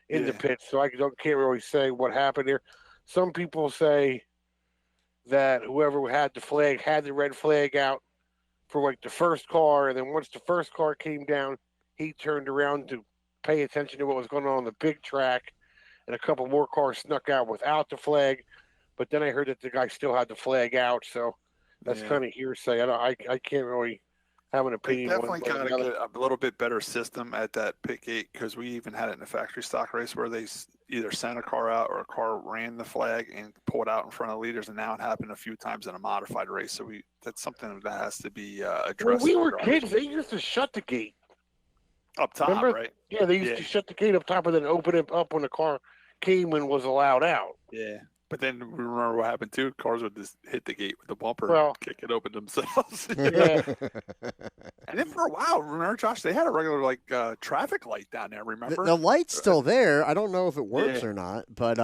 in the pit, so I can't really say what happened here. Some people say that whoever had the flag had the red flag out for like the first car, and then once the first car came down, he turned around to pay attention to what was going on the big track, and a couple more cars snuck out without the flag. But then I heard that the guy still had the flag out, so that's kind of hearsay. I can't really have an opinion. They definitely got to get a little bit better system at that pit gate because we even had it in a factory stock race where they either sent a car out or a car ran the flag and pulled out in front of leaders, and now it happened a few times in a modified race. So that's something that has to be addressed. When we were kids, they used to shut the gate up top, remember? Right? Yeah, they used to shut the gate up top and then open it up when the car came and was allowed out. Yeah. But then remember what happened too? Cars would just hit the gate with the bumper and kick it open themselves. Yeah. And then for a while, remember, Josh, they had a regular traffic light down there. Remember, the light's still there. I don't know if it works or not, but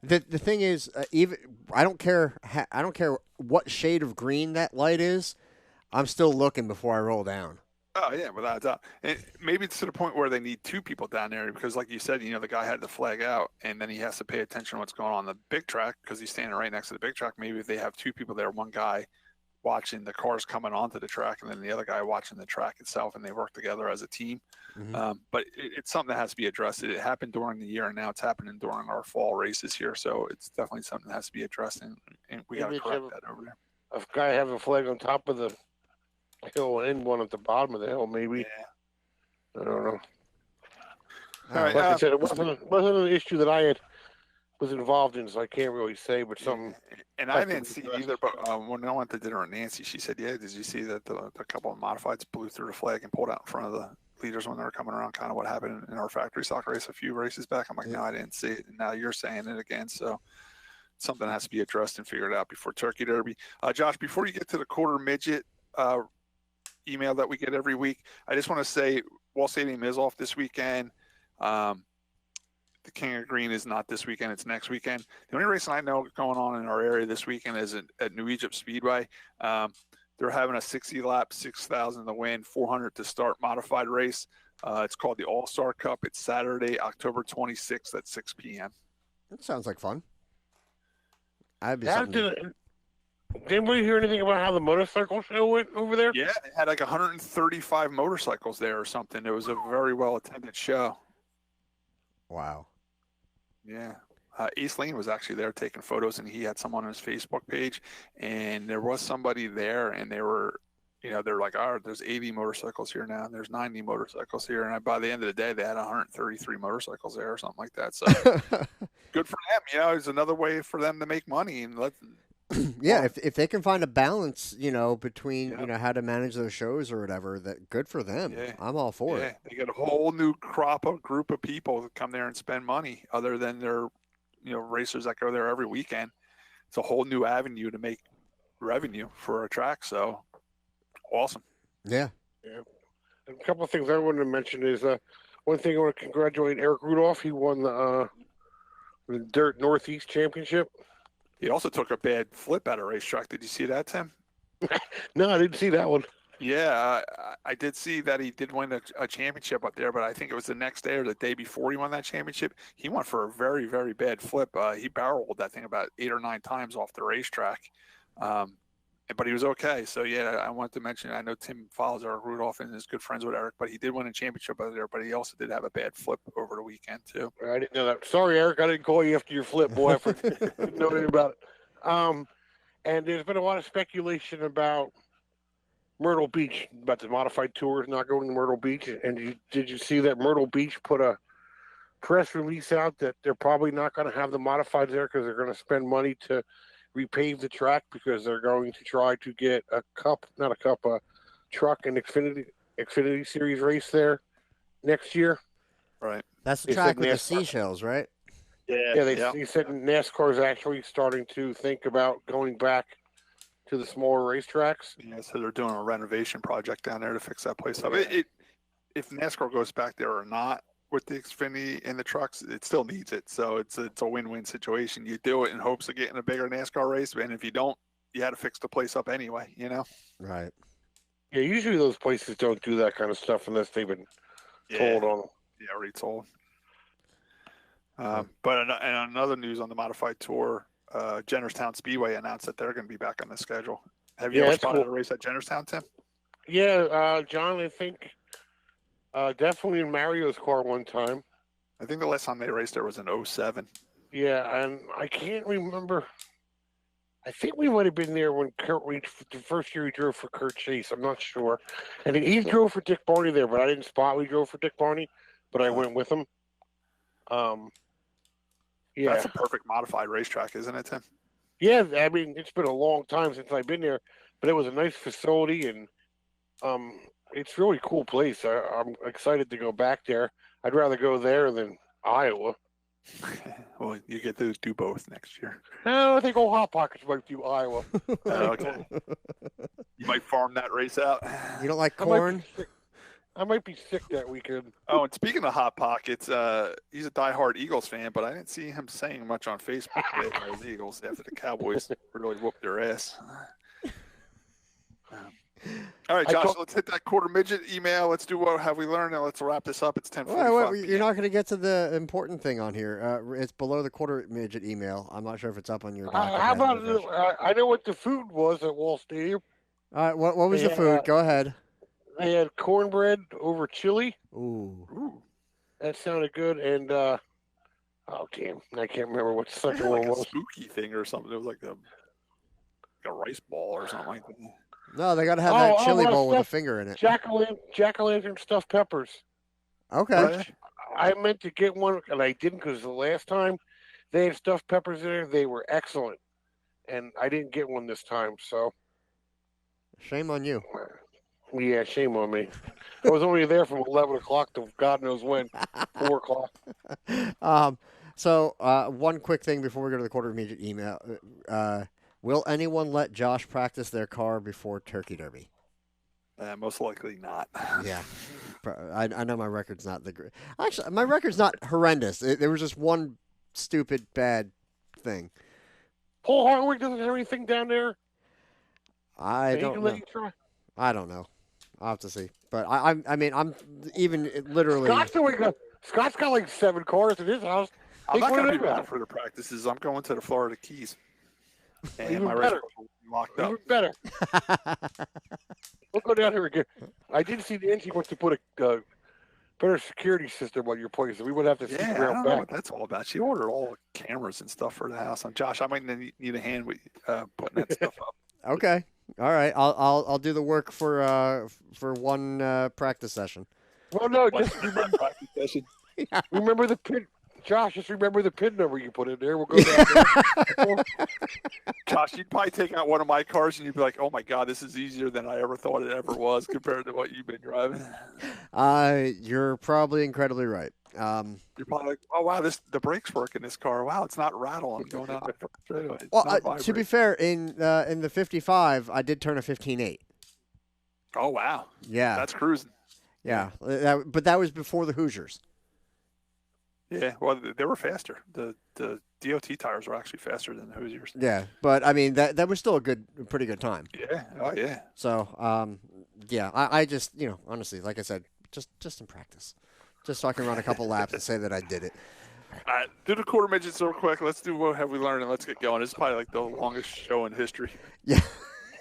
the thing is, even I don't care what shade of green that light is. I'm still looking before I roll down. Oh, yeah, without a doubt. And maybe it's to the point where they need two people down there because, like you said, the guy had the flag out, and then he has to pay attention to what's going on the big track because he's standing right next to the big track. Maybe if they have two people there, one guy watching the cars coming onto the track, and then the other guy watching the track itself, and they work together as a team. But it's something that has to be addressed. It happened during the year, and now it's happening during our fall races here. So it's definitely something that has to be addressed, and we got to correct that over there. A guy have a flag on top of the hill and one at the bottom of the hill, maybe. Yeah. I don't know. All right, like I said, it wasn't an issue that I was involved in, so I can't really say, but something. And I didn't see either, but when I went to dinner with Nancy, she said, yeah, did you see that the couple of modifieds blew through the flag and pulled out in front of the leaders when they were coming around, kind of what happened in our factory stock race a few races back? I'm like, no, I didn't see it. And now you're saying it again, so something has to be addressed and figured out before Turkey Derby. Josh, before you get to the quarter midget email that we get every week, I just want to say Wall Stadium is off this weekend. The King of Green is not this weekend, it's next weekend. The only race I know going on in our area this weekend is at New Egypt Speedway. They're having a 60-lap, 6,000 to win, 400 to start modified race. It's called the All-Star Cup. It's Saturday, October 26th at 6 p.m. That sounds like fun. I'd be Did anybody hear anything about how the motorcycle show went over there? Yeah, they had like 135 motorcycles there or something. It was a very well-attended show. Wow. Yeah. East Lane was actually there taking photos, and he had someone on his Facebook page, and there was somebody there, and they were, they're like, there's 80 motorcycles here now, and there's 90 motorcycles here, and by the end of the day, they had 133 motorcycles there or something like that. So good for them. It's another way for them to make money and yeah, if they can find a balance, between how to manage those shows or whatever, that good for them. Yeah. I'm all for it. They get a whole new group of people that come there and spend money, other than their racers that go there every weekend. It's a whole new avenue to make revenue for a track. So awesome. Yeah. A couple of things I wanted to mention is one thing I want to congratulate Eric Rudolph. He won the Dirt Northeast Championship. He also took a bad flip at a racetrack. Did you see that, Tim? No, I didn't see that one. Yeah, I did see that he did win a championship up there, but I think it was the next day or the day before he won that championship. He went for a very, very bad flip. He barreled that thing about 8 or 9 times off the racetrack, but he was okay. So, yeah, I wanted to mention, I know Tim follows Eric Rudolph and is good friends with Eric, but he did win a championship out there, but he also did have a bad flip over the weekend, too. I didn't know that. Sorry, Eric, I didn't call you after your flip, boy. I didn't know anything about it. And there's been a lot of speculation about Myrtle Beach, about the modified tours not going to Myrtle Beach. And did you see that Myrtle Beach put a press release out that they're probably not going to have the modifieds there because they're going to spend money to repave the track, because they're going to try to get a truck and Xfinity Series race there next year. Right. That's the track with the seashells, right? Yeah. They said NASCAR is actually starting to think about going back to the smaller racetracks. Yeah, so they're doing a renovation project down there to fix that place up. If NASCAR goes back there or not with the Xfinity and the trucks, it still needs it. So it's a win-win situation. You do it in hopes of getting a bigger NASCAR race, and if you don't, you had to fix the place up anyway, Right. Yeah, usually those places don't do that kind of stuff unless they've been told on them. Yeah, retold. But in another news on the modified tour, Jennerstown Speedway announced that they're going to be back on the schedule. Have you ever spotted a race at Jennerstown, Tim? Yeah, John, I think definitely in Mario's car one time. I think the last time they raced there was in 2007. Yeah, and I can't remember. I think we might have been there when Kurt reached the first year he drove for Kurt Chase. I'm not sure. And he drove for Dick Barney there, but I didn't spot we drove for Dick Barney, but I went with him. Yeah. That's a perfect modified racetrack, isn't it, Tim? Yeah, I mean, it's been a long time since I've been there, but it was a nice facility, and it's a really cool place. I'm excited to go back there. I'd rather go there than Iowa. Well, you get to do both next year. No, I think old Hot Pockets might do Iowa. Okay. You might farm that race out. You don't like corn? I might be sick that weekend. Oh, and speaking of Hot Pockets, he's a diehard Eagles fan, but I didn't see him saying much on Facebook about those Eagles after the Cowboys really whooped their ass. All right, Josh, let's hit that quarter midget email. Let's do what have we learned, and let's wrap this up. It's 10:45. Wait, you're not going to get to the important thing on here. It's below the quarter midget email. I'm not sure if it's up on your document. How about I know what the food was at Wall Stadium. All right, what was the food? Go ahead. They had cornbread over chili. Ooh. That sounded good. And oh damn, I can't remember what the second one like a was. spooky thing or something. It was like a rice ball or something like that. No, they got to have that chili bowl with a finger in it. Jack-o'-lantern stuffed peppers. Okay. Which I meant to get one, and I didn't because the last time they had stuffed peppers in there, they were excellent. And I didn't get one this time, so. Shame on you. Yeah, shame on me. I was only there from 11 o'clock to God knows when, 4 o'clock. So one quick thing before we go to the Quarter Midget email. Will anyone let Josh practice their car before Turkey Derby? Most likely not. Yeah. I know my record's not the great. Actually, my record's not horrendous. There was just one stupid bad thing. Paul Hartwig doesn't have anything down there? I don't know. I don't know. I'll have to see. But I mean, I'm even literally. Scott's got like 7 cars in his house. I'm not going to be around for the practices. I'm going to the Florida Keys. And Even my better. Locked up. Even better. We'll go down here again. I did see the NC wants to put a better security system on your place. We would have to see I around don't back. know what that's all about. She ordered all the cameras and stuff for the house. And Josh, I might need a hand with putting that stuff up. Okay. All right. I'll do the work for one practice session. Well, no, just practice session. Yeah. Remember the pin. Josh, just remember the PIN number you put in there. We'll go down there. Josh, you'd probably take out one of my cars and you'd be like, oh, my God, this is easier than I ever thought it ever was compared to what you've been driving. You're probably incredibly right. You're probably like, oh, wow, the brakes work in this car. Wow, it's not rattling going down the straightaway. Well, to be fair, in the 55, I did turn a 15.8. Oh, wow. Yeah. That's cruising. Yeah. But that was before the Hoosiers. Yeah, well, they were faster. The DOT tires were actually faster than the Hoosiers. Yeah, but I mean that was still a pretty good time. Yeah, oh yeah. So, yeah, I just honestly, like I said, just in practice, just so I can run a couple laps and say that I did it. All right, do the Quarter Midgets real quick. Let's do what have we learned and let's get going. This is probably like the longest show in history. Yeah.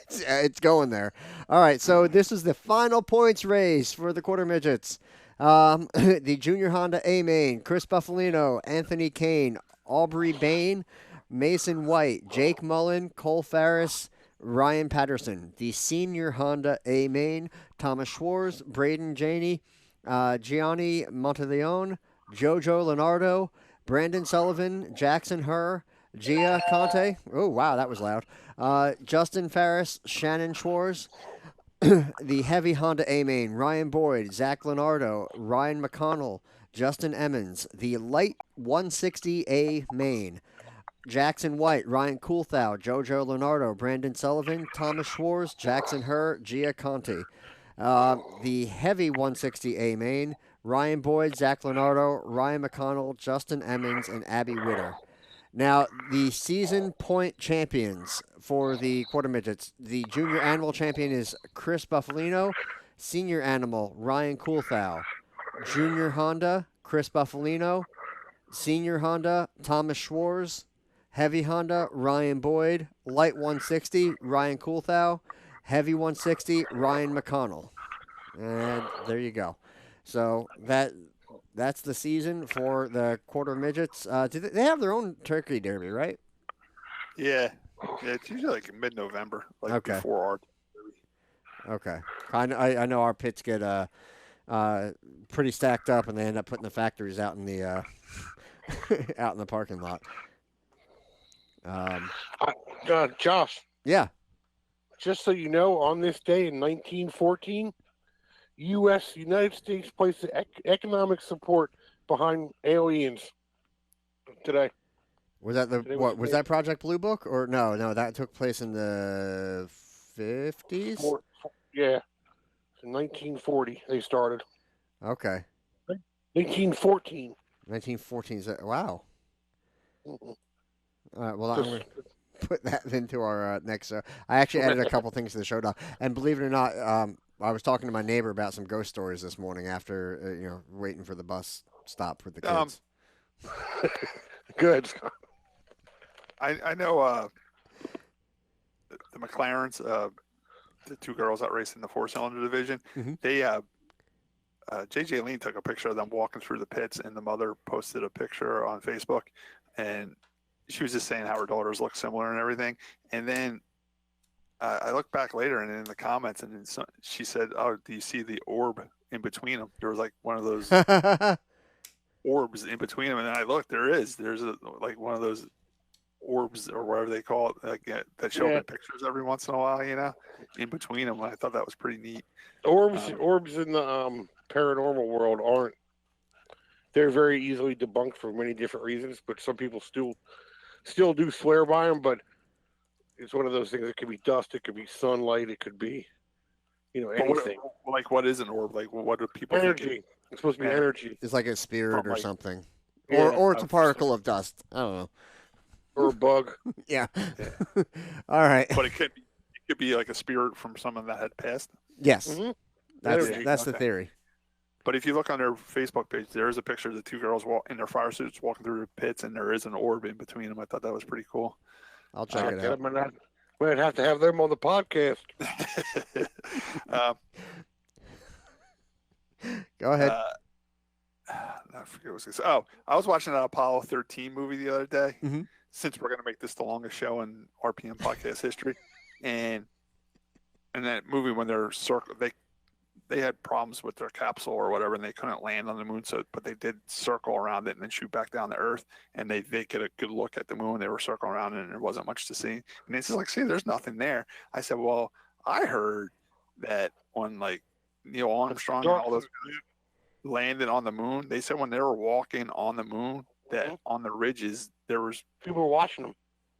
It's going there. All right, so this is the final points race for the Quarter Midgets. The Junior Honda A main, Chris Buffalino, Anthony Kane, Aubrey Bain, Mason White, Jake Mullen, Cole Farris, Ryan Patterson. The Senior Honda A main, Thomas Schwartz, Braden Janey, Gianni Monteleone, Jojo Leonardo, Brandon Sullivan, Jackson Herr, Gia Conte. Oh, wow, that was loud. Justin Farris, Shannon Schwartz. The Heavy Honda A main, Ryan Boyd, Zach Leonardo, Ryan McConnell, Justin Emmons. The Light 160 A main, Jackson White, Ryan Coulthau, Jojo Leonardo, Brandon Sullivan, Thomas Schwartz, Jackson Herr, Gia Conti. The Heavy 160 A main, Ryan Boyd, Zach Leonardo, Ryan McConnell, Justin Emmons, and Abby Witter. Now, the season point champions for the Quarter Midgets, the junior animal champion is Chris Buffalino, senior animal, Ryan Coulthau, junior Honda, Chris Buffalino, senior Honda, Thomas Schwartz, heavy Honda, Ryan Boyd, light 160, Ryan Coulthau, heavy 160, Ryan McConnell. And there you go. So that's the season for the Quarter Midgets. They have their own Turkey Derby, right? Yeah, it's usually like mid-November, before our Derby. Okay. I know our pits get pretty stacked up, and they end up putting the factories out in the out in the parking lot. Josh. Yeah. Just so you know, on this day in 1914, United States placed economic support behind aliens today. Was that was that Project Blue Book or no? That took place in the 50s. Yeah, in 1940 they started. Okay. 1914. 1914. Wow. Mm-mm. All right. Well, I'm going to put that into our next. I actually added a couple things to the show doc, and believe it or not, I was talking to my neighbor about some ghost stories this morning after waiting for the bus stop with the kids. Good. I know the McLarens. the two girls that race in the 4-cylinder division. Mm-hmm. They JJ Lean took a picture of them walking through the pits, and the mother posted a picture on Facebook, and she was just saying how her daughters look similar and everything. And then I looked back later, and in the comments, and she said, "Oh, do you see the orb in between them?" There was like one of those orbs in between them, and then I looked. There's like one of those orbs or whatever they call it, like, that show up in pictures every once in a while, in between them. I thought that was pretty neat. Orbs in the paranormal world aren't. They're very easily debunked for many different reasons, but some people still do swear by them. But it's one of those things. It could be dust, it could be sunlight, it could be, anything. What is an orb? Like, what do people energy? think? It's supposed to be energy. It's like a spirit or something, Yeah, or it's a particle of dust. I don't know. Or a bug. Yeah. All right. But it could be like a spirit from someone that had passed. Yes. Mm-hmm. That's the theory. But if you look on their Facebook page, there is a picture of the two girls in their fire suits walking through the pits, and there is an orb in between them. I thought that was pretty cool. I'll check it out. Might have to have them on the podcast. Go ahead. I forget what I was going to say. I was watching that Apollo 13 movie the other day. Mm-hmm. Since we're going to make this the longest show in RPM podcast history, and that movie, when they're they had problems with their capsule or whatever, and they couldn't land on the moon. But they did circle around it and then shoot back down to Earth, and they get a good look at the moon. They were circling around it, and there wasn't much to see. And it's like, see, there's nothing there. I said, well, I heard that when like Neil Armstrong and all those guys landed on the moon, they said when they were walking on the moon, that on the ridges there was people watching them.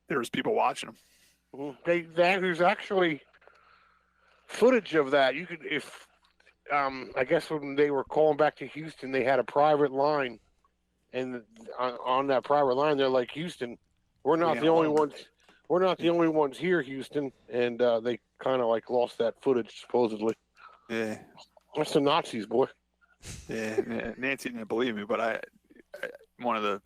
There was people watching them. There's actually footage of that. You could, I guess when they were calling back to Houston, they had a private line, and on that private line, they're like, "Houston, we're not the only ones. We're not the only ones here, Houston." And they kind of like lost that footage supposedly. Yeah, that's the Nazis, boy. Yeah, Nancy didn't believe me, but I one of the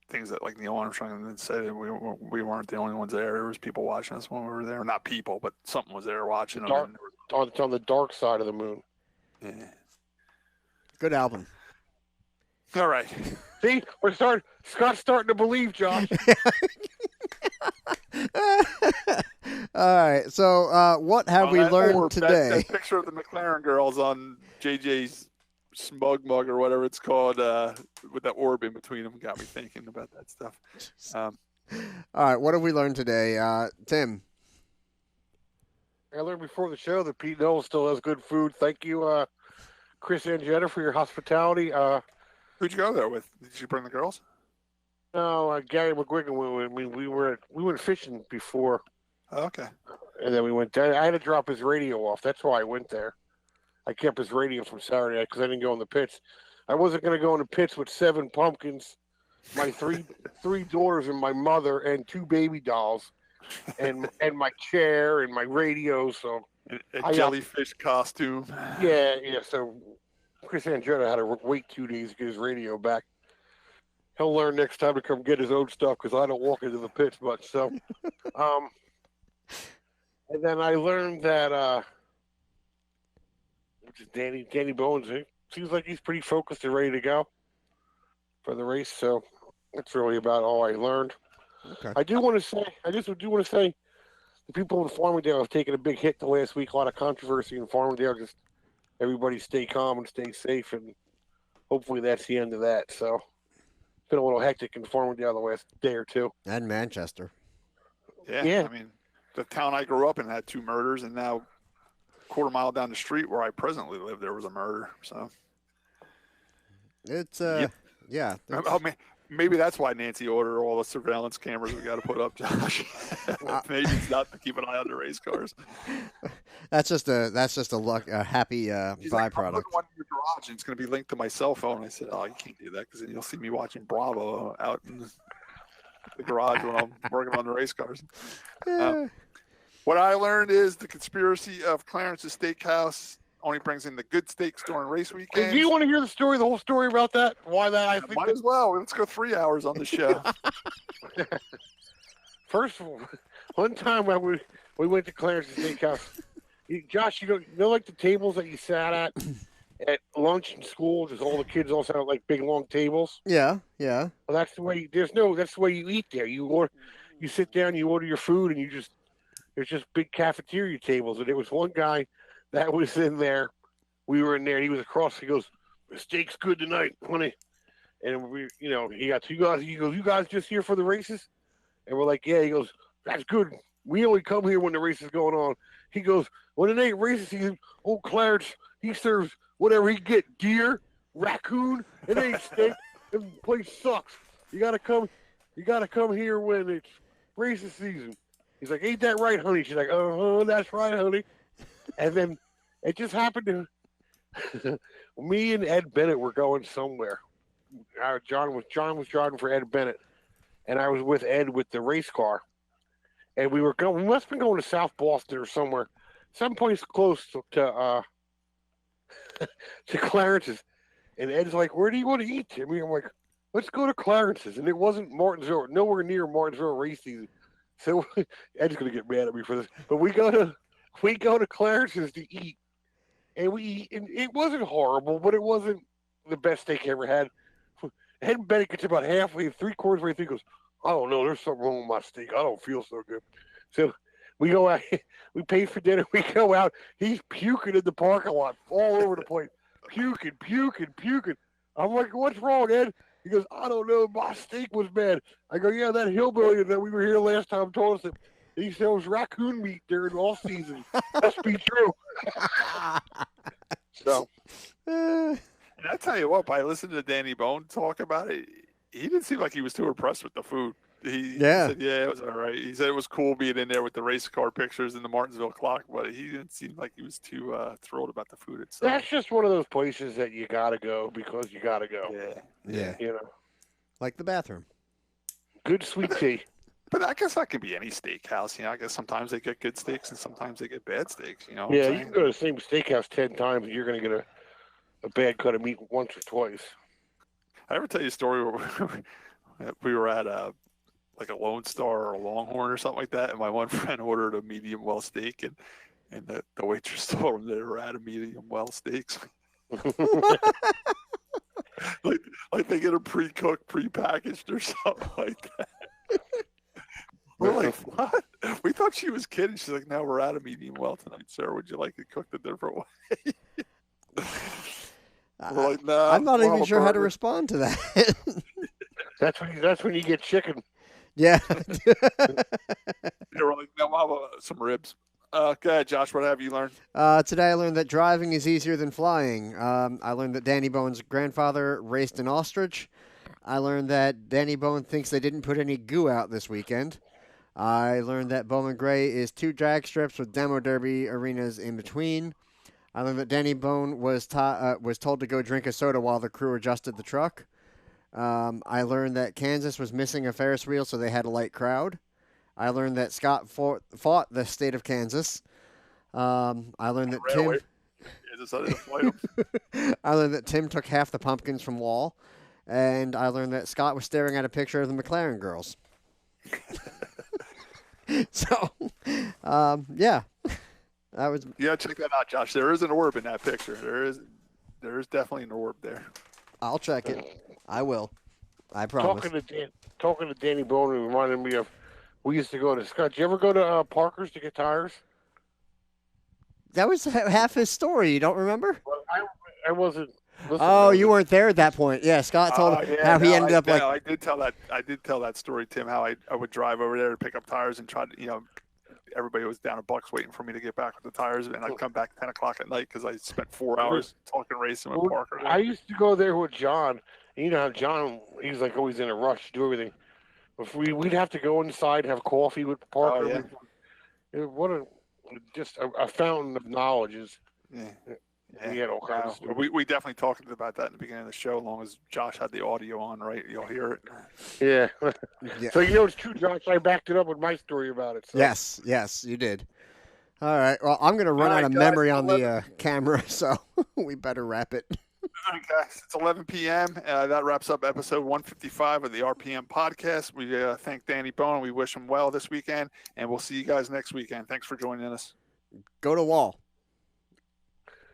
things that like Neil Armstrong said, we weren't the only ones there. There was people watching us when we were there. Not people, but something was there watching them. It's on the dark side of the moon. Yeah. Good album. All right. See, Scott's starting to believe, Josh. All right. So, what have we learned today? That picture of the McLaren girls on JJ's smug mug or whatever it's called, with that orb in between them, got me thinking about that stuff. All right. What have we learned today, Tim? I learned before the show that Pete Knowles still has good food. Thank you, Chris and Jenna, for your hospitality. Who'd you go there with? Did you bring the girls? No, Gary McGuigan. We went fishing before. Oh, okay. And then we went down. I had to drop his radio off. That's why I went there. I kept his radio from Saturday because I didn't go in the pits. I wasn't going to go in the pits with 7 pumpkins, my three daughters and my mother, and 2 baby dolls, and my chair and my radio. So a jellyfish costume. Yeah. So Chris Andretta had to wait 2 days to get his radio back. He'll learn next time to come get his own stuff because I don't walk into the pits much. So, and then I learned that Danny Bohn seems like he's pretty focused and ready to go for the race. So that's really about all I learned. Okay. I do want to say, the people in Farmingdale have taken a big hit the last week. A lot of controversy in Farmingdale. Just everybody stay calm and stay safe, and hopefully that's the end of that. So it's been a little hectic in Farmingdale the last day or two. And Manchester. Yeah. I mean, the town I grew up in had 2 murders, and now quarter mile down the street where I presently live, there was a murder. So it's yeah. Oh, man, maybe that's why Nancy ordered all the surveillance cameras we got to put up, Josh. Maybe it's not to keep an eye on the race cars. That's just a happy She's byproduct. Like, I'm putting one in your garage, and it's going to be linked to my cell phone. I said, "Oh, you can't do that because then you'll see me watching Bravo out in the garage when I'm working on the race cars." What I learned is the conspiracy of Clarence's Steakhouse only brings in the good steaks during race weekends. Do you want to hear the whole story about that? Why that? I think as well. Let's go 3 hours on the show. First of all, One time when we went to Clarence's Steakhouse, Josh, you know, like the tables that you sat at lunch in school, just all the kids all sat at like big long tables. Yeah. Well, that's the way. That's the way you eat there. You sit down, you order your food, and there's just big cafeteria tables. And there was one guy that was in there. We were in there. He was across. He goes, "The steak's good tonight, honey." And we, you know, he got two guys. He goes, "You guys just here for the races?" And we're like, "Yeah." He goes, "That's good. We only come here when the race is going on." He goes, "When it ain't races season, old Clarence, he serves whatever he get, deer, raccoon. It ain't steak. The place sucks. You gotta come here when it's races season." He's like, "Ain't that right, honey?" She's like, "Uh-huh, that's right, honey." And then it just happened to me and Ed Bennett were going somewhere. John was driving for Ed Bennett, and I was with Ed with the race car, and we must have been going to South Boston or somewhere, some place close to to Clarence's. And Ed's like, "Where do you want to eat, Timmy?" I'm like, "Let's go to Clarence's." And it wasn't Martinsville, nowhere near Martinsville race season. So Ed's gonna get mad at me for this, but we go to Clarence's to eat, and we eat, and it wasn't horrible, but it wasn't the best steak I ever had. Ed Bennett gets about halfway, 3/4 way through, goes, "I don't know, there's something wrong with my steak. I don't feel so good." So we go out, we pay for dinner, we go out, he's puking in the parking lot, all over the place. Puking. I'm like, "What's wrong, Ed?" He goes, "I don't know, my steak was bad." I go, "Yeah, that hillbilly that we were here last time told us that he sells raccoon meat during off season. Must be true." So. And I tell you what, by listening to Danny Bohn talk about it, he didn't seem like he was too impressed with the food. He said, "Yeah, it was all right." He said it was cool being in there with the race car pictures and the Martinsville clock, but he didn't seem like he was too thrilled about the food itself. That's just one of those places that you got to go because you got to go. Yeah. You know, Like the bathroom. good sweet tea. But I guess that could be any steakhouse. You know, I guess sometimes they get good steaks and sometimes they get bad steaks. You know what Yeah, I'm you saying? can go to the same steakhouse 10 times and you're going to get a bad cut of meat once or twice. I ever tell you a story where we were at like a Lone Star or a Longhorn or something like that, and my one friend ordered a medium well steak, and the waitress told him they were out of medium well steaks. like they get a pre-cooked, pre-packaged or something like that. We're like, "What?" We thought she was kidding. She's like, "No, we're out of medium well tonight, sir. Would you like it cooked a different way?" We're like, "No." I'm not we'll even have a sure how to burger." respond to that. That's when you get chicken. Yeah. They were like, "No, we'll have some ribs." Go ahead, Josh. What have you learned? Today I learned that driving is easier than flying. I learned that Danny Bohn's grandfather raced an ostrich. I learned that Danny Bohn thinks they didn't put any goo out this weekend. I learned that Bowman Gray is 2 drag strips with demo derby arenas in between. I learned that Danny Bohn was told to go drink a soda while the crew adjusted the truck. I learned that Kansas was missing a Ferris wheel, so they had a light crowd. I learned that Scott fought the state of Kansas. I learned that Tim. I learned that Tim took half the pumpkins from Wall, and I learned that Scott was staring at a picture of the McLaren girls. So, yeah, that was. Yeah, check that out, Josh. There is an orb in that picture. There is definitely an orb there. I'll check it. I will. I promise. Talking to Danny Bohn reminded me of we used to go to Scott. Did you ever go to Parker's to get tires? That was half his story. You don't remember? Well, I wasn't. Oh, you weren't there at that point. Yeah, Scott told how he ended up like. I did tell that story, Tim. How I would drive over there to pick up tires and try to, everybody was down at Bucks waiting for me to get back with the tires, and I'd come back 10 o'clock at night because I spent 4 hours talking racing with Parker. I used to go there with John. And you know how John, he's like always in a rush to do everything. If we'd have to go inside and have coffee with Parker. What a fountain of knowledge is. Yeah. He had all kinds of stuff. We definitely talked about that in the beginning of the show. As long as Josh had the audio on, right? You'll hear it. Yeah. So it's true, Josh. I backed it up with my story about it. So. Yes, you did. All right. Well, I'm going to run out of memory on the camera, so we better wrap it. All right, guys. It's 11 p.m. That wraps up episode 155 of the RPM podcast. We thank Danny Bohn. We wish him well this weekend, and we'll see you guys next weekend. Thanks for joining us. Go to Wall.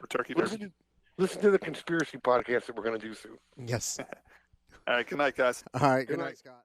For Turkey Derby. Listen to the conspiracy podcast that we're going to do soon. Yes. All right. Good night, guys. All right. Good night, Scott.